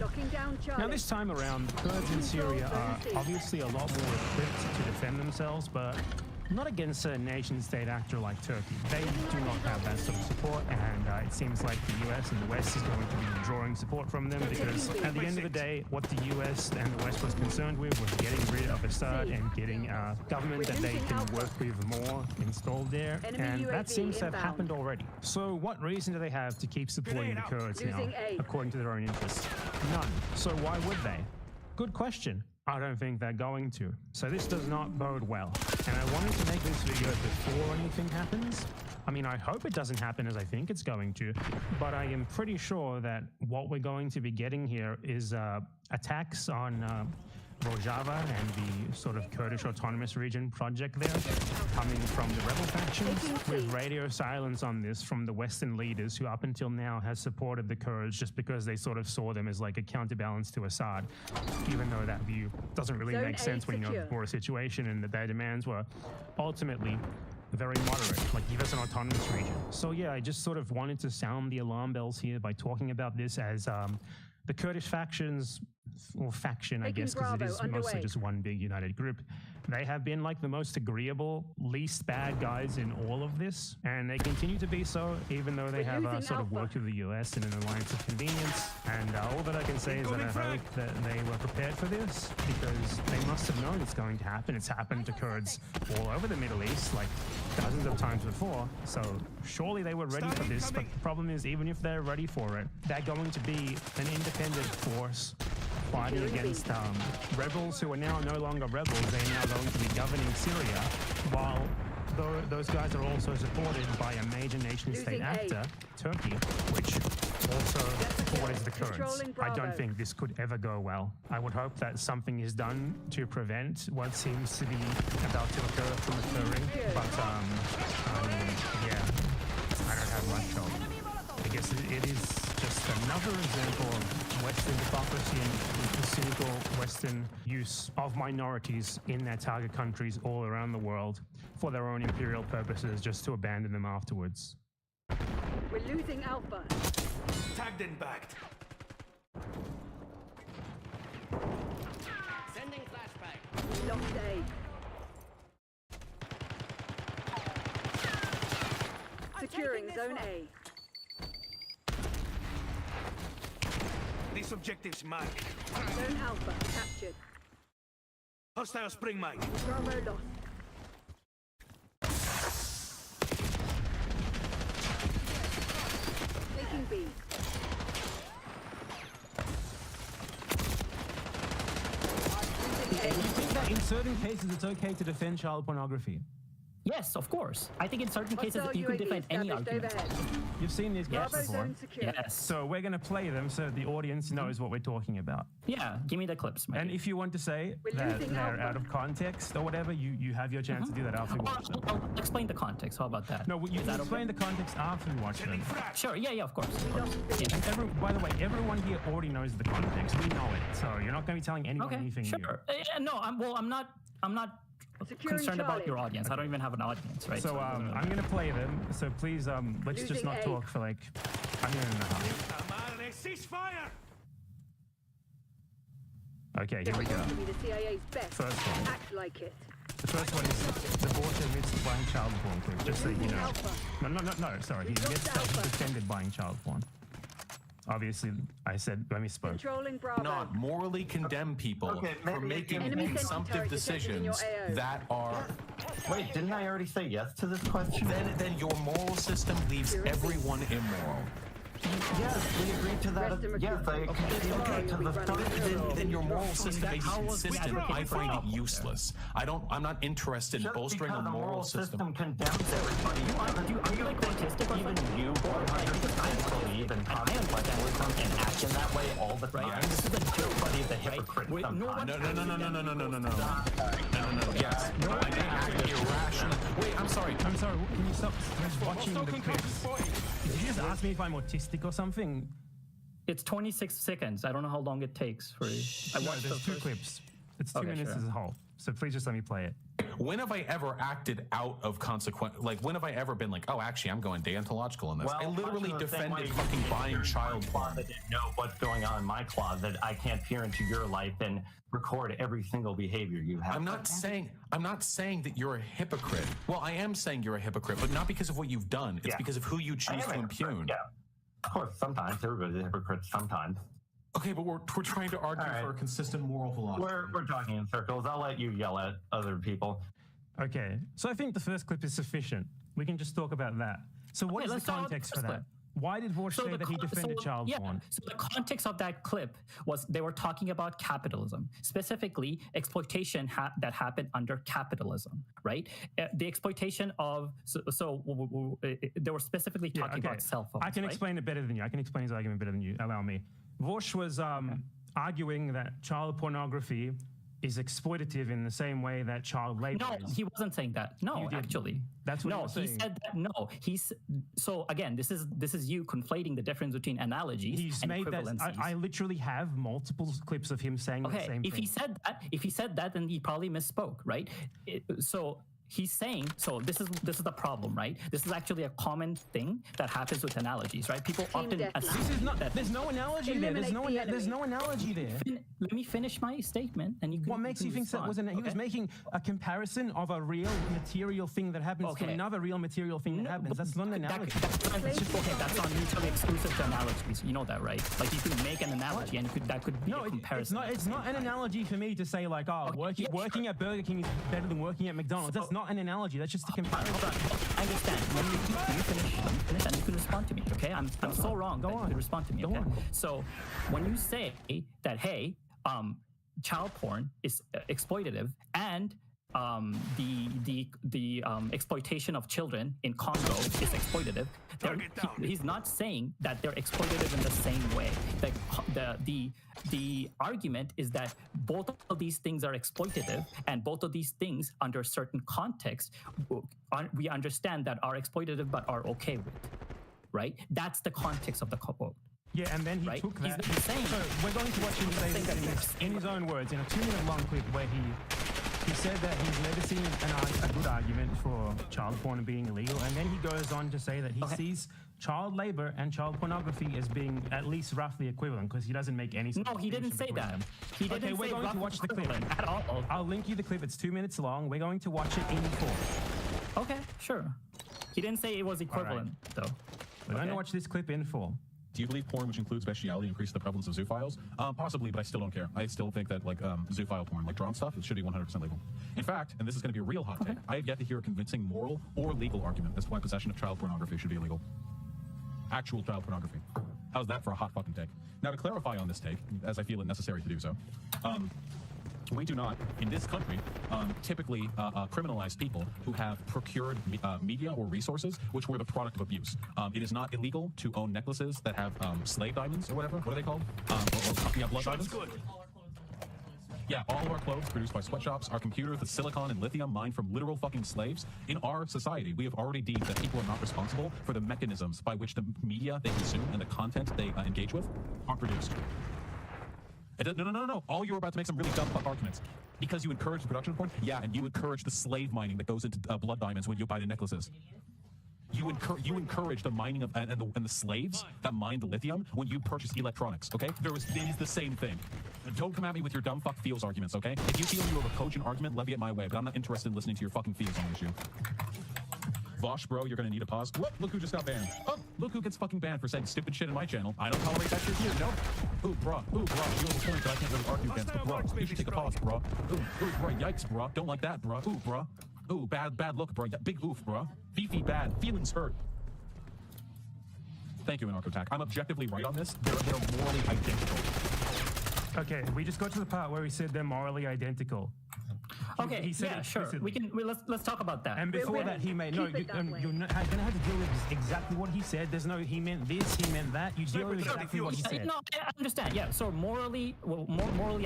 Now this time around, the Kurds in Syria are obviously a lot more equipped to defend themselves, but not against a nation-state actor like Turkey. They do not have that sort of support, and it seems like the US and the West is going to be drawing support from them because at the end of the day, what the US and the West was concerned with was getting rid of Assad and getting a government that they can work with more installed there, and that seems to have happened already. So what reason do they have to keep supporting the Kurds now, according to their own interests? None. So why would they? Good question. I don't think they're going to. So this does not bode well. And I wanted to make this video before anything happens. I mean, I hope it doesn't happen as I think it's going to, but I am pretty sure that what we're going to be getting here is attacks on Rojava and the sort of Kurdish autonomous region project there coming from the rebel factions, with radio silence on this from the Western leaders who up until now has supported the Kurds just because they sort of saw them as like a counterbalance to Assad, even though that view doesn't really make sense when you know the war situation and that their demands were ultimately very moderate, like give us an autonomous region. So yeah, I just sort of wanted to sound the alarm bells here by talking about this as the Kurdish factions, or faction, I guess, because it is mostly just one big united group. They have been like the most agreeable, least bad guys in all of this, and they continue to be so, even though they have sort of worked with the US in an alliance of convenience. And all that I can say is that I hope that they were prepared for this, because they must have known it's going to happen. It's happened to Kurds all over the Middle East, like dozens of times before. So surely they were ready for this, but the problem is, even if they're ready for it, they're going to be an independent force fighting against rebels who are now no longer rebels. They're now going to be governing Syria, while those guys are also supported by a major nation-state actor, Turkey, which also supports the Kurds. I don't think this could ever go well. I would hope that something is done to prevent what seems to be about to occur from occurring, but I mean, yeah, I don't have much hope. I guess it is just another example of Western hypocrisy and the cynical Western use of minorities in their target countries all around the world for their own imperial purposes, just to abandon them afterwards. We're losing Alpha. Tagged and backed. Sending flashbang. Lost A. Securing Zone A. This objective's mine. Zone Alpha captured. Hostile spring mine. Bravo lost. Taking B. Do you think that in certain cases it's okay to defend child pornography? Yes, of course. I think in certain cases you can defend any argument. You've seen these guys before. Yes. So we're going to play them so the audience knows what we're talking about. Yeah, give me the clips. And if you want to say that they're out of context or whatever, you have your chance to do that after we watch them. I'll explain the context. How about that? No, you can explain the context after we watch them. Sure, yeah, of course. Yeah. And by the way, everyone here already knows the context. We know it. So you're not going to be telling anyone anything new. Sure. No, I'm not concerned about your audience. I don't even have an audience, right? So I'm gonna play them. So please, let's just not talk for like a minute and a half. Ceasefire! Okay, here we go. First one. Act like it. The first one is the boss admits to buying child porn clip, just so you know. No, sorry. He admits that he defended buying child porn. Obviously, I said, let me spoke. Not morally condemn people for making consumptive decisions that are... Wait, didn't I already say yes to this question? Then your moral system leaves everyone immoral. Yes, we agreed to that. Yes, I agreed to the first. Then your moral system may be consistent. I find it useless. I'm not interested in bolstering a moral system. Condemns everybody. Are you like autistic or even you, I believe in contemplarism and act in that way all the time. This is a joke, buddy, the hypocrite. No. Yes. No, I didn't act irrational. Wait, I'm sorry. Can you stop watching the clips? Did you just ask me if I'm autistic or something? It's 26 seconds. I don't know how long it takes for you. There's two clips. It's 2 minutes as a whole. So please just let me play it. When have I ever acted out of consequence? Like, when have I ever been like, oh, actually, I'm going deontological in this? I literally defended fucking buying child porn. I didn't know what's going on in my closet. I can't peer into your life and record every single behavior you have. I'm not saying that you're a hypocrite. Well, I am saying you're a hypocrite, but not because of what you've done. It's because of who you choose to impugn. Yeah. Of course, sometimes everybody's a hypocrite. Sometimes. Okay, but we're trying to argue for a consistent moral philosophy. We're talking in circles. I'll let you yell at other people. Okay, so I think the first clip is sufficient. We can just talk about that. So what is the context for that? Why did Vorsh say that he defended child porn? So the context of that clip was they were talking about capitalism, specifically exploitation that happened under capitalism, right? The exploitation of, they were specifically talking about cell phones. I can explain it better than you. I can explain his argument better than you. Allow me. Vorsh was arguing that child pornography is exploitative in the same way that child labor is. No, he wasn't saying that. No, actually. That's what he was saying. He said that. No, so again, this is you conflating the difference between analogies and equivalencies. I literally have multiple clips of him saying the same thing. If he said that, then he probably misspoke, right? He's saying, so this is the problem, right? This is actually a common thing that happens with analogies, right? People often assume that there's no analogy there. There's no analogy there. Let me finish my statement, and you can. What makes you think that was he was making a comparison of a real material thing that happens to another real material thing that happens? That's not an analogy. That's not mutually exclusive to analogies. You know that, right? Like you could make an analogy, and that could be a comparison. It's not an analogy for me to say like, working at Burger King is better than working at McDonald's. That's not an analogy. That's just a comparison. I understand. Let me finish, and you can respond to me. Okay, I'm so wrong. Go on. You can respond to me. Okay. So when you say that, hey, child porn is exploitative, and the exploitation of children in Congo is exploitative. He's not saying that they're exploitative in the same way. The argument is that both of these things are exploitative, and both of these things, under certain context, we understand that are exploitative but are okay with. Right? That's the context of the quote. Yeah, and then he took that. He's saying, so we're going to watch him say this in his own words, in a 2-minute long clip where he said that he's never seen a good argument for child porn being illegal, and then he goes on to say that he sees child labor and child pornography as being at least roughly equivalent, because he doesn't make any. No, he didn't say that. He didn't say we're going to watch the clip at all. I'll link you the clip. It's 2 minutes long. We're going to watch it in full. Okay, sure. He didn't say it was equivalent, though. We're going to watch this clip in full. Do you believe porn, which includes bestiality, increases the prevalence of zoophiles? Possibly, but I still don't care. I still think that, like, zoophile porn, like drawn stuff, it should be 100% legal. In fact, and this is going to be a real hot take, I have yet to hear a convincing moral or legal argument as to why possession of child pornography should be illegal. Actual child pornography. How's that for a hot fucking take? Now, to clarify on this take, as I feel it necessary to do so, we do not, in this country, typically criminalize people who have procured media or resources which were the product of abuse. It is not illegal to own necklaces that have slave diamonds or whatever. What are they called? Or blood diamonds? Good. Yeah, all of our clothes produced by sweatshops, our computers with silicon and lithium mined from literal fucking slaves. In our society, we have already deemed that people are not responsible for the mechanisms by which the media they consume and the content they engage with are produced. No. All you were about to make some really dumb fuck arguments. Because you encourage the production of porn? Yeah, and you encourage the slave mining that goes into blood diamonds when you buy the necklaces. You encourage the mining of and the slaves that mine the lithium when you purchase electronics, okay? It is the same thing. Don't come at me with your dumb fuck feels arguments, okay? If you feel you have a cogent argument, levy it my way, but I'm not interested in listening to your fucking feels on the issue. Vosh, bro, you're gonna need a pause. Whoop, look who just got banned. Oh, look who gets fucking banned for saying stupid shit in my channel. I don't tolerate that shit here, no. Ooh, bruh, you have a point that I can't really argue against, but bruh, you should take a pause, bruh. Ooh, bruh, yikes, bruh. Don't like that, bruh. Ooh, bruh. Ooh, bad look, bruh. Big oof, bruh. Fifi bad. Feelings hurt. Thank you, Anarcho-Tac. I'm objectively right on this. They're morally identical. Okay, we just got to the part where he said they're morally identical. Okay, he said yeah, sure. Let's talk about that. And before that, he made you're gonna have to deal with exactly what he said. There's no he meant this, he meant that. You deal with exactly what he said. No, I understand. Yeah, so morally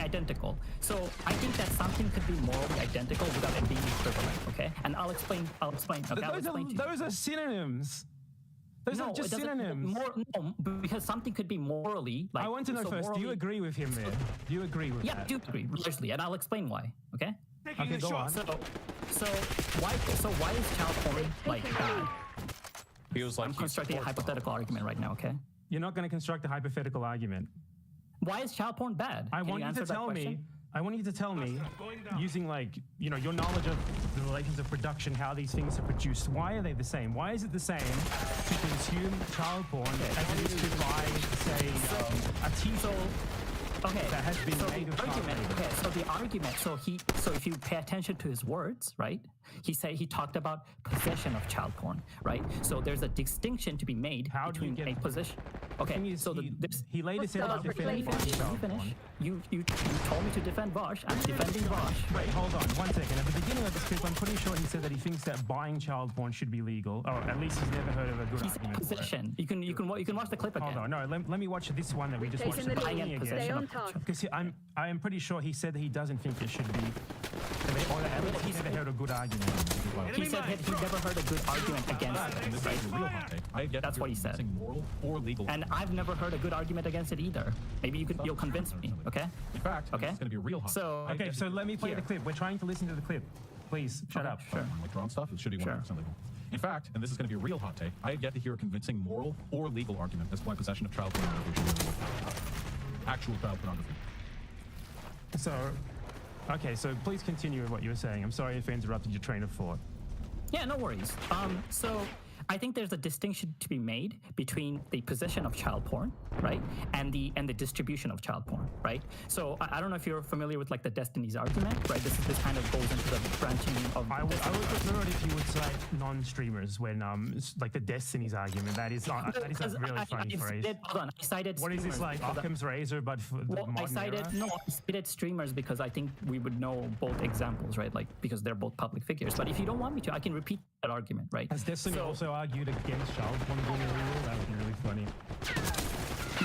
identical. So I think that something could be morally identical without it being equivalent. Okay, and I'll explain. Okay, those are synonyms. Those are just synonyms. No, because something could be morally. Like, I want to know first. Do you agree with him there? Do you agree with that? Yeah, I do agree, largely, and I'll explain why. Okay. Okay, go on. So why is child porn like bad? Feels like I'm constructing a hypothetical argument right now. Okay. You're not going to construct a hypothetical argument. Why is child porn bad? I want you to tell me, using your knowledge of the relations of production, how these things are produced. Why are they the same? Why is it the same to consume child porn as it is to buy, say, a t-shirt? Okay, that has been made of child labor? Okay, so the argument, so if you pay attention to his words, right? He talked about possession of child porn, right? So there's a distinction to be made between a position. Okay, so he later said about defending child porn. You told me to defend Vosh. I'm defending Vosh. Wait, hold on, 1 second. At the beginning of this clip, I'm pretty sure he said that he thinks that buying child porn should be legal, or at least he's never heard of a good argument. Possession. You can watch the clip again. Hold on, no, let me watch this one that we just watched. Because I am pretty sure he said that he doesn't think it should be. Or at least he's never heard a good argument. He said that he never heard a good argument against it. Right? That's what he said. Moral or legal. And I've never heard a good argument against it either. Maybe you'll convince me. Okay. In fact, okay, it's going to be real hot. So so let me play the clip. We're trying to listen to the clip. Please shut up. Sure. Like drawn stuff, it should be 100% legal. In fact, and this is going to be a real hot take, I have yet to hear a convincing moral or legal argument as to why possession of child pornography should be legal. Actual child pornography. So please continue with what you were saying. I'm sorry if I interrupted your train of thought. Yeah, no worries. So I think there's a distinction to be made between the possession of child porn, right, and the distribution of child porn, right. So I don't know if you're familiar with the Destiny's argument, right. This kind of goes into the branching of. I would prefer it if you would say non-streamers when like the Destiny's argument. That is a really funny phrase. Hold on, I cited. What is this like Occam's razor, but for the modern I cited streamers because I think we would know both examples, right? Because they're both public figures. But if you don't want me to, I can repeat that argument, right? Has Destiny also argued against child porn being illegal? That would be really funny.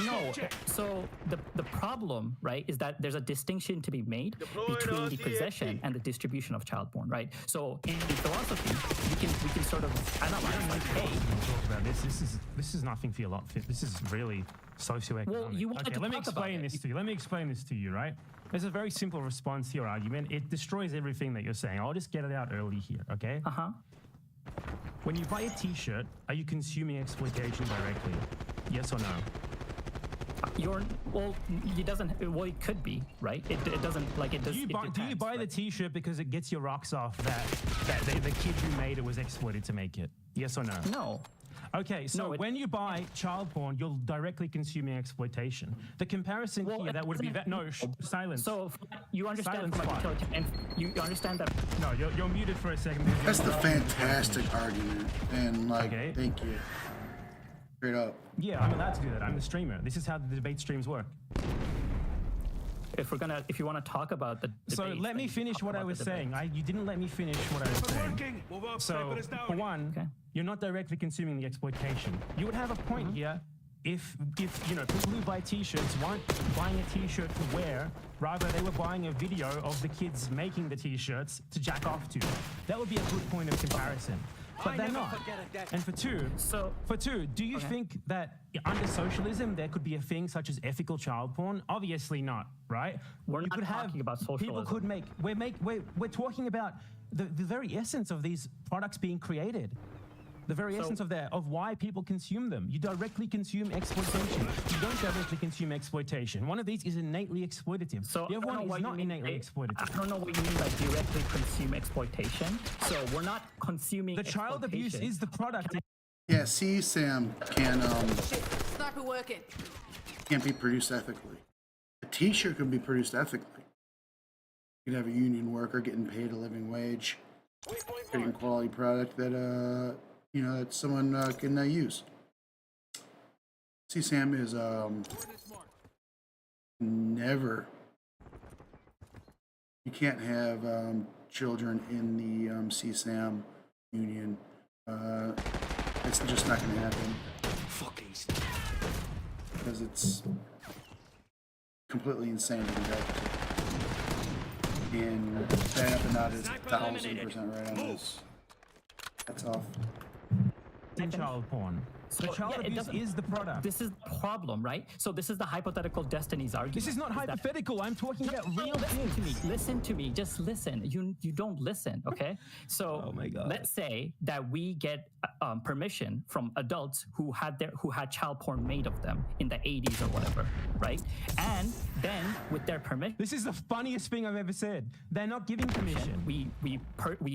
No, so the problem, right, is that there's a distinction to be made between the possession and the distribution of child porn, right? So in philosophy, we can sort of analyze talk about this. This is nothing for you. This is really socioeconomic. Well, you wanted to let me explain this to you. Let me explain this to you, right? There's a very simple response to your argument. It destroys everything that you're saying. I'll just get it out early here, okay? When you buy a t-shirt, are you consuming exploitation directly? Yes or no? It could be, right? It doesn't it does. Do you buy the t-shirt because it gets your rocks off that the kid who made it was exploited to make it? Yes or no? No. Okay, so when you buy child porn, you're directly consuming exploitation. The comparison here that would be that silence. So you understand you understand that. No, you're muted for a second. That's the fantastic argument, and thank you. Straight up. Yeah, I'm allowed to do that. I'm the streamer. This is how the debate streams work. If you want to talk about the debates, so let me finish what I was saying. You didn't let me finish what I was saying. So for one, you're not directly consuming the exploitation. You would have a point here if people who buy t-shirts weren't buying a t-shirt to wear, rather they were buying a video of the kids making the t-shirts to jack off to. That would be a good point of comparison. but they're not. And for two, do you think that under socialism there could be a thing such as ethical child porn? Obviously not, right? We're not talking about socialism. People could we're talking about the very essence of these products being created. The very essence of why people consume them. You directly consume exploitation. You don't directly consume exploitation. One of these is innately exploitative. So the other one is not innately exploitative. I don't know what you mean by directly consume exploitation. So we're not consuming the child abuse is the product. Yeah, CSAM can Sniper working. can't be produced ethically. A T-shirt can be produced ethically. You can have a union worker getting paid a living wage, getting a quality product that that someone can use. CSAM is never. You can't have children in the CSAM union. It's just not going to happen. Because it's completely insane to conduct. And that up and out is 1,000% right on this. That's off. Child porn. So the child abuse is the product. This is the problem, right? So this is the hypothetical Destiny's argument. This is not hypothetical. I'm talking about real things. Listen to me. Just listen. You don't listen, okay? So oh my God. Let's say that we get permission from adults who had child porn made of them in the 80s or whatever, right? And then with their permission, this is the funniest thing I've ever said. They're not giving permission. We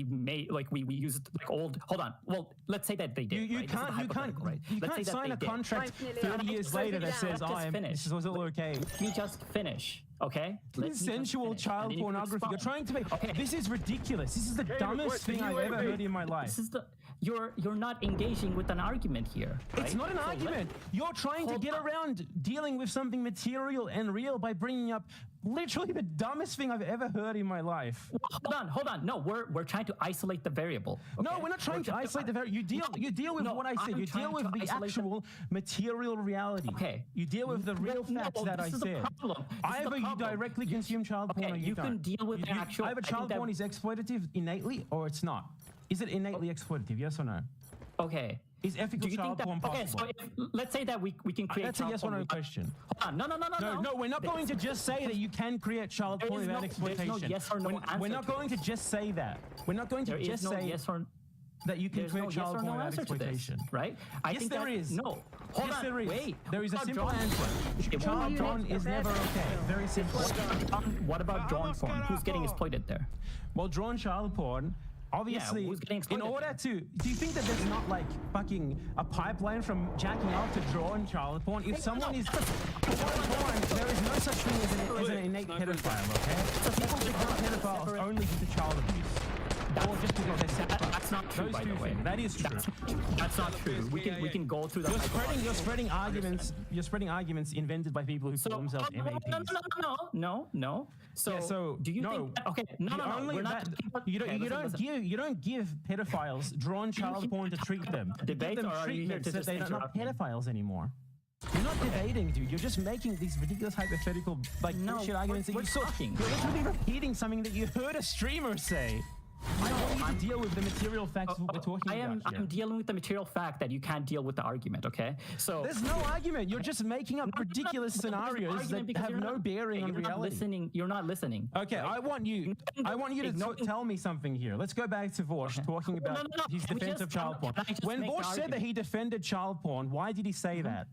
made we used like old. Hold on. Well, let's say that they did. You can't sign a contract 30 years later that says, this was all okay. Let me just finish, okay? Consensual child pornography. You're trying to make... Okay. This is ridiculous. This is the dumbest thing I've ever heard in my life. This is you're not engaging with an argument here. Right? It's not an argument. You're trying to get around dealing with something material and real by bringing up literally the dumbest thing I've ever heard in my life. Hold on. No, we're trying to isolate the variable. Okay? No, we're not trying to isolate the variable. You deal with what I said. You deal with the actual material reality. Okay. You deal with the real facts that I said. Either you directly consume child porn or you don't. You can deal with the actual... Either child porn is exploitative innately or it's not. Is it innately exploitative, yes or no? Okay. Is ethical child porn possible? Okay, so let's say that we can create that's a yes or no question. Hold on. No, we're not going to just say that you can create child porn without exploitation. There's no yes or no answer. We're not going to just say that. We're not going to just say that you can create child porn without exploitation. Right? Yes, there is. No. Hold on. There is. Wait. There is a simple answer. Child porn is never okay. Very simple. What about drawn porn? Who's getting exploited there? Well, drawn child porn... Obviously, in order to... Do you think that there's not, like, fucking a pipeline from jacking off to drawn child porn? If someone is drawn porn, there is no such thing as an innate pedophile, okay? So people become pedophiles only due to child abuse. Or just because they're separate. That's not true, by the way. That is true. That's not true. We can go through that. You're spreading arguments invented by people who call themselves MAPs. No. So do you think? Okay, you don't give pedophiles drawn child porn to treat them. Debate, or are you here to just they're not pedophiles anymore. You're not debating, dude. You're just making these ridiculous hypothetical bullshit arguments that you saw. You're literally repeating something that you heard a streamer say. I don't need to deal with the material facts of what we're talking about here. I'm dealing with the material fact that you can't deal with the argument, okay? So there's no argument. You're just making up ridiculous scenarios that have no bearing on reality. You're not listening. Okay, right? I want you to tell me something here. Let's go back to Vorsh talking about his defense of child porn. When Vorsh said that he defended child porn, why did he say that?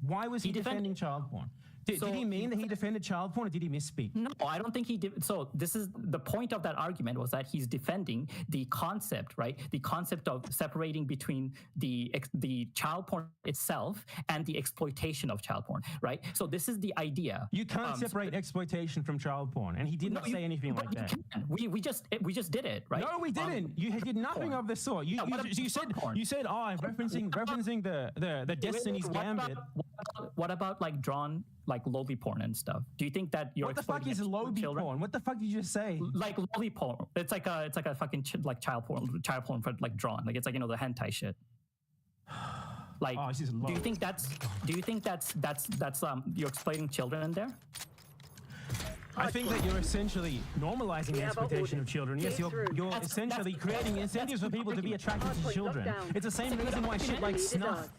Why was he defending child porn? Did he mean that he defended child porn, or did he misspeak? No, I don't think he did. So this is the point of that argument, was that he's defending the concept, right? The concept of separating between the child porn itself and the exploitation of child porn, right? So this is the idea. You can't separate exploitation from child porn, and he did not say anything like that. We just did it, right? No, we didn't. You did nothing of the sort. You said, oh, I'm referencing the Destiny's Gambit. What about like drawn, like lowly porn and stuff? Do you think that you're what the fuck is lowly porn? What the fuck did you just say? Like lowly porn. It's like a fucking like child porn for like drawn. Like it's like, you know, the hentai shit. Like, do you think that's you're exploiting children in there? I think that you're essentially normalizing the exploitation of children. Yes, you're essentially creating incentives for people to be attracted to children. It's the same reason why shit like snuff,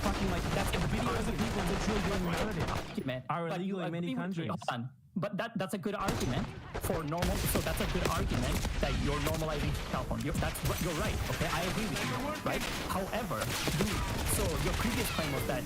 fucking like videos of people literally being murdered are illegal in many countries. Hold on. But that's a good argument for normal. So that's a good argument that you're normalizing child porn. You're right. Okay, I agree with you. Right. However, so your previous claim was that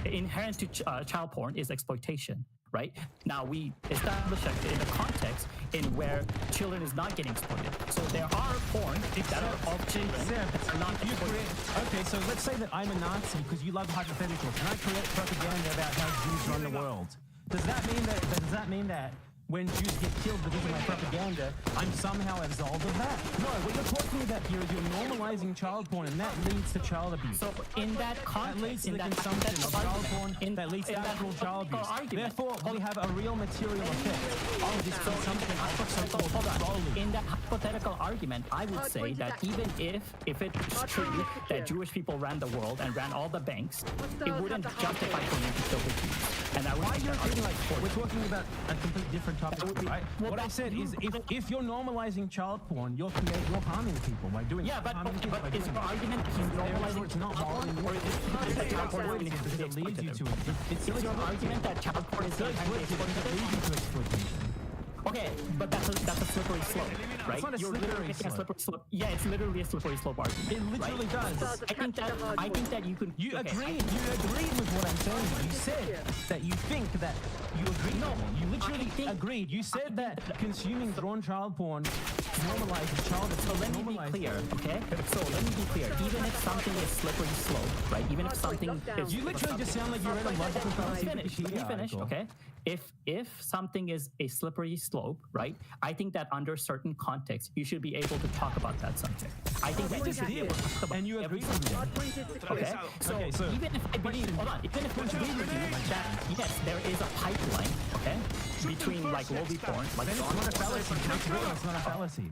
inherent to child porn is exploitation. Right. Now we establish in a context in where children is not getting exploited. So there are porn that are of children that are not exploited. Okay, so let's say that I'm a Nazi because you love hypotheticals, and I create propaganda about how Jews run the world. Does that mean that when Jews get killed because of my propaganda, I'm somehow absolved of that? No, what you're talking about here is you're normalizing child porn, and that leads to child abuse. So in that context, that leads to the consumption of child porn, that leads to actual child abuse. Therefore, we have a real material effect of this consumption of so-called slowly. In that hypothetical argument, I would say that even if it's true that Jewish people ran the world and ran all the banks, it wouldn't justify for me to kill the Jews. And I would we're talking about a completely different topic, right? What I said is, if you're normalizing child porn, you're harming people by doing it. Yeah, but is your argument he's normalizing it's not harming you? Because it leads you to it. It's your argument that child porn is leads you to exploitation. Okay, but that's a slippery slope, right? It's not a slippery slope. Yeah, it's literally a slippery slope argument. It literally does. I think that you can. You agreed with what I'm saying. You said that you think that you agree. No, you literally agreed. You said that consuming drawn child porn normalizes child abuse. So let me be clear, okay? So let me be clear. Even if something is slippery slope, right? Even if something is, you literally just sound like you're in a logical fallacy. Let me finish, okay? If something is a slippery slope, right? I think that under certain contexts, you should be able to talk about that subject. I think that you and you agree with me. Okay. So even if I believe, hold on, even if I agree with you that yes, there is a pipeline, okay, between like lobby porn, like it's not a fallacy. It's not a fallacy.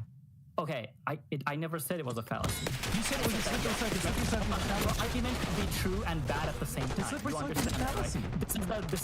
Okay, I never said it was a fallacy. You said it was a slippery slope. Your argument could be true and bad at the same time. Slippery slope is a fallacy. This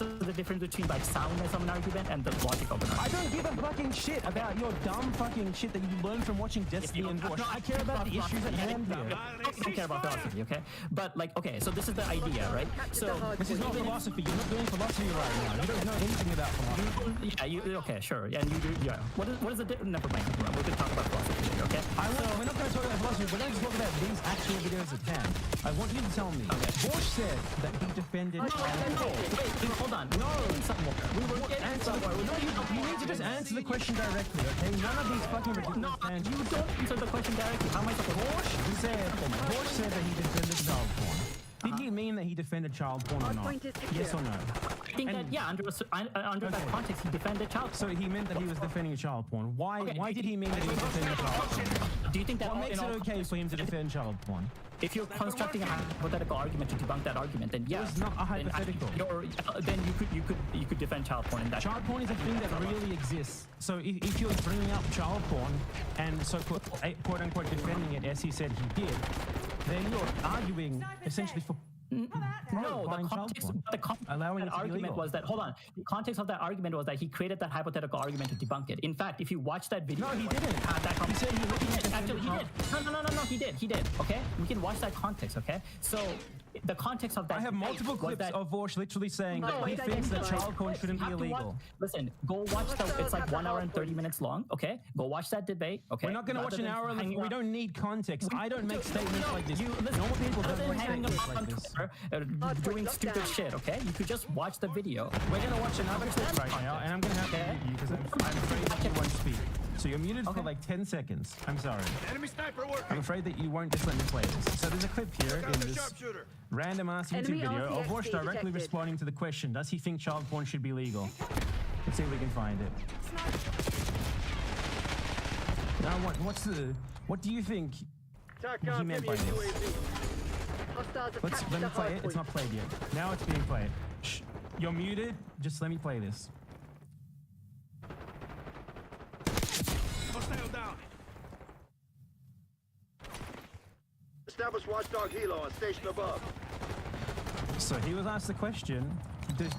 is the difference between like soundness of an argument and the logic of an argument. I don't give a fucking shit about your dumb fucking shit that you learned from watching Destiny and Bush. I care about the issues at hand here. I don't care about philosophy, okay? But like, okay, so this is the idea, right? So this is not philosophy. You're not doing philosophy right now. You don't know anything about philosophy. Yeah, okay, sure. Yeah, and you do, yeah. What is the difference? Never mind. We're going to talk about philosophy. Okay. We're not going to talk about philosophy. We're going to talk about these actual videos at hand. I want you to tell me. Bush said that he defended. Wait, hold on. No, we were getting somewhere. You need to just answer the question directly, okay? None of these fucking ridiculous answers. You don't answer the question directly. How am I supposed to? Bush said that he defended child porn. Did he mean that he defended child porn or not? Yes or no? I think that, yeah, under that context, he defended child porn. So he meant that he was defending child porn. Why did he mean that he was defending child porn? Do you think that what makes it okay for him to defend child porn? If you're constructing a hypothetical argument to debunk that argument, then yeah. It's not a hypothetical. Then you could defend child porn in that. Child porn is a thing that really exists. So if you're bringing up child porn and so quote unquote defending it as he said he did, then you're arguing essentially for no, the context was that, hold on, the context of that argument was that he created that hypothetical argument to debunk it. In fact, if you watch that video... No, he didn't. He said he did. Actually, he did. No, he did, okay? We can watch that context, okay? So, the context of that... I have multiple clips of Vorsh literally saying that he thinks that child porn shouldn't be illegal. Listen, go watch it's like 1 hour and 30 minutes long, okay? Go watch that debate, okay? We're not going to watch an hour. We don't need context. I don't make statements like this. Normal people don't make statements like this. Doing stupid shit, okay? You could just watch the video. We're gonna watch another clip right now, and I'm gonna have to mute you because I'm afraid that you won't speak. So you're muted for like 10 seconds. I'm sorry. Enemy sniper working. I'm afraid that you won't just let me play this. So there's a clip here in this random ass YouTube video of Vorsh directly responding to the question, does he think child porn should be legal? Let's see if we can find it. Now, what do you think he meant by this? Let me play it. It's not played yet. Now it's being played. Shh. You're muted. Just let me play this. Hostile down. Establish watchdog helo on station above. So he was asked the question,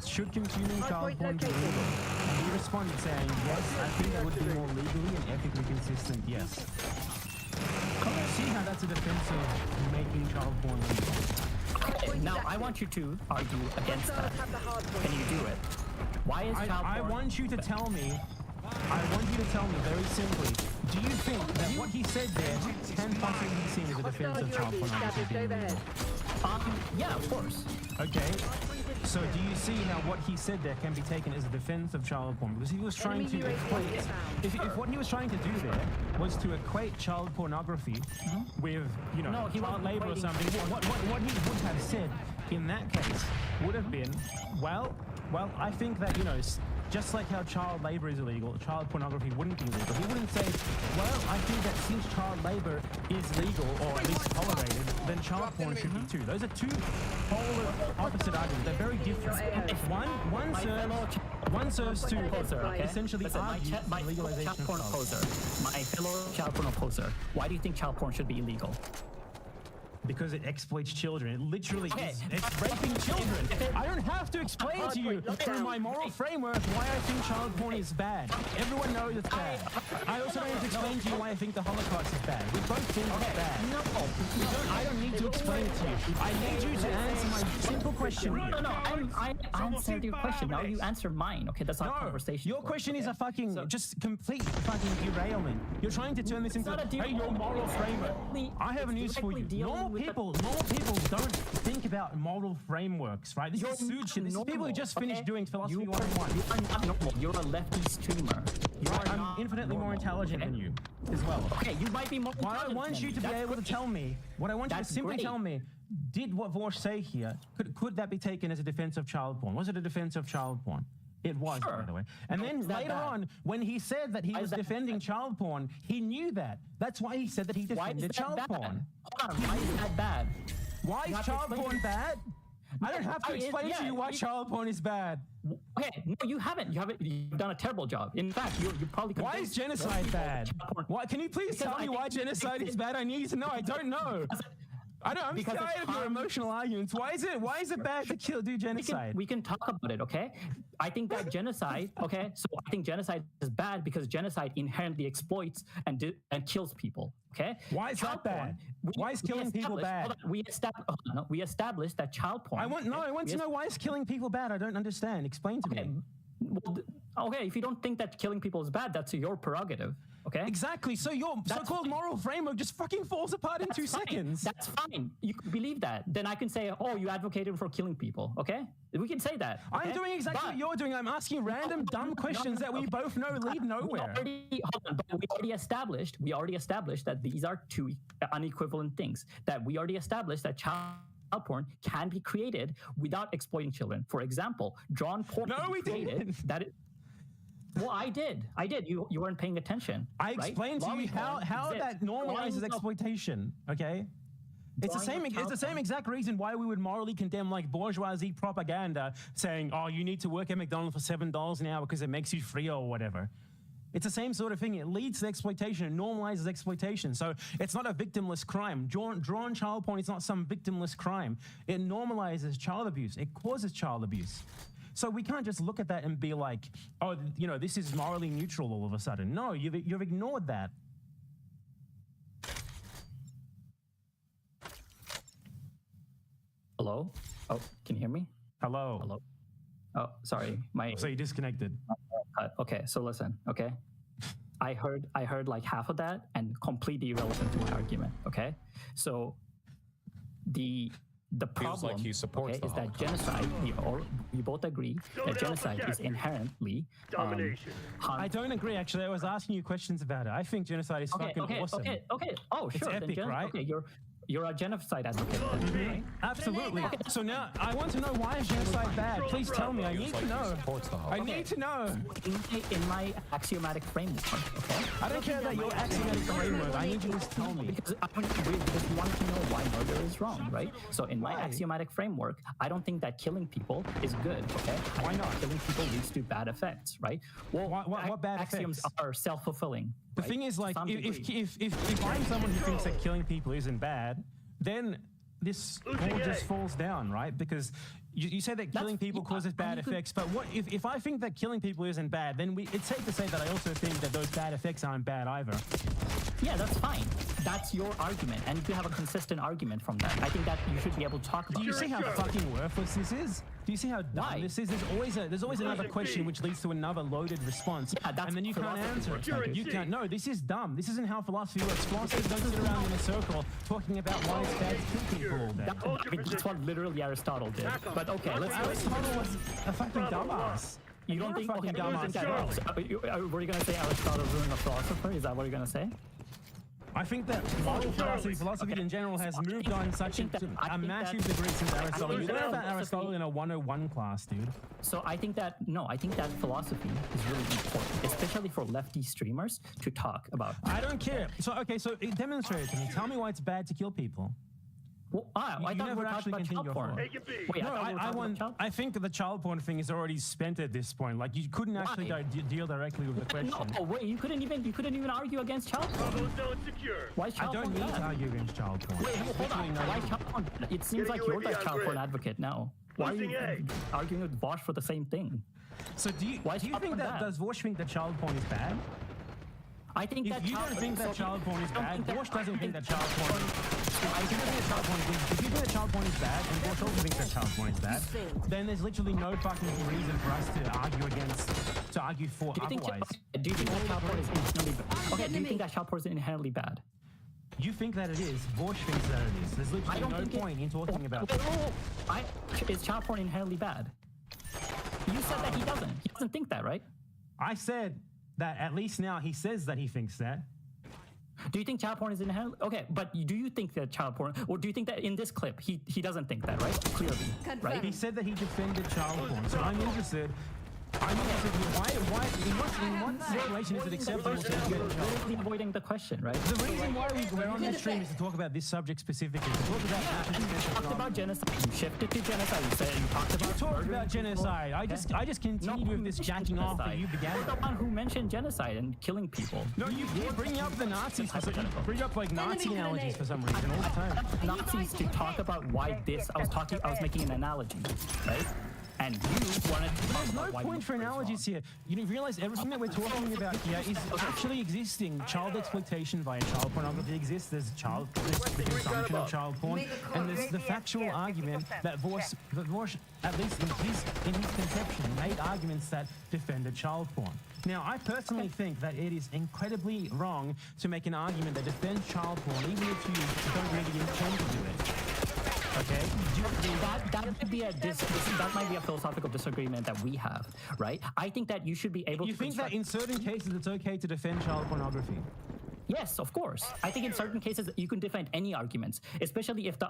should consuming child porn be legal? And he responded saying, yes, I think that would be more legally and ethically consistent, yes. I don't see how that's a defense of making child porn legal. Okay, now I want you to argue against that. Can you do it? Why is child porn? I want you to tell me very simply, do you think that what he said there can possibly be seen as a defense of child pornography? Yeah, of course. Okay. So do you see how what he said there can be taken as a defense of child porn? Because he was trying to equate, if what he was trying to do there was to equate child pornography with, you know, child labor or something, what he would have said in that case would have been, well, I think that, you know, just like how child labor is illegal, child pornography wouldn't be legal. He wouldn't say, well, I think that since child labor is legal, or at least tolerated, then child porn should be too. Those are two polar opposite arguments. They're very different. One serves to essentially argue my legalization child of porn child opposer, my fellow child porn opposer, why do you think child porn should be illegal? Because it exploits children. It literally is. It's raping children. I don't have to explain to you through my moral framework why I think child porn is bad. Everyone knows it's bad. I also don't have to explain to you why I think the Holocaust is bad. We both think it's bad. No, I don't need to explain it to you. I need you to answer my simple question here. No, I answered your question. Now you answer mine. Okay, that's our conversation. Your question is a fucking, just complete fucking derailment. You're trying to turn this into, hey, your moral framework. I have news for you. Normal people don't think about moral frameworks, right? This is suit shit. This is people who just finished doing philosophy 101. You are not normal. You're a lefty streamer. I'm infinitely more intelligent than you as well. Okay, you might be more intelligent. What I want you to be able to tell me, what I want you to simply tell me, did what Vosh say here, could that be taken as a defense of child porn? Was it a defense of child porn? It was, by the way. And then later on, when he said that he was defending child porn, he knew that. That's why he said that he defended child porn. Hold on, why is that bad? Why is child porn bad? I don't have to explain to you why child porn is bad. Okay, no, you haven't. You've done a terrible job. In fact, you probably. Why is genocide bad? Why? Can you please tell me why genocide is bad? I need to know. I don't know. I'm tired of your emotional arguments. Why is it bad to do genocide? We can talk about it, okay? I think that genocide, okay? So I think genocide is bad because genocide inherently exploits and kills people, okay? Why is that bad? Why is killing people bad? We established that child porn. I want to know why is killing people bad? I don't understand. Explain to me. Well, okay, if you don't think that killing people is bad, that's your prerogative. Okay. Exactly. So your so-called moral framework just fucking falls apart in 2 seconds. That's fine. You can believe that. Then I can say, oh, you advocated for killing people. Okay. We can say that. Okay? I'm doing exactly what you're doing. I'm asking random dumb questions that we both know lead nowhere. We already established that these are two unequivalent things. That we already established that child porn can be created without exploiting children. For example, drawn porn. No, we didn't. Well, I did. You weren't paying attention. I explained to you how that normalizes exploitation. Okay. It's the same exact reason why we would morally condemn like bourgeoisie propaganda saying, oh, you need to work at McDonald's for $7 an hour because it makes you free or whatever. It's the same sort of thing. It leads to exploitation. It normalizes exploitation. So it's not a victimless crime. Drawn child porn is not some victimless crime. It normalizes child abuse. It causes child abuse. So we can't just look at that and be like, oh, you know, this is morally neutral all of a sudden. No, you've ignored that. Hello? Oh, can you hear me? Hello. Hello. Oh, sorry. So you disconnected. Okay, so listen, okay? I heard like half of that and completely irrelevant to my argument, okay? So the problem like he supports is that genocide, we both agree that genocide is inherently domination. I don't agree, actually. I was asking you questions about it. I think genocide is fucking awesome. Okay. Oh, it's sure. epic, right? Okay, you're a genocide advocate. Right? Absolutely. Okay. So now I want to know, why is genocide bad? Please tell me. I need to know. I need to know. In my axiomatic framework, okay? I don't care about your axiomatic framework. I need you to tell me. Because you want to know why murder is wrong, right? So in my axiomatic framework, I don't think that killing people is good, okay? Why not? Killing people leads to bad effects, right? Well, what bad axioms are self-fulfilling. The thing is, like, if I'm someone who thinks that killing people isn't bad, then this all just falls down, right? Because You say that killing people causes bad effects, but what if I think that killing people isn't bad, then it's safe to say that I also think that those bad effects aren't bad either. Yeah, that's fine. That's your argument, and you can have a consistent argument from that. I think that you should be able to talk about. Do you see how fucking worthless this is? Do you see how dumb this is? There's always another question which leads to another loaded response, and then you can't answer it. You can't. No, this is dumb. This isn't how philosophy works. Philosophers don't sit around in a circle talking about why it's bad to kill people all day. That's what literally Aristotle did. But okay, let's. Aristotle was a fucking dumbass. You don't think? Fucking dumbass. Were you gonna say Aristotle ruined a philosopher? Is that what you're gonna say? I think that moral philosophy in general has moved on such a massive degree since Aristotle. You learn about Aristotle in a 101 class, dude. So I think that philosophy is really important, especially for lefty streamers to talk about. I don't care. So demonstrate it to me. Tell me why it's bad to kill people. Well, I thought we were talking about child porn. Wait, no, I think that the child porn thing is already spent at this point. Like you couldn't actually deal directly with the question. No, wait, you couldn't even argue against child porn. Why is child porn bad? I don't need to argue against child porn. Wait, hold on. Why is child porn? It seems like you're the child porn advocate now. Why are you arguing with Vosh for the same thing? So do you think that does Vosh think that child porn is bad? I think that you don't think that child porn is bad. Vosh doesn't think that child porn. If you think that child porn is bad, and Vosh also thinks that child porn is bad, then there's literally no fucking reason for us to argue for otherwise. Do you think that child porn is inherently bad? Okay, do you think that child porn is inherently bad? You think that it is. Vosh thinks that it is. There's literally no point in talking about it. Is child porn inherently bad? You said that he doesn't. He doesn't think that, right? I said that at least now he says that he thinks that. Do you think child porn is inherently... Okay, but do you think that child porn... Or do you think that in this clip, he doesn't think that, right? Clearly, right? He said that he defended child porn, so I'm interested why in what situation is it acceptable to defend child porn? Avoiding the question, right? The reason why we're on this stream is to talk about this subject specifically. To talk about you talked about genocide. You shifted to genocide. You talked about genocide. I just continued with this jacking off that you began. You're the one who mentioned genocide and killing people. No, you bring up the Nazis. You bring up like Nazi analogies for some reason all the time. Nazis to talk about why this. I was making an analogy, right? And you wanted to There's no point for analogies here. You realize everything that we're talking about here is actually existing. Child exploitation via child pornography exists. There's the consumption of child porn. And there's the factual argument that Vosh, at least in his conception, made arguments that defended child porn. Now, I personally think that it is incredibly wrong to make an argument that defends child porn, even if you don't really intend to do it. Okay. That might be a philosophical disagreement that we have, right? I think that you should be able to. You think that in certain cases it's okay to defend child pornography? Yes, of course. I think in certain cases you can defend any arguments, especially if the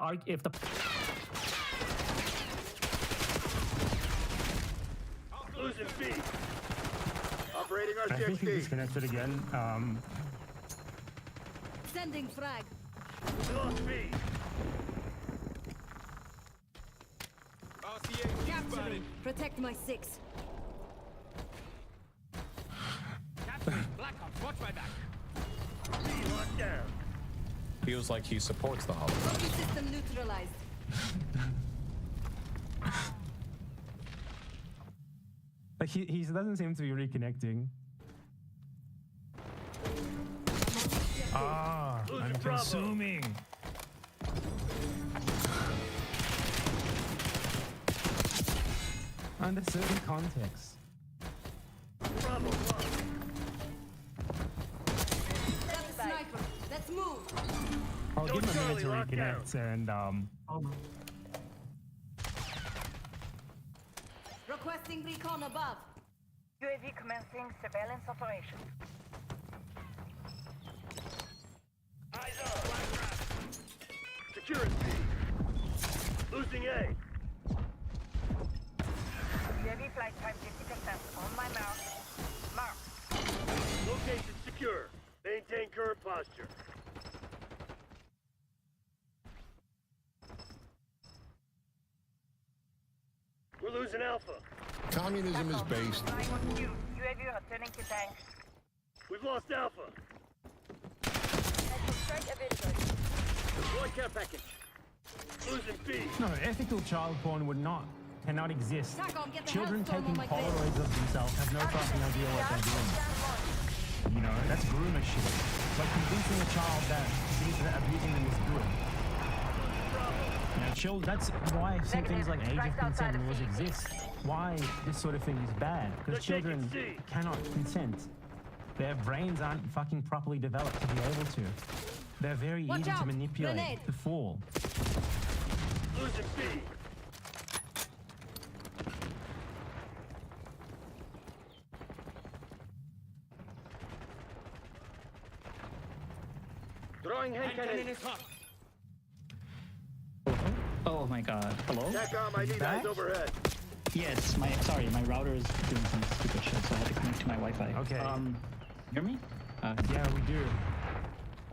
losing feed. Operating I think he's disconnected again. Sending frag. Lost feed. Capture me. Protect my 6. Black Ops, watch my back. Locked down. Feels like he supports the Holocaust. System neutralized. Like he doesn't seem to be reconnecting. I'm consuming. Under certain contexts. Bravo, That's a sniper. Let's move. I'll give him a minute to reconnect and Requesting recon above. UAV commencing surveillance operation. Eyes up. Securing B. Losing A. UAV flight time 50% on my mark. Mark. Location secure. Maintain current posture. We're losing Alpha. Communism is based. UAV returning to tank. We've lost Alpha. Strike available. One care package. Losing B. No, ethical child porn would not cannot exist. Taco, get the Children hellstorm taking on my Polaroids of themselves have no fucking idea what they're doing. You know, that's groomer shit. Like convincing a child that abusing them is good. You know, that's why I think things like age of consent laws exist. Why this sort of thing is bad. Because children cannot consent. Their brains aren't fucking properly developed to be able to. They're very easy to manipulate, to fall. Losing B. Throwing hand cannon. Oh my god. Hello? TACOM, I need eyes overhead. Yes, my router is doing some stupid shit, so I had to connect to my Wi-Fi. Okay. Hear me? Yeah, we do.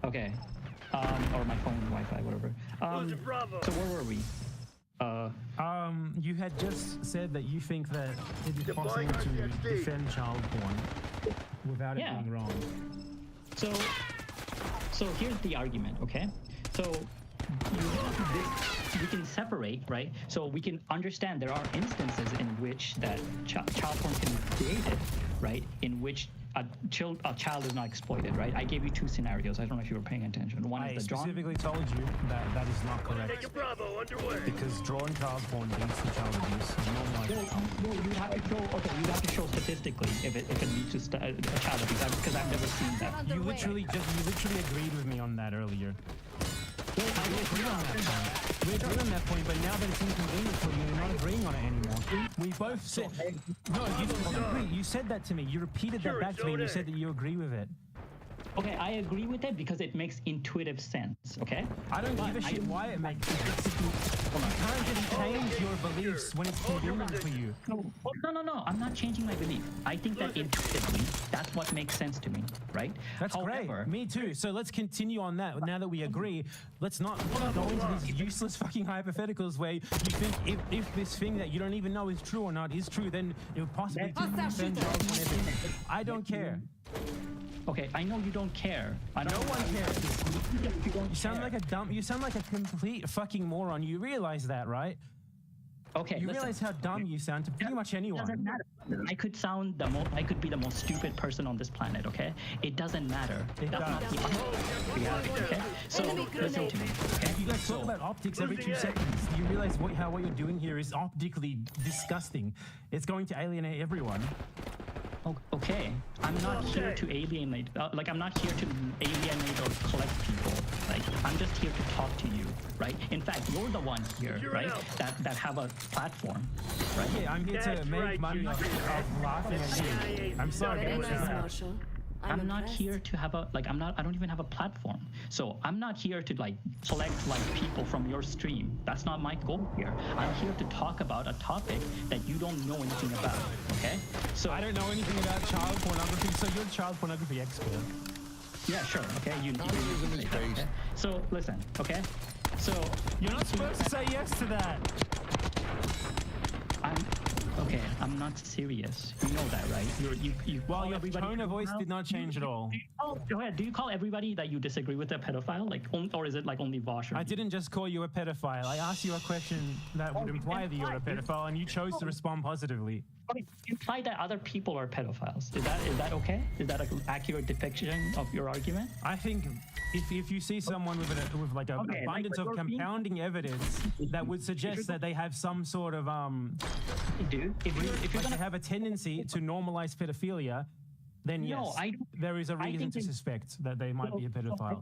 Okay. Or my phone Wi-Fi, whatever. So where were we? You had just said that you think that it is possible to defend child porn without it being wrong. So here's the argument, okay? So we can separate, right? So we can understand there are instances in which that child porn can be created, right? In which a child is not exploited, right? I gave you two scenarios. I don't know if you were paying attention. One is the drawn. I specifically told you that that is not correct. Take a Bravo underway. Because drawn child porn leads to child abuse. Well, you have to show. Okay, you have to show statistically if it leads to a child abuse, because I've never seen that. You literally agreed with me on that earlier. Well, we agree on that point. We agree on that point, but now that it's inconvenient for you, you're not agreeing on it anymore. We both said... No, you said that to me. You repeated that back to me, and you said that you agree with it. Okay, I agree with it because it makes intuitive sense, okay? I don't give a shit why it makes sense. You can't just change your beliefs when it's convenient for you. No, I'm not changing my belief. I think that intuitively, that's what makes sense to me, right? That's great. Me too. So let's continue on that. Now that we agree, let's not go into these useless fucking hypotheticals where you think if this thing that you don't even know is true or not is true, then it would possibly defend child porn everything. I don't care. Okay, I know you don't care. No one cares. You sound like a dumb. You sound like a complete fucking moron. You realize that, right? Okay. You realize how dumb you sound to pretty much anyone. It doesn't matter. I could sound I could be the most stupid person on this planet. Okay. It doesn't matter. That's not the reality. Okay. So listen to me. Okay. You guys talk about optics every 2 seconds. You realize what you're doing here is optically disgusting. It's going to alienate everyone. Okay, I'm not here to alienate. I'm not here to alienate or collect people. Like, I'm just here to talk to you, right? In fact, you're the one here, right? That have a platform, right? Yeah, I'm here to make money off laughing at you. I'm sorry. I'm not here to have I don't even have a platform. So I'm not here to collect people from your stream. That's not my goal here. I'm here to talk about a topic that you don't know anything about, okay? So I don't know anything about child pornography, so you're a child pornography expert. Yeah, sure, okay? Communism is based. Okay? So listen, okay? So you're not supposed to say yes to that. Okay, I'm not serious. You know that, right? Well, your tone of voice did not change at all. Oh, go ahead. Do you call everybody that you disagree with a pedophile? Or is it only Vosh? I didn't just call you a pedophile. I asked you a question that would imply that you're a pedophile, and you chose to respond positively. Imply that other people are pedophiles. Is that okay? Is that an accurate depiction of your argument? I think if you see someone with an abundance of compounding evidence that would suggest that they have some sort of if they have a tendency to normalize pedophilia, then yes, there is a reason to suspect that they might be a pedophile.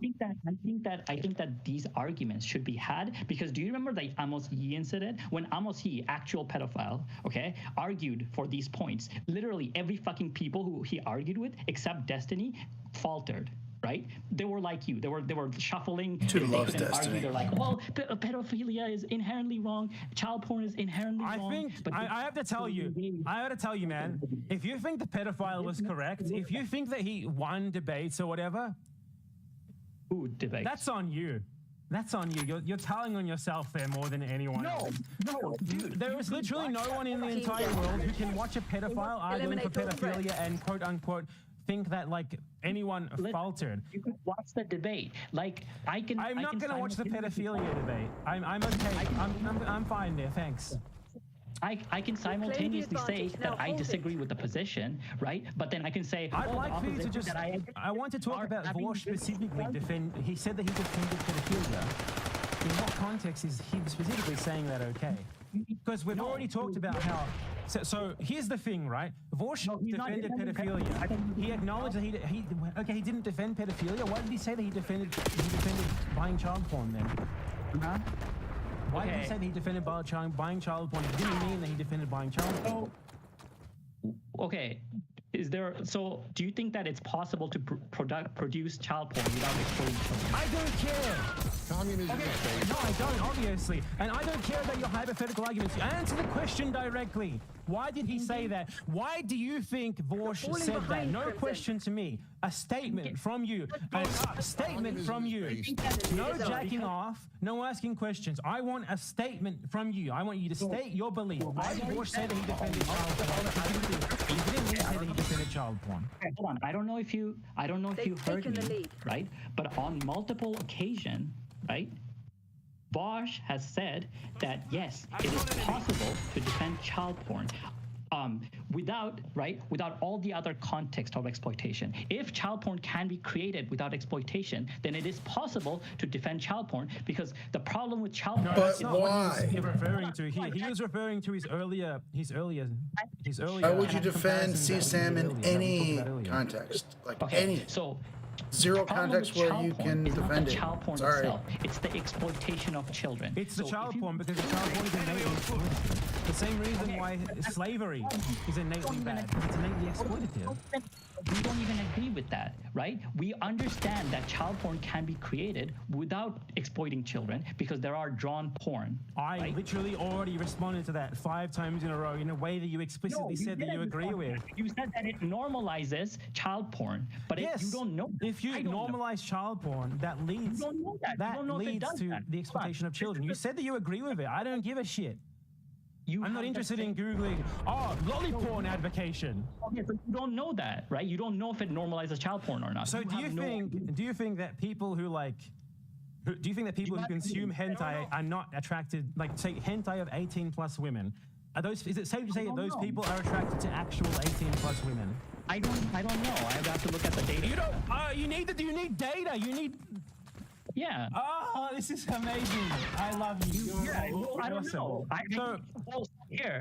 I think that these arguments should be had because do you remember the Amos Yee incident when Amos Yee, actual pedophile, okay, argued for these points? Literally every fucking people who he argued with, except Destiny, faltered. Right? They were like you. They were shuffling. Loves Destiny. They're like, well, pedophilia is inherently wrong. Child porn is inherently wrong. I have to tell you, man. If you think the pedophile was correct, if you think that he won debates or whatever, debates? That's on you. That's on you. You're telling on yourself there more than anyone else. No, dude. There is literally no one in the entire world who can watch a pedophile arguing for pedophilia and quote unquote think that anyone faltered. You could watch the debate. I'm not going to watch the pedophilia debate. I'm okay. I'm fine there. Thanks. I can simultaneously say that I disagree with the position, right? But then I can say, I'd like for you to just. I want to talk about Vorsh specifically. He said that he defended pedophilia. In what context is he specifically saying that okay? Because we've already talked about how. So here's the thing, right? Vorsh defended pedophilia. He acknowledged that he didn't defend pedophilia. Why did he say that he defended buying child porn then? Why did he say that he defended buying child porn? It didn't mean that he defended buying child porn. Okay. So do you think that it's possible to produce child porn without exploiting children? I don't care. Communism is based. No, I don't, obviously. And I don't care about your hypothetical arguments. Answer the question directly. Why did he say that? Why do you think Vorsh said that? No question to me. A statement from you. A statement from you. No jacking off. No asking questions. I want a statement from you. I want you to state your belief. Why did Vorsh say that he defended child porn? He didn't say that he defended child porn. Okay, hold on. I don't know if you heard me, right? But on multiple occasions, right? Vorsh has said that yes, it is possible to defend child porn without all the other context of exploitation. If child porn can be created without exploitation, then it is possible to defend child porn, because the problem with child porn is why? He was referring to he was referring to his earlier. Why would you defend CSAM in any context? Like any. So zero context where you can defend it. Child porn Sorry. itself. It's the exploitation of children. It's the child porn because the child porn is innately the same reason why slavery is innately bad. It's innately exploitative. We don't even agree with that, right? We understand that child porn can be created without exploiting children because there are drawn porn. I literally already responded to that 5 times in a row in a way that you explicitly said that you agree with. You said that it normalizes child porn, but you don't know. If you normalize child porn, that leads to the exploitation of children. You said that you agree with it. I don't give a shit. I'm not interested in Googling, lolly porn advocation. Okay, but you don't know that, right? You don't know if it normalizes child porn or not. So do you think that people who consume hentai are not attracted, like say hentai of 18+ women? Is it safe to say that those people are attracted to actual 18+ women? I don't know. I have to look at the data. You don't. You need data. You need. Yeah. Oh, this is amazing. I love you. Yeah, I don't know.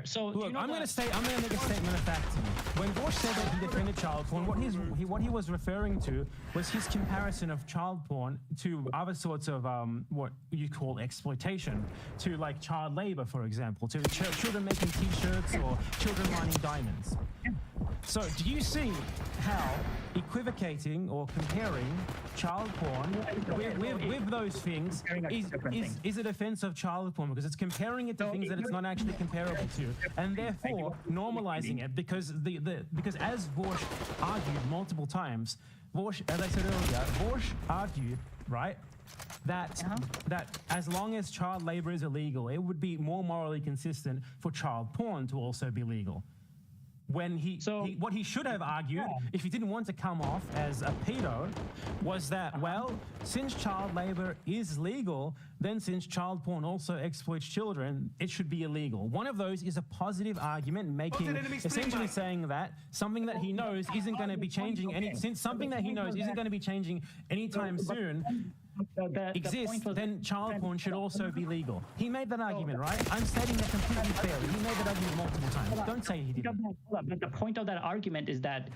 So look, I'm gonna make a statement of fact to you. When Vorsh said that he defended child porn, what he was referring to was his comparison of child porn to other sorts of what you call exploitation, to like child labor, for example, to children making T-shirts or children mining diamonds. So do you see how equivocating or comparing child porn with those things is a defense of child porn, because it's comparing it to things that it's not actually comparable to, and therefore normalizing it, because because as Vorsh argued multiple times, as I said earlier, Vorsh argued, right, that as long as child labor is illegal, it would be more morally consistent for child porn to also be legal. When what he should have argued, if he didn't want to come off as a pedo, was that, well, since child labor is legal, then since child porn also exploits children, it should be illegal. One of those is a positive argument, essentially saying that something that he knows isn't going to be changing anytime soon exists, then child porn should also be legal. He made that argument, right? I'm stating that completely fairly. He made that argument multiple times. Don't say he didn't. But the point of that argument is that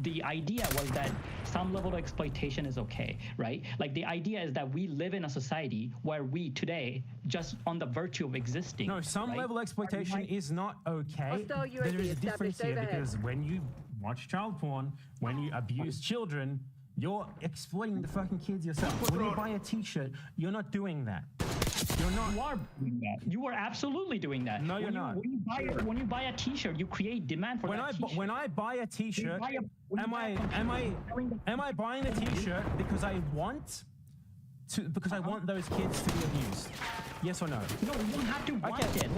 the idea was that some level of exploitation is okay, right? Like the idea is that we live in a society where we today, just on the virtue of existing. No, some level of exploitation is not okay. There is a difference here, because when you watch child porn, when you abuse children, you're exploiting the fucking kids yourself. When you buy a T-shirt, you're not doing that. You're not. You are doing that. You are absolutely doing that. No, you're not. When you buy a T-shirt, you create demand for that T-shirt. When I buy a T-shirt, am I buying a T-shirt because I want those kids to be abused? Yes or no? No, you don't have to want it.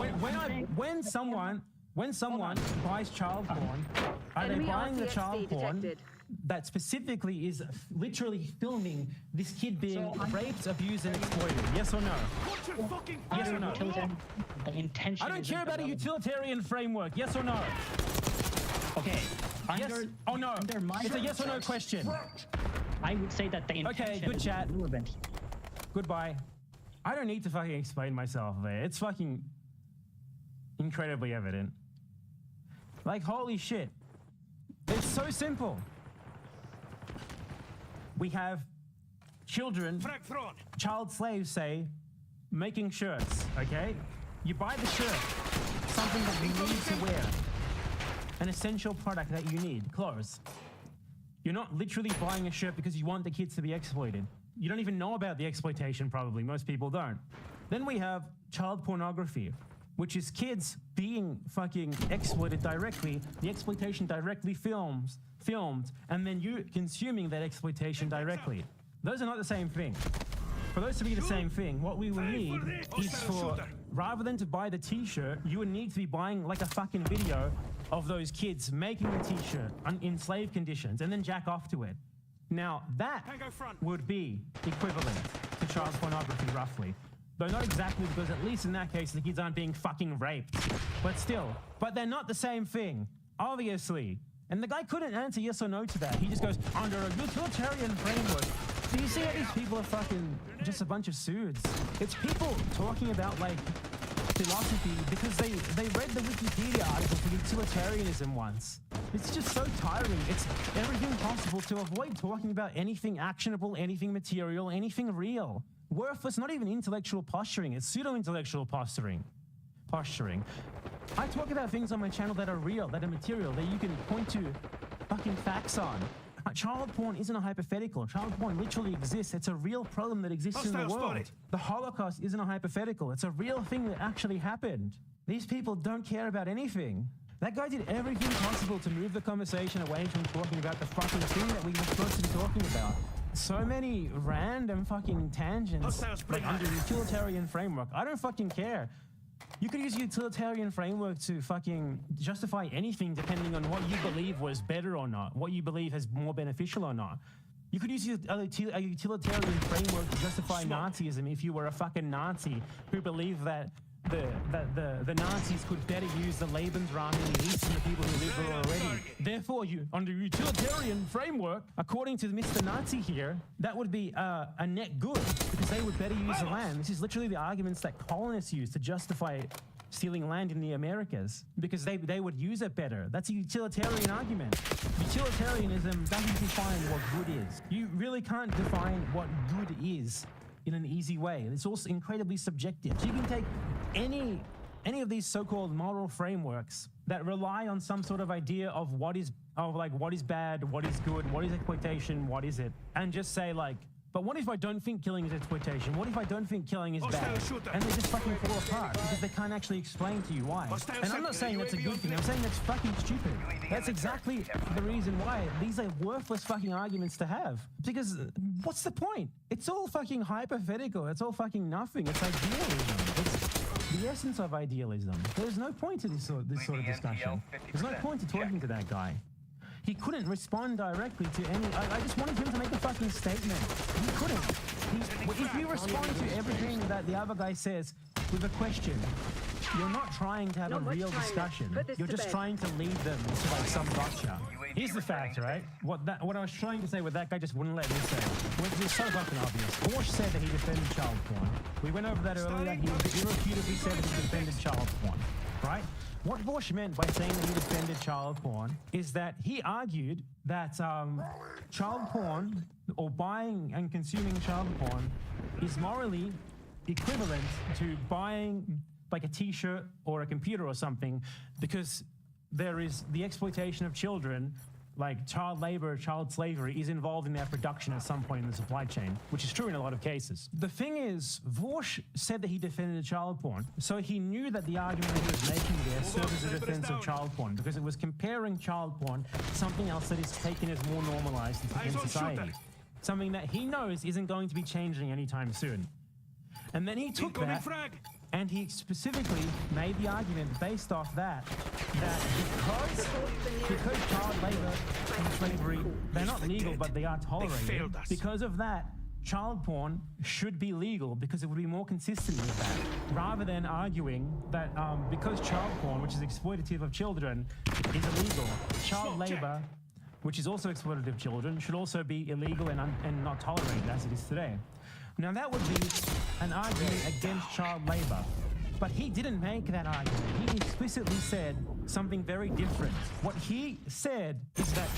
When When someone buys child porn, are they Enemy buying the RTXD child porn detected. that specifically is literally filming this kid being raped, abused, and exploited? Yes or no? Yes or no? The intention. I don't care about a utilitarian framework. Yes or no? Okay. Yes. Oh no. It's a yes or no question. I would say that the intention. Okay, good is chat. relevant. Goodbye. I don't need to fucking explain myself there. It's fucking incredibly evident. Like, holy shit. It's so simple. We have children, child slaves, say, making shirts, okay? You buy the shirt, something that you need to wear, an essential product that you need, clothes. You're not literally buying a shirt because you want the kids to be exploited. You don't even know about the exploitation, probably. Most people don't. Then we have child pornography, which is kids being fucking exploited directly, the exploitation directly filmed, and then you consuming that exploitation directly. Those are not the same thing. For those to be the same thing, what we will need is for, rather than to buy the t-shirt, you would need to be buying like a fucking video of those kids making the t-shirt in slave conditions and then jack off to it. Now, that would be equivalent to child pornography, roughly. Though not exactly, because at least in that case, the kids aren't being fucking raped. But still. But they're not the same thing, obviously. And the guy couldn't answer yes or no to that. He just goes, under a utilitarian framework. Do you see how these people are fucking just a bunch of suits? It's people talking about, like, philosophy because they read the Wikipedia article for utilitarianism once. It's just so tiring. It's everything possible to avoid talking about anything actionable, anything material, anything real. Worthless, not even intellectual posturing. It's pseudo-intellectual posturing. I talk about things on my channel that are real, that are material, that you can point to fucking facts on. Child porn isn't a hypothetical. Child porn literally exists. It's a real problem that exists in the world. The Holocaust isn't a hypothetical. It's a real thing that actually happened. These people don't care about anything. That guy did everything possible to move the conversation away from talking about the fucking thing that we were supposed to be talking about. So many random fucking tangents, like under utilitarian framework. I don't fucking care. You could use utilitarian framework to fucking justify anything depending on what you believe was better or not, what you believe is more beneficial or not. You could use a utilitarian framework to justify Nazism if you were a fucking Nazi who believed that the Nazis could better use the Lebensraum in the East than the people who live there already. Therefore, under utilitarian framework, according to Mr. Nazi here, that would be a net good because they would better use the land. This is literally the arguments that colonists use to justify stealing land in the Americas because they would use it better. That's a utilitarian argument. Utilitarianism doesn't define what good is. You really can't define what good is in an easy way. It's also incredibly subjective. So you can take any of these so-called moral frameworks that rely on some sort of idea of what is bad, what is good, what is exploitation, what is it, and just say like, but what if I don't think killing is exploitation? What if I don't think killing is bad? And they just fucking fall apart because they can't actually explain to you why. And I'm not saying that's a good thing. I'm saying that's fucking stupid. That's exactly the reason why. These are worthless fucking arguments to have. Because what's the point? It's all fucking hypothetical. It's all fucking nothing. It's idealism. It's the essence of idealism. There's no point to this sort of discussion. There's no point to talking to that guy. He couldn't respond directly to any... I just wanted him to make a fucking statement. He couldn't. If you respond to everything that the other guy says with a question, you're not trying to have a real discussion. You're just trying to lead them to like some gotcha. Here's the fact, right? What I was trying to say, what that guy just wouldn't let me say. It's so fucking obvious. Bosch said that he defended child porn. We went over that earlier. He irrefutably said that he defended child porn, right? What Bosch meant by saying that he defended child porn is that he argued that child porn, or buying and consuming child porn, is morally equivalent to buying like a t-shirt or a computer or something, because there is the exploitation of children, like child labor, child slavery, is involved in their production at some point in the supply chain, which is true in a lot of cases. The thing is, Bosch said that he defended child porn, so he knew that the argument that he was making there served as a defense of child porn, because it was comparing child porn to something else that is taken as more normalized in society. Something that he knows isn't going to be changing anytime soon. And then he took that And he specifically made the argument based off that because child labor and slavery, they're not legal, but they are tolerated. Because of that, child porn should be legal because it would be more consistent with that, rather than arguing that because child porn, which is exploitative of children, is illegal, child labor, which is also exploitative of children, should also be illegal and not tolerated as it is today. Now that would be an argument against child labor, but he didn't make that argument. He explicitly said something very different. What he said is that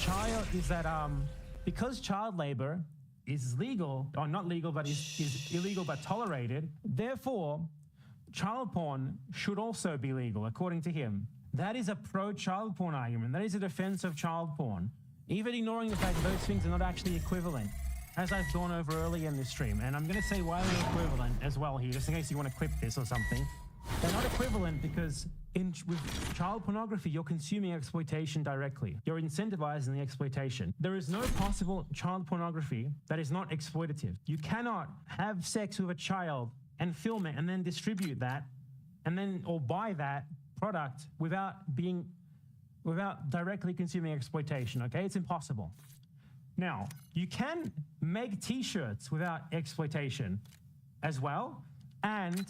because child labor is legal, or not legal, but is illegal but tolerated, therefore child porn should also be legal, according to him. That is a pro-child porn argument. That is a defense of child porn, even ignoring the fact that those things are not actually equivalent, as I've gone over earlier in this stream. And I'm going to say why they're equivalent as well here, just in case you want to clip this or something. They're not equivalent because with child pornography, you're consuming exploitation directly. You're incentivizing the exploitation. There is no possible child pornography that is not exploitative. You cannot have sex with a child and film it and then distribute that or buy that product without directly consuming exploitation, okay? It's impossible. Now, you can make t-shirts without exploitation as well, and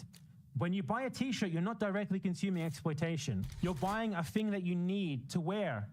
when you buy a t-shirt, you're not directly consuming exploitation. You're buying a thing that you need to wear,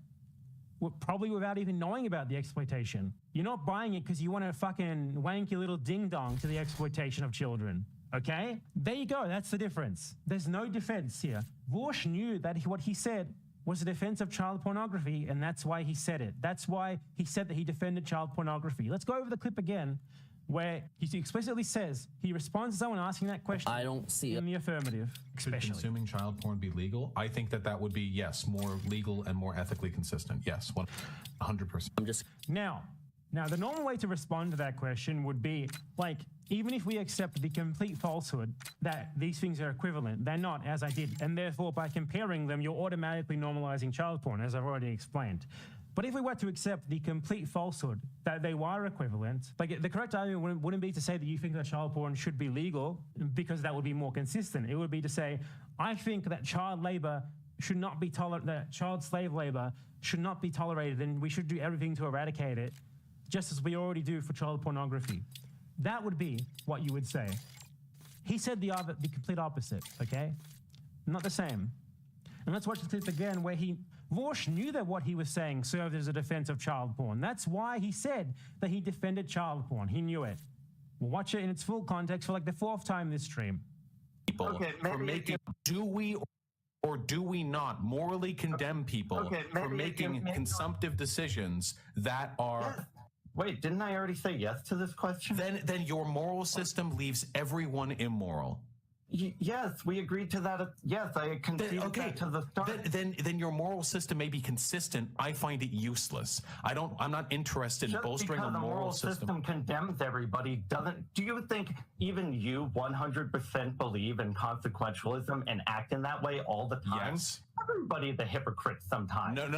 probably without even knowing about the exploitation. You're not buying it because you want to fucking wank your little ding-dong to the exploitation of children, okay? There you go, that's the difference. There's no defense here. Vorsh knew that what he said was a defense of child pornography, and that's why he said it. That's why he said that he defended child pornography. Let's go over the clip again, where he explicitly says, he responds to someone asking that question. I don't see it in the affirmative. Should consuming child porn be legal? I think that would be, yes, more legal and more ethically consistent. Yes, 100%. Now, the normal way to respond to that question would be, like, even if we accept the complete falsehood that these things are equivalent, they're not, as I did, and therefore by comparing them, you're automatically normalizing child porn, as I've already explained. But if we were to accept the complete falsehood that they were equivalent, like the correct argument wouldn't be to say that you think that child porn should be legal because that would be more consistent. It would be to say, I think that child labor should not be that child slave labor should not be tolerated, and we should do everything to eradicate it, just as we already do for child pornography. That would be what you would say. He said the complete opposite, okay? Not the same. And let's watch the clip again where Vorsh knew that what he was saying served as a defense of child porn. That's why he said that he defended child porn. He knew it. We'll watch it in its full context for like the 4th time this stream. People for making, do we or do we not morally condemn people for making consumptive decisions that are... Wait, didn't I already say yes to this question? Then your moral system leaves everyone immoral. Yes, we agreed to that. Yes, I conceded that to the start. Then your moral system may be consistent. I find it useless. I'm not interested in bolstering a moral system. Condemns everybody. Do you think even you 100% believe in consequentialism and act in that way all the time? Yes. Everybody the hypocrite sometimes. No.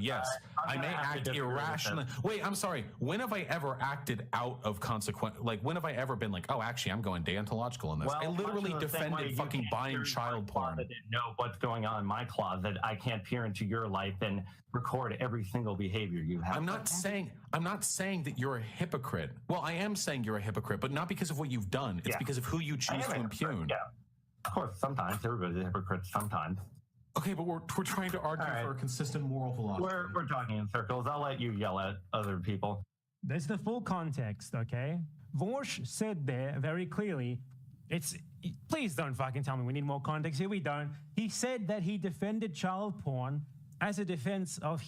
Yes, I may act irrationally. Wait, I'm sorry. When have I ever acted out of consequence? Like, when have I ever been like, oh, actually, I'm going deontological in this? I literally defended fucking buying child porn. I didn't know what's going on in my closet. I can't peer into your life and record every single behavior you have. I'm not saying that you're a hypocrite. Well, I am saying you're a hypocrite, but not because of what you've done. It's because of who you choose to impugn. Yeah. Of course, sometimes everybody's a hypocrite. Sometimes. Okay, but we're trying to argue for a consistent moral philosophy. We're talking in circles. I'll let you yell at other people. There's the full context, okay? Vorsh said there very clearly, please don't fucking tell me we need more context here. We don't. He said that he defended child porn as a defense of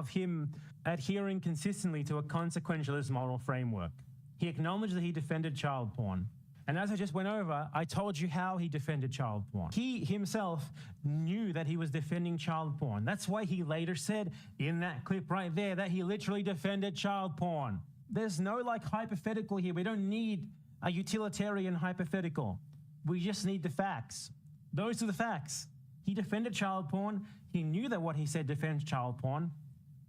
him adhering consistently to a consequentialist moral framework. He acknowledged that he defended child porn. And as I just went over, I told you how he defended child porn. He himself knew that he was defending child porn. That's why he later said in that clip right there that he literally defended child porn. There's no like hypothetical here. We don't need a utilitarian hypothetical. We just need the facts. Those are the facts. He defended child porn. He knew that what he said defends child porn.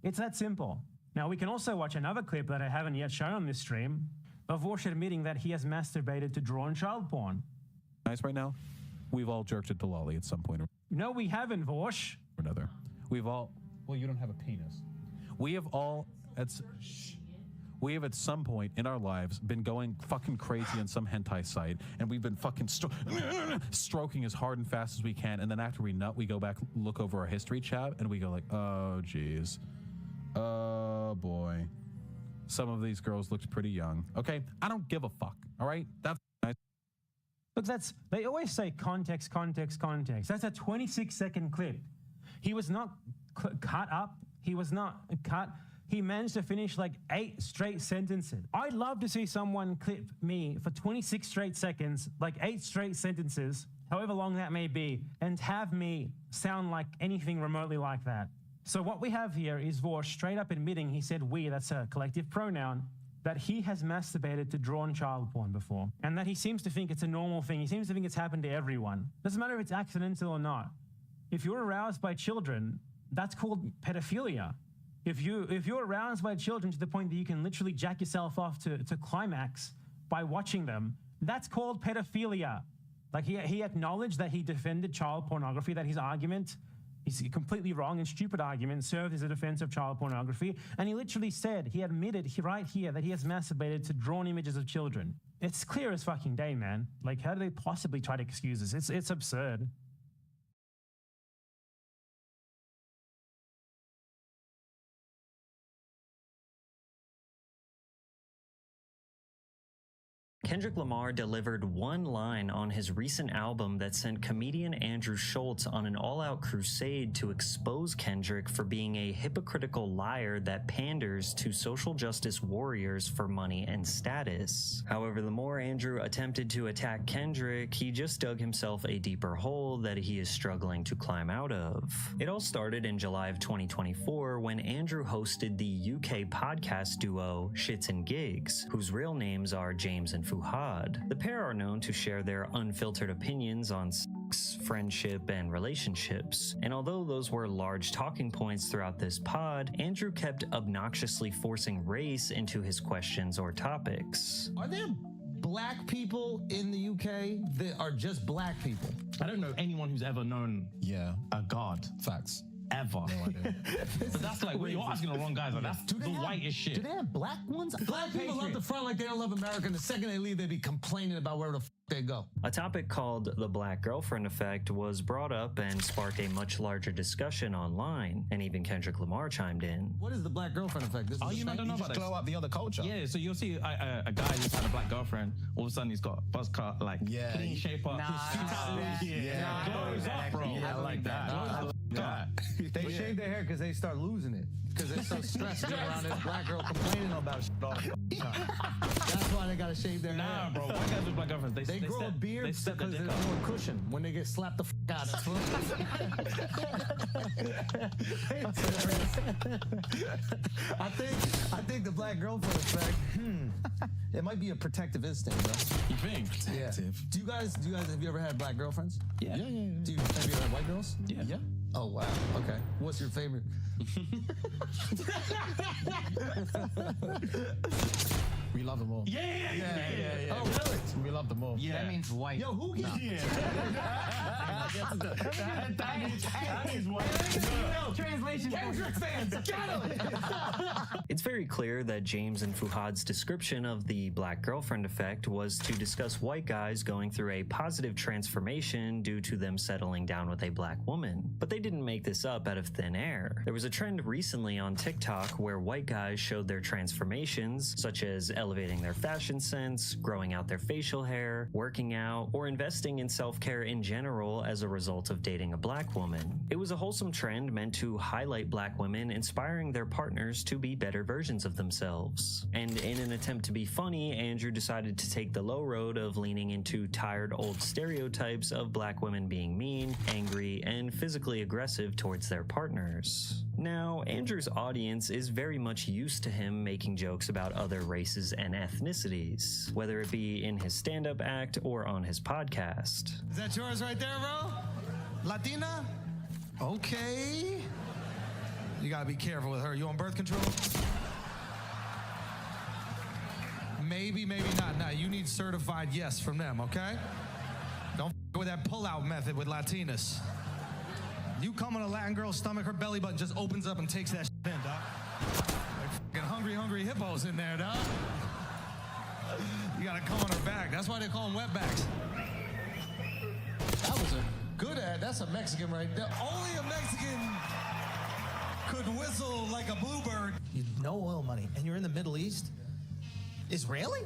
It's that simple. Now we can also watch another clip that I haven't yet shown on this stream of Vorsh admitting that he has masturbated to drawn child porn. nice right now. We've all jerked it to Lolly at some point or No, we haven't, Vosh. another. We've all. Well, you don't have a penis. We have all. We have at some point in our lives been going fucking crazy on some hentai site, and we've been fucking stroking as hard and fast as we can, and then after we nut, we go back, look over our history tab, and we go like, oh geez, oh boy, some of these girls looked pretty young. Okay, I don't give a fuck. All right, that's nice. Look, they always say context, context, context. That's a 26-second clip. He was not cut up. He was not cut. He managed to finish like 8 straight sentences. I'd love to see someone clip me for 26 straight seconds, like 8 straight sentences, however long that may be, and have me sound like anything remotely like that. So what we have here is Vorsh straight up admitting, he said we, that's a collective pronoun, that he has masturbated to drawn child porn before, and that he seems to think it's a normal thing. He seems to think it's happened to everyone. Doesn't matter if it's accidental or not. If you're aroused by children, that's called pedophilia. If you're aroused by children to the point that you can literally jack yourself off to climax by watching them, that's called pedophilia. Like he acknowledged that he defended child pornography, that his argument is completely wrong and stupid argument served as a defense of child pornography. And he literally said, he admitted right here that he has masturbated to drawn images of children. It's clear as fucking day, man. Like, how do they possibly try to excuse this? It's absurd. Kendrick Lamar delivered one line on his recent album that sent comedian Andrew Schultz on an all-out crusade to expose Kendrick for being a hypocritical liar that panders to social justice warriors for money and status. However, the more Andrew attempted to attack Kendrick, he just dug himself a deeper hole that he is struggling to climb out of. It all started in July of 2024 when Andrew hosted the UK podcast duo Shits and Gigs, whose real names are James and Fuhad. The pair are known to share their unfiltered opinions on sex, friendship, and relationships. And although those were large talking points throughout this pod, Andrew kept obnoxiously forcing race into his questions or topics. Are there black people in the UK that are just black people? I don't know anyone who's ever known a god. Facts. Ever. No idea. But that's like, you're asking the wrong guys. Like, that's the whitest shit. Do they have black ones? Black people love the front like they don't love America, and the second they leave, they be complaining about where the they go. A topic called the Black Girlfriend Effect was brought up and sparked a much larger discussion online, and even Kendrick Lamar chimed in. What is the Black Girlfriend Effect? Oh, you don't know about this? Glow up the other culture. Yeah, so you'll see a guy who's had a black girlfriend, all of a sudden he's got a buzz cut, like clean shape up, his glows up, bro. Yeah, I like that. They shave their hair because they start losing it. Because they're so stressed being around this black girl complaining about shit all the time. That's why they gotta shave their hair. Nah, bro. White guys with black girlfriends, they grow a beard because there's more cushion when they get slapped the out of I think the black girlfriend effect, it might be a protective instinct, bro. You think? Protective. Yeah. Do you guys have you ever had black girlfriends? Yeah. Have you ever had white girls? Yeah. Oh wow. Okay. What's your favorite? We love them all. Yeah. Oh really? We love them all. Yeah. That means white. Yo, who gets That is white. Translation. Kendrick fans, get him! It's very clear that James and Fuhad's description of the Black Girlfriend Effect was to discuss white guys going through a positive transformation due to them settling down with a black woman. But they didn't make this up out of thin air. There was a trend recently on TikTok where white guys showed their transformations, such as elevating their fashion sense, growing out their facial hair, working out, or investing in self-care in general as a result of dating a black woman. It was a wholesome trend meant to highlight black women, inspiring their partners to be better versions of themselves. And in an attempt to be funny, Andrew decided to take the low road of leaning into tired old stereotypes of black women being mean, angry, and physically aggressive towards their partners. Now, Andrew's audience is very much used to him making jokes about other races and ethnicities, whether it be in his stand-up act or on his podcast. Is that yours right there, bro? Latina? Okay. You gotta be careful with her. You on birth control? Maybe not. Nah, you need certified yes from them, okay? with that pull-out method with Latinas. You come on a Latin girl's stomach, her belly button just opens up and takes that shit in, dog. Like fucking hungry hippos in there, dog. You gotta come on her back. That's why they call them wetbacks. That was a good ad. That's a Mexican right there. Only a Mexican could whistle like a bluebird. No oil money, and you're in the Middle East? Israeli?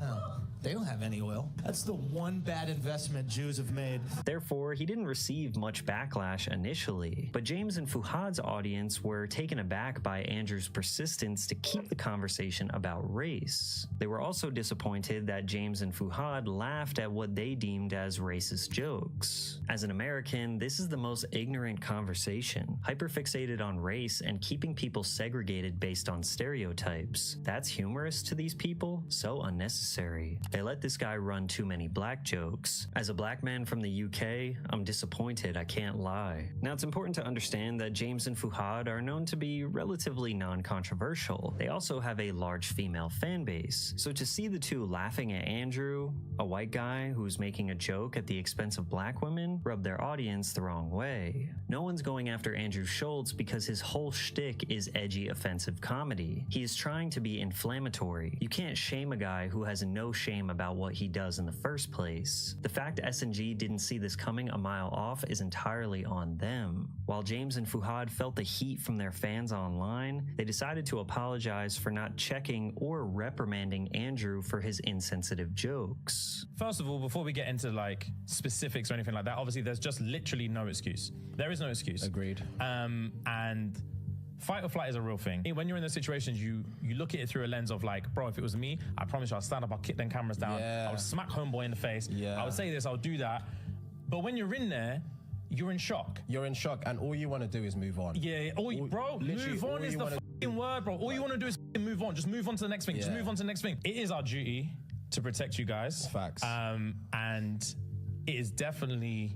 Oh. They don't have any oil. That's the one bad investment Jews have made. Therefore, he didn't receive much backlash initially, but James and Fuhad's audience were taken aback by Andrew's persistence to keep the conversation about race. They were also disappointed that James and Fuhad laughed at what they deemed as racist jokes. As an American, this is the most ignorant conversation, hyperfixated on race and keeping people segregated based on stereotypes. That's humorous to these people? So unnecessary. They let this guy run too many black jokes. As a black man from the UK, I'm disappointed, I can't lie. Now, it's important to understand that James and Fuhad are known to be relatively non-controversial. They also have a large female fan base. So to see the two laughing at Andrew, a white guy who's making a joke at the expense of black women, rub their audience the wrong way. No one's going after Andrew Schultz because his whole shtick is edgy, offensive comedy. He is trying to be inflammatory. You can't shame a guy who has no shame about what he does in the first place. The fact S&G didn't see this coming a mile off is entirely on them. While James and Fuhad felt the heat from their fans online, they decided to apologize for not checking or reprimanding Andrew for his insensitive jokes. First of all, before we get into like specifics or anything like that, obviously there's just literally no excuse. There is no excuse. Agreed. And fight or flight is a real thing. When you're in those situations, you look at it through a lens of like, bro, if it was me, I promise you I'll stand up, I'll kick them cameras down, I would smack homeboy in the face, I would say this, I'll do that. But when you're in there, you're in shock. You're in shock, and all you want to do is move on. Yeah, bro, move on is the fucking word, bro. All you want to do is move on. Just move on to the next thing. Just move on to the next thing. It is our duty to protect you guys. Facts. And it is definitely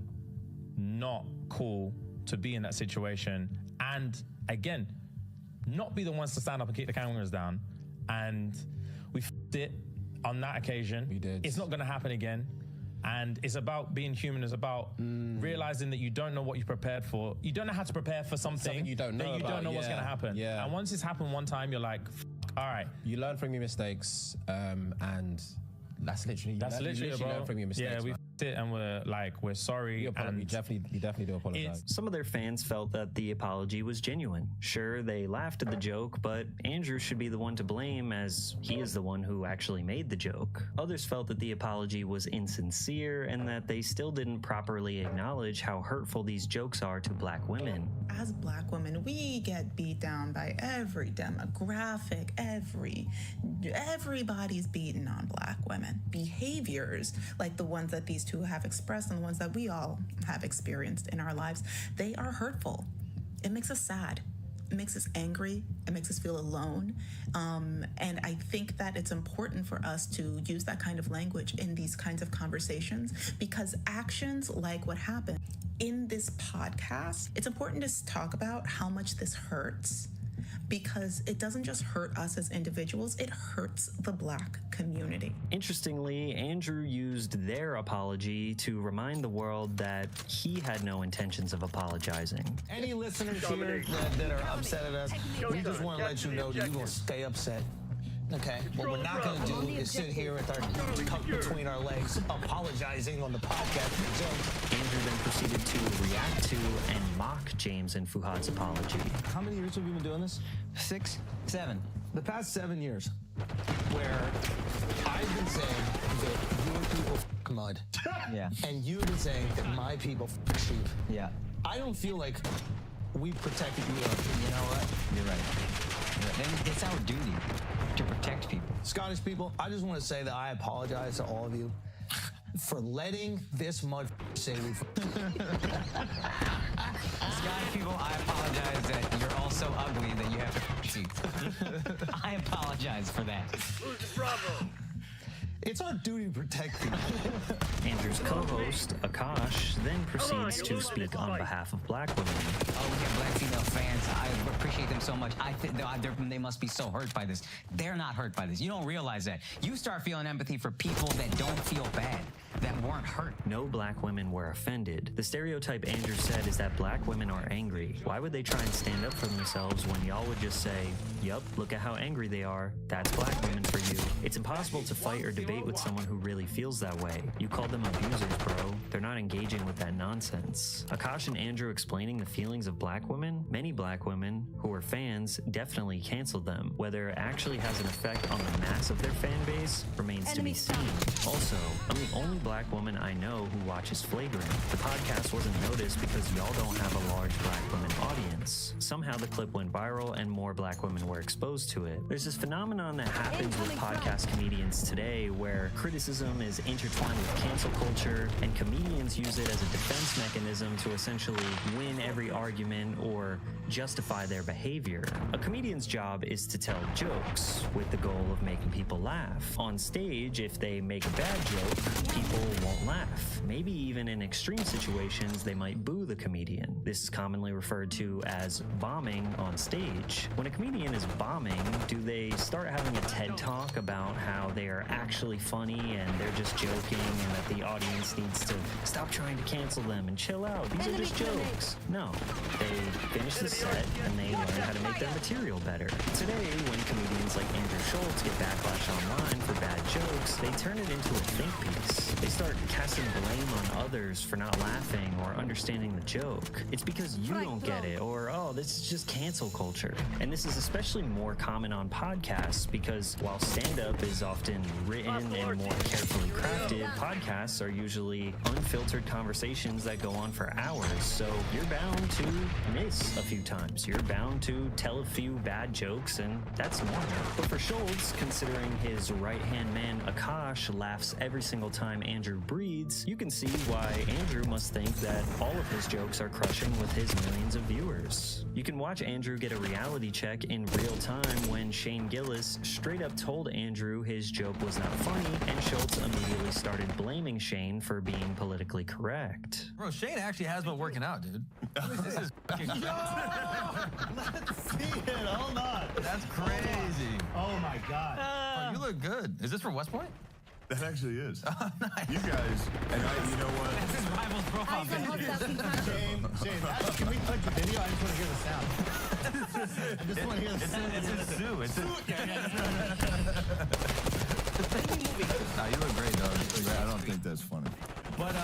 not cool to be in that situation. And again, not be the ones to stand up and kick the cameras down. And we f***ed it on that occasion. We did. It's not going to happen again. And it's about being human. It's about realizing that you don't know what you prepared for. You don't know how to prepare for something you don't know that you don't know what's going to happen. Yeah. And once it's happened one time, you're like, all right. You learn from your mistakes, and that's literally you learn from your mistakes. Yeah, we f***ed it, and we're sorry. You definitely do apologize. Some of their fans felt that the apology was genuine. Sure, they laughed at the joke, but Andrew should be the one to blame as he is the one who actually made the joke. Others felt that the apology was insincere and that they still didn't properly acknowledge how hurtful these jokes are to black women. As black women, we get beat down by every demographic, everybody's beaten on black women. Behaviors like the ones that these two have expressed and the ones that we all have experienced in our lives, they are hurtful. It makes us sad. It makes us angry. It makes us feel alone. And I think that it's important for us to use that kind of language in these kinds of conversations, because actions like what happened in this podcast, it's important to talk about how much this hurts, because it doesn't just hurt us as individuals, it hurts the black community. Interestingly, Andrew used their apology to remind the world that he had no intentions of apologizing. Any listeners here that are upset at us, we just want to let you know that you're going to stay upset. Okay, what we're not going to do is sit here with our cup between our legs, apologizing on the podcast for jokes. Andrew then proceeded to react to and mock James and Fuhad's apology. How many years have you been doing this? 6, 7. The past 7 years, where I've been saying that your people f*** mud. Yeah. And you've been saying that my people f*** sheep. Yeah. I don't feel like we protected you enough. You know what? You're right. And it's our duty to protect people. Scottish people, I just want to say that I apologize to all of you for letting this mud say we Scottish people, I apologize that you're all so ugly that you have to teeth. I apologize for that. Who's the Bravo? It's our duty to protect people. Andrew's co-host, Akash, then proceeds to speak on behalf of black women. Oh, we have black female fans. I appreciate them so much. I think they must be so hurt by this. They're not hurt by this. You don't realize that. You start feeling empathy for people that don't feel bad, that weren't hurt. No black women were offended. The stereotype Andrew said is that black women are angry. Why would they try and stand up for themselves when y'all would just say, yup, look at how angry they are. That's black women for you. It's impossible to fight or debate with someone who really feels that way. You called them abusers, bro. They're not engaging with that nonsense. Akash and Andrew explaining the feelings of black women. Many black women who were fans definitely canceled them. Whether it actually has an effect on the mass of their fan base remains to be seen. Also, I'm the only black woman I know who watches Flagrant. The podcast wasn't noticed because y'all don't have a large black women audience. Somehow the clip went viral and more black women were exposed to it. There's this phenomenon that happens with podcast comedians today where criticism is intertwined with cancel culture and comedians use it as a defense mechanism to essentially win every argument or justify their behavior. A comedian's job is to tell jokes with the goal of making people laugh. On stage, if they make a bad joke, people won't laugh. Maybe even in extreme situations, they might boo the comedian. This is commonly referred to as bombing on stage. When a comedian is bombing, do they start having a TED talk about how they are actually funny and they're just joking and that the audience needs to stop trying to cancel them and chill out? These are just jokes. No. They finish the set and they learn how to make their material better. Today, when comedians like Andrew Schultz get backlash online for bad jokes, they turn it into a think piece. They start casting blame on others for not laughing or understanding the joke. It's because you don't get it, or, oh, this is just cancel culture. And this is especially more common on podcasts because while stand-up is often written and more carefully crafted, podcasts are usually unfiltered conversations that go on for hours, so you're bound to miss a few times. You're bound to tell a few bad jokes, and that's normal. But for Schultz, considering his right-hand man Akash laughs every single time Andrew breathes, you can see why Andrew must think that all of his jokes are crushing with his millions of viewers. You can watch Andrew get a reality check in real time when Shane Gillis straight up told Andrew his joke was not funny, and Schultz immediately started blaming Shane for being politically correct. Bro, Shane actually has been working out, dude. This is fucking crazy. Let's see it. Hold on. That's crazy. Oh my God. Oh, you look good. Is this from West Point? That actually is. Oh, nice. You guys, and you know what? That's his rival's profile picture. Shane, can we click the video? I just want to hear the sound. I just want to hear the sound. It's a zoo. It's a Nah, you look great, dog. I don't think that's funny. But,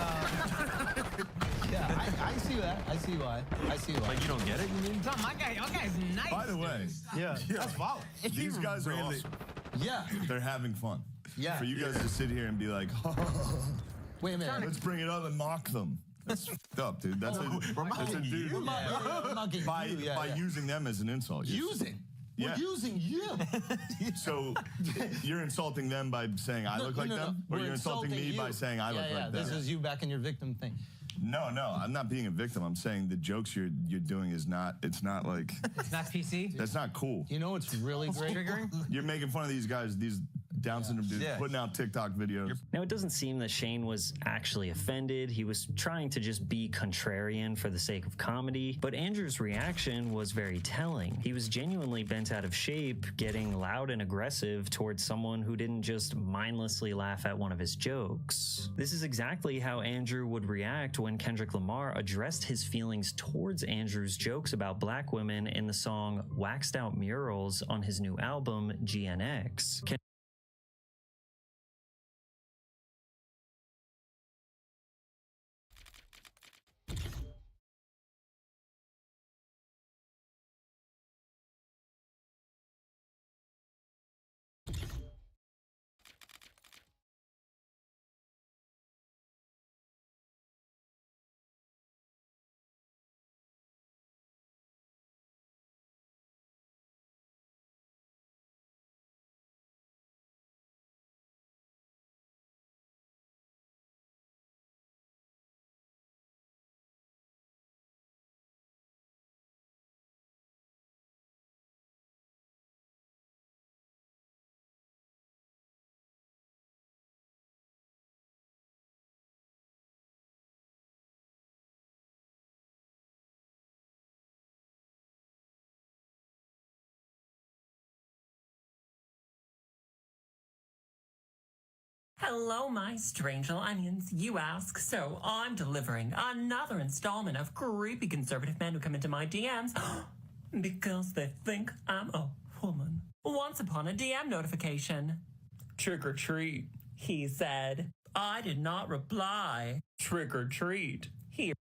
yeah, I see that. I see why. Like, you don't get it, you mean? No, my guy's nice. By the way. Yeah. That's wow. These guys are awesome. Yeah. They're having fun. Yeah. For you guys to sit here and be like, wait a minute. Let's bring it up and mock them. That's fucked up, dude. That's a dude. We're mocking you. By using them as an insult. Using? Yeah. We're using you. So you're insulting them by saying I look like them? Or you're insulting me by saying I look like them? This is you back in your victim thing. No, I'm not being a victim. I'm saying the jokes you're doing is not, it's not like... It's not PC? That's not cool. You know what's really great? You're making fun of these guys, these Down syndrome dudes, putting out TikTok videos. Now, it doesn't seem that Shane was actually offended. He was trying to just be contrarian for the sake of comedy, but Andrew's reaction was very telling. He was genuinely bent out of shape, getting loud and aggressive towards someone who didn't just mindlessly laugh at one of his jokes. This is exactly how Andrew would react when Kendrick Lamar addressed his feelings towards Andrew's jokes about black women in the song Waxed Out Murals on his new album, GNX. Hello, my strange little onions, you ask. So I'm delivering another installment of creepy conservative men who come into my DMs because they think I'm a woman. Once upon a DM notification. Trick or treat, he said. I did not reply. Trick or treat, he